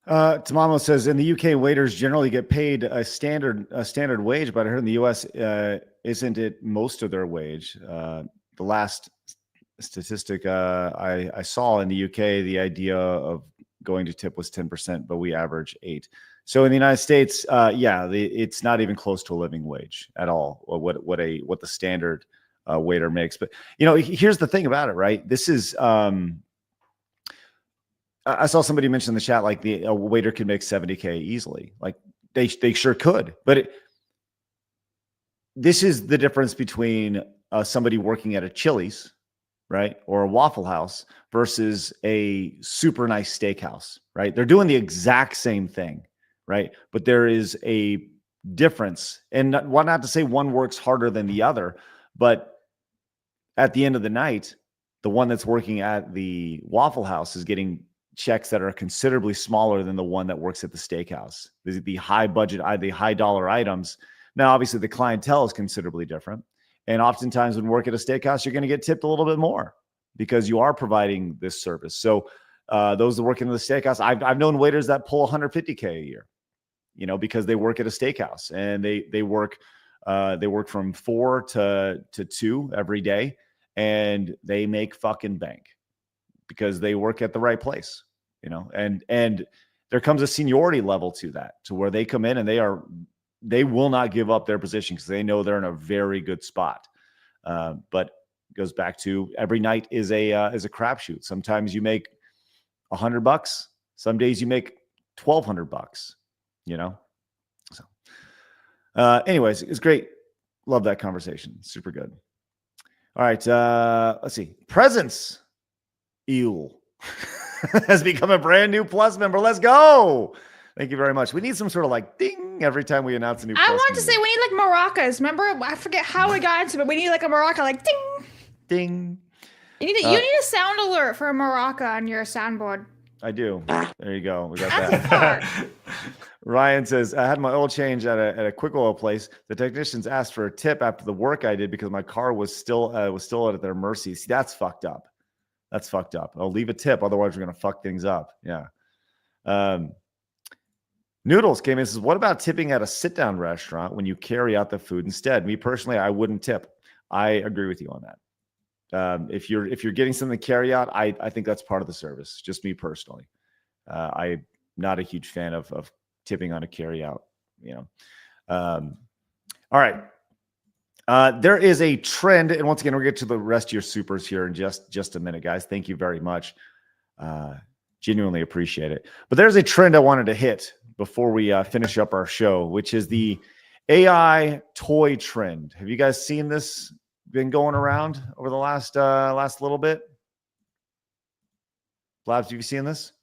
Tamamo says in the UK, waiters generally get paid a standard wage, but I heard in the US, isn't it most of their wage? The last statistic I saw in the UK, the idea of going to tip was 10%, but we average 8%. So in the United States, it's not even close to a living wage at all. What the standard waiter makes. But here's the thing about it, right? This is I saw somebody mention in the chat like a waiter could make $70K easily. Like they sure could, but this is the difference between somebody working at a Chili's, right, or a Waffle House versus a super nice steakhouse, right? They're doing the exact same thing. Right. But there is a difference, and not to say one works harder than the other, but at the end of the night, the one that's working at the Waffle House is getting checks that are considerably smaller than the one that works at the steakhouse. The high budget, the high dollar items. Now, obviously, the clientele is considerably different. And oftentimes when you work at a steakhouse, you're going to get tipped a little bit more because you are providing this service. So those that work in the steakhouse, I've known waiters that pull $150K a year, because they work at a steakhouse and they work They work from 4 to 2 every day, and they make fucking bank because they work at the right place, and there comes a seniority level to that, to where they come in and they will not give up their position because they know they're in a very good spot. But it goes back to every night is a crapshoot. Sometimes you make $100. Some days you make $1,200. So, anyways, it's great. Love that conversation. Super good. All right. Let's see. Presents Eel has become a brand new Plus member. Let's go. Thank you very much. We need some sort of like ding every time we announce a new Plus I want member. to say we need like maracas. Remember, I forget how we got into it, but we need like a maraca, like ding. Ding. You need a sound alert for a maraca on your soundboard. I do. There you go. We got that. Ryan says, I had my oil change at a quick oil place. The technicians asked for a tip after the work I did because my car was still at their mercy. See, that's fucked up. That's fucked up. I'll leave a tip. Otherwise, we're going to fuck things up. Yeah. Noodles came in and says, what about tipping at a sit-down restaurant when you carry out the food instead? Me personally, I wouldn't tip. I agree with you on that. If you're getting something to carry out, I think that's part of the service. Just me personally. I'm not a huge fan of tipping on a carry out, all right. There is a trend, and once again, we'll get to the rest of your supers here in just a minute, guys. Thank you very much. Genuinely appreciate it. But there's a trend I wanted to hit before we finish up our show, which is the AI toy trend. Have you guys seen this been going around over the last little bit? Blabs, have you seen this?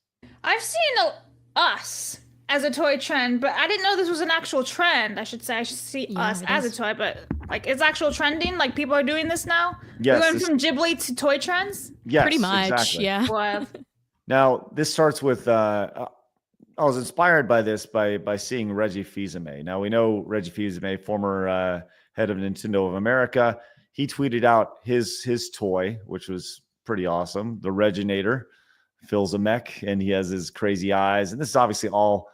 I've seen us as a toy trend, but I didn't know this was an actual trend. I should say I should see us as a toy, but like it's actual trending. Like people are doing this now. Yes, we're going from Ghibli to toy trends. Yes, pretty much. exactly. Yeah. Wow. Now this starts with. I was inspired by this by seeing Reggie Fils-Aimé. Now we know Reggie Fils-Aimé, former head of Nintendo of America. He tweeted out his toy, which was pretty awesome. The Reginator fills a mech, and he has his crazy eyes. And this is obviously all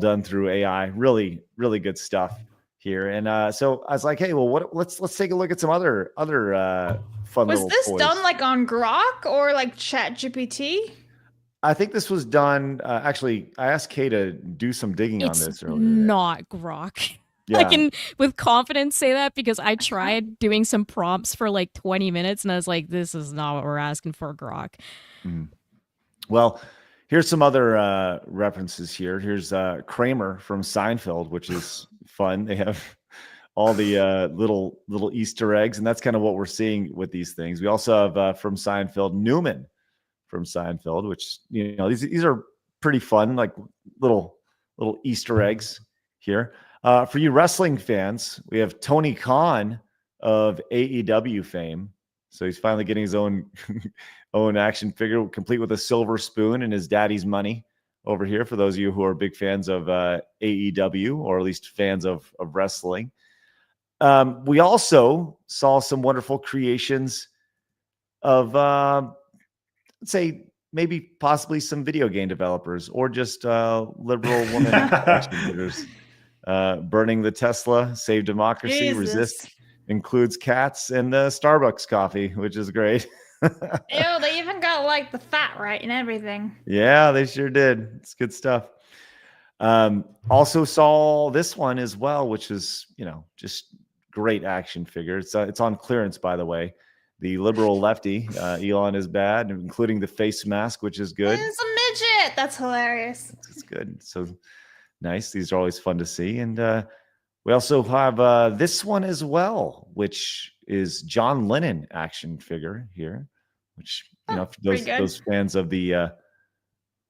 done through AI. Really, really good stuff here. And so I was like, hey, well, let's take a look at some other fun Was little this toys. done like on Grok or like Chat GPT? I think this was done. Actually, I asked Kay to do some digging on this earlier. Not Grok. Yeah. I can with confidence say that because I tried doing some prompts for like 20 minutes and I was like, this is not what we're asking for, Grok. Mm. Well, here's some other references here. Here's Kramer from Seinfeld, which is fun. They have all the little Easter eggs, and that's kind of what we're seeing with these things. We also have from Seinfeld, Newman from Seinfeld, which these are pretty fun, like little Easter eggs here. For you wrestling fans, we have Tony Khan of AEW fame. So he's finally getting his own action figure, complete with a silver spoon and his daddy's money over here. For those of you who are big fans of AEW, or at least fans of wrestling. We also saw some wonderful creations of, let's say, maybe possibly some video game developers or just liberal women action figures. Burning the Tesla, Save Democracy, Jesus. Resist includes cats and Starbucks coffee, which is great. Ew, they even got like the fat right and everything. Yeah, they sure did. It's good stuff. Also saw this one as well, which is, just great action figure. It's on clearance, by the way. The liberal lefty, Elon is bad, including the face mask, which is good. It's a midget. That's hilarious. It's good. So nice. These are always fun to see. And we also have this one as well, which is John Lennon action figure here, which, those fans of the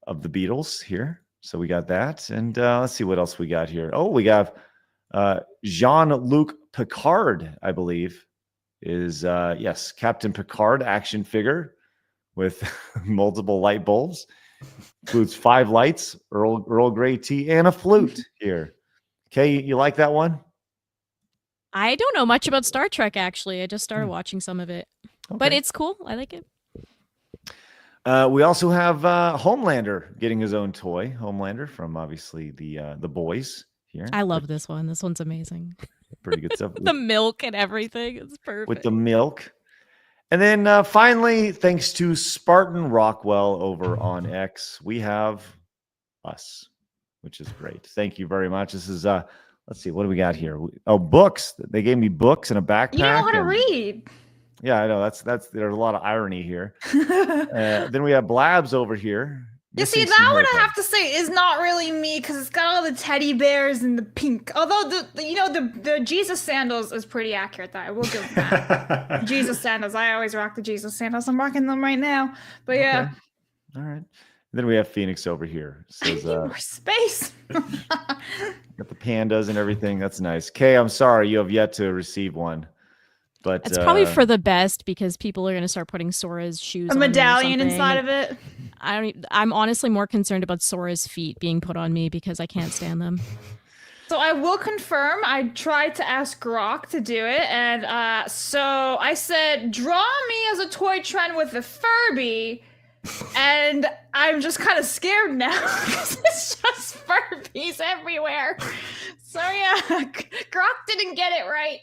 Beatles here. So we got that. And let's see what else we got here. Oh, we have Jean-Luc Picard, I believe, is, yes, Captain Picard action figure with multiple light bulbs. Includes 5 lights, Earl Grey tea, and a flute here. Kay, you like that one? I don't know much about Star Trek, actually. I just started watching some of it. Okay. But it's cool. I like it. We also have Homelander getting his own toy. Homelander from, obviously, the boys here. I love this one. This one's amazing. Pretty good stuff. The milk and everything. It's perfect. With the milk. And then finally, thanks to Spartan Rockwell over on X, we have us, which is great. Thank you very much. This is let's see, what do we got here? Books. They gave me books and a backpack. You know how to read. Yeah, I know. That's there's a lot of irony here. Then we have Blabs over here. You see, that one I have to say is not really me because it's got all the teddy bears and the pink. Although the Jesus sandals is pretty accurate. That I will give that. Jesus sandals. I always rock the Jesus sandals. I'm rocking them right now. But yeah. Okay. All right. Then we have Phoenix over here. Says, more space. Got the pandas and everything. That's nice. Kay, I'm sorry you have yet to receive one. But it's probably for the best because people are going to start putting Sora's shoes. A medallion inside of it. I'm honestly more concerned about Sora's feet being put on me because I can't stand them. So I will confirm. I tried to ask Grok to do it, and so I said, "Draw me as a toy trend with a Furby," and I'm just kind of scared now because it's just Furbies everywhere. So yeah, Grok didn't get it right.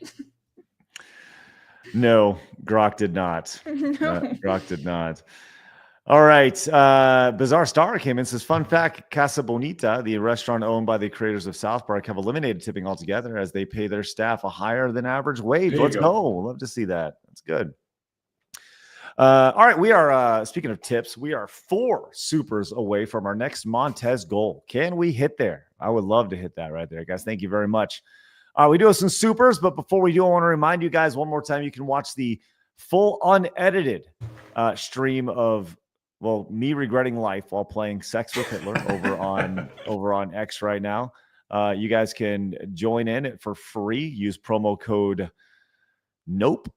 No, Grok did not. No. Grok did not. All right. Bizarre Star came in, says, fun fact, Casa Bonita, the restaurant owned by the creators of South Park, have eliminated tipping altogether as they pay their staff a higher than average wage. Let's go. Love to see that. That's good. All right. We are, speaking of tips, we are 4 supers away from our next Montez goal. Can we hit there? I would love to hit that right there, guys. Thank you very much. We do have some supers, but before we do, I want to remind you guys one more time, you can watch the full unedited stream of, well, me regretting life while playing Sex with Hitler over on X right now. You guys can join in for free. Use promo code NOPE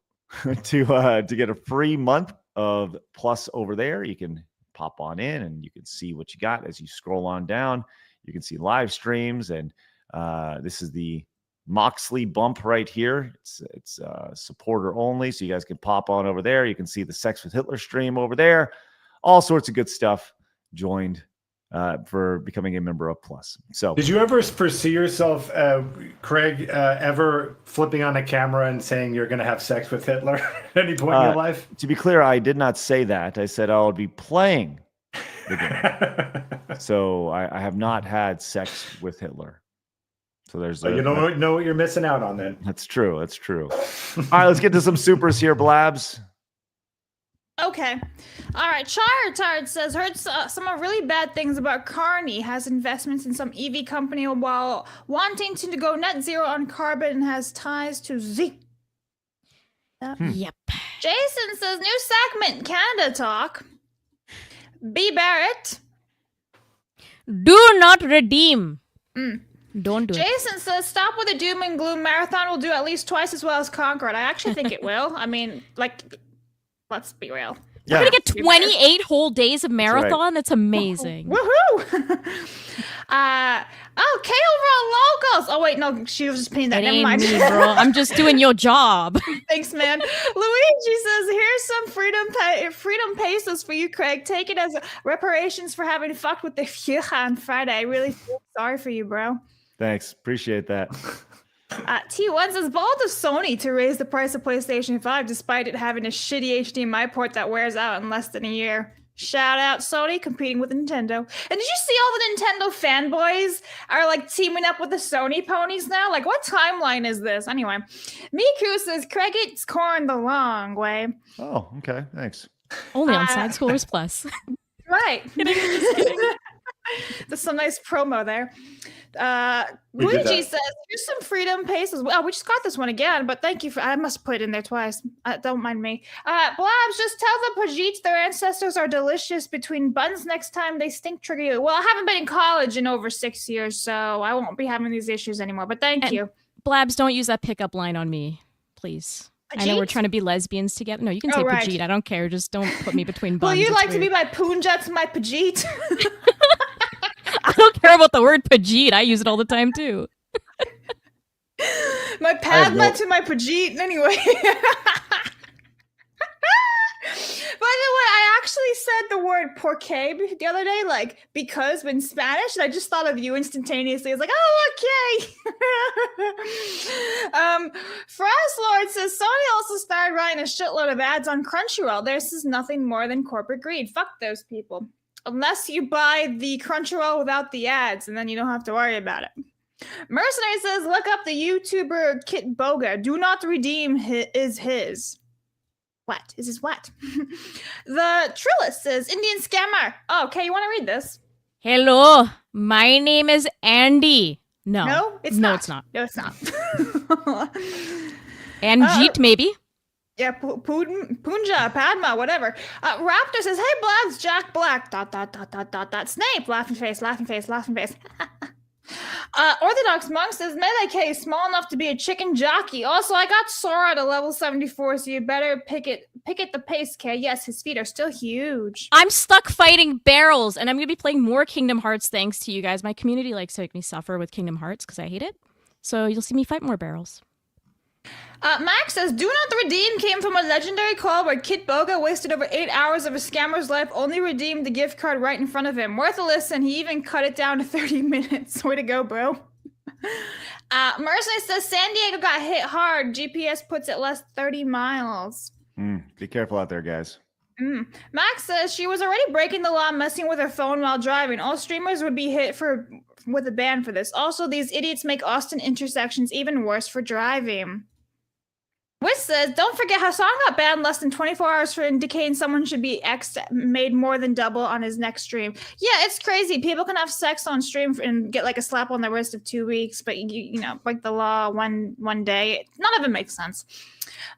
to get a free month of Plus over there. You can pop on in and you can see what you got as you scroll on down. You can see live streams, and this is the Moxley bump right here. It's supporter only, so you guys can pop on over there. You can see the Sex with Hitler stream over there. All sorts of good stuff. Joined for becoming a member of Plus. So, did you ever foresee yourself, Craig, ever flipping on a camera and saying you're going to have sex with Hitler at any point in your life? To be clear, I did not say that. I said I would be playing the game. So I have not had sex with Hitler. So there's you don't know what you're missing out on then. That's true. That's true. All right, let's get to some supers here, Blabs. Okay. All right. Charizard says, heard some really bad things about Carney. Has investments in some EV company while wanting to go net zero on carbon and has ties to Z. Yep. Jason says, new segment, Canada Talk. B. Barrett. Do not redeem. Don't do it. Jason says, stop with the doom and gloom. Marathon will do at least twice as well as Concord. I actually think it will. I mean, let's be real. We're going to get 28 whole days of marathon? That's amazing. Woohoo! Kay over on Locals. Oh, wait, no, she was just painting that. Never mind. Me, bro. I'm just doing your job. Thanks, man. Luigi says, here's some freedom pesos for you, Craig. Take it as reparations for having fucked with the Fuhrer on Friday. I really feel sorry for you, bro. Thanks. Appreciate that. T1 says, bold of Sony to raise the price of PlayStation 5 despite it having a shitty HDMI port that wears out in less than a year. Shout out Sony competing with Nintendo. And did you see all the Nintendo fanboys are teaming up with the Sony ponies now? What timeline is this? Anyway, Miku says, Craig eats corn the long way. Oh, okay. Thanks. Only on Side Scrollers Plus. Right. Just kidding. There's some nice promo there. Luigi says, here's some freedom pesos. Well, we just got this one again, but thank you I must put it in there twice. Don't mind me. Blabs, just tell the Pajites their ancestors are delicious between buns next time they stink trigger you. Well, I haven't been in college in over 6 years, so I won't be having these issues anymore, but thank you. Blabs, don't use that pickup line on me, please. Pajit? I know we're trying to be lesbians together. No, you can say Pajit. I don't care. Just don't put me between buns. Well, you like to be my Poonjats, my Pajit. I don't care about the word Pajit. I use it all the time, too. My Padma to my Pajit. Anyway. By the way, I actually said the word porque the other day, like because in Spanish, and I just thought of you instantaneously. It's like, oh, okay. Frost Lord says Sony also started running a shitload of ads on Crunchyroll. This is nothing more than corporate greed. Fuck those people. Unless you buy the Crunchyroll without the ads, and then you don't have to worry about it. Mercenary says, look up the YouTuber Kit Boga. Do not redeem his. What? Is his what? The Trillis says, Indian scammer. Oh, okay, you want to read this? Hello, my name is Andy. No, it's not. It's not. No, it's not. Anjit, maybe? Yeah, Punja, Padma, whatever. Raptor says, hey, Blabs, Jack Black, ... Snape, laughing face. Orthodox Monk says, Melee K is small enough to be a chicken jockey. Also, I got Sora at a level 74, so you better pick it the pace, K. Yes, his feet are still huge. I'm stuck fighting barrels, and I'm going to be playing more Kingdom Hearts thanks to you guys. My community likes to make me suffer with Kingdom Hearts because I hate it. So you'll see me fight more barrels. Max says, Do Not Redeem came from a legendary call where Kit Boga wasted over 8 hours of a scammer's life, only redeemed the gift card right in front of him. Worth a listen. He even cut it down to 30 minutes. Way to go, bro. Mercenary says, San Diego got hit hard. GPS puts it less 30 miles. Be careful out there, guys. Max says she was already breaking the law messing with her phone while driving. All streamers would be hit with a ban for this. Also, these idiots make Austin intersections even worse for driving. Wiz says, don't forget how Song got banned less than 24 hours for indicating someone should be made more than double on his next stream. Yeah, it's crazy. People can have sex on stream and get like a slap on the wrist of 2 weeks, but you know, break the law one day. None of it makes sense.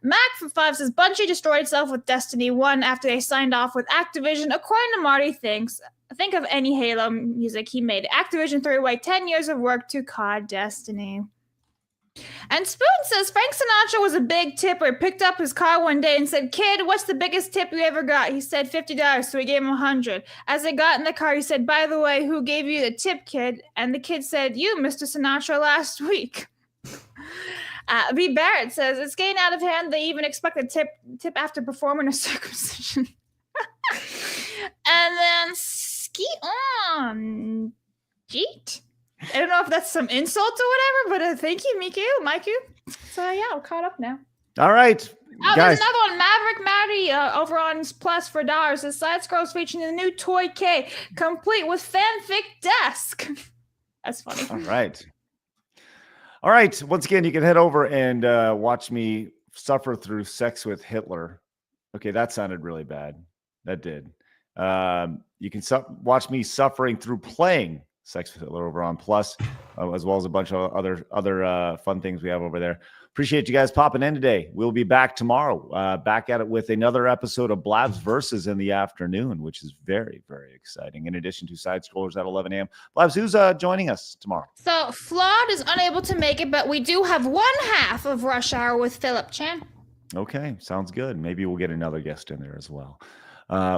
Mac for 5 says, Bungie destroyed itself with Destiny 1 after they signed off with Activision. According to Marty, think of any Halo music he made. Activision threw away 10 years of work to COD Destiny. And Spoon says Frank Sinatra was a big tipper. Picked up his car one day and said, Kid, what's the biggest tip you ever got? He said $50, so he gave him $100. As they got in the car, he said, by the way, who gave you the tip, kid? And the kid said, you, Mr. Sinatra, last week. B. Barrett says, it's getting out of hand. They even expect a tip after performing a circumcision. And then ski on. Jeet. I don't know if that's some insult or whatever, but thank you, Miku. So yeah, we're caught up now. All right, Oh, guys. there's another one. Maverick Matty over on Plus for $. The side scrolls featuring the new Toy K, complete with fanfic desk. That's funny. All right. Once again, you can head over and watch me suffer through sex with Hitler. Okay, that sounded really bad. That did. You can watch me suffering through playing Sex with Hitler over on Plus, as well as a bunch of other fun things we have over there. Appreciate you guys popping in today. We'll be back tomorrow, back at it with another episode of Blabs Versus in the afternoon, which is very, very exciting. In addition to Side Scrollers at 11 a.m. Blabs, who's joining us tomorrow? So Flawed is unable to make it, but we do have one half of Rush Hour with Philip Chan. Okay, sounds good. Maybe we'll get another guest in there as well.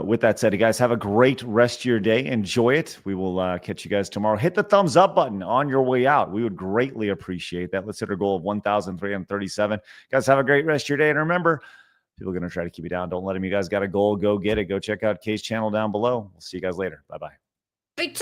With that said, you guys have a great rest of your day. Enjoy it. We will catch you guys tomorrow. Hit the thumbs up button on your way out. We would greatly appreciate that. Let's hit our goal of 1,337. Guys, have a great rest of your day. And remember, people are going to try to keep you down. Don't let them. You guys got a goal. Go get it. Go check out Kay's channel down below. We'll see you guys later. Bye-bye.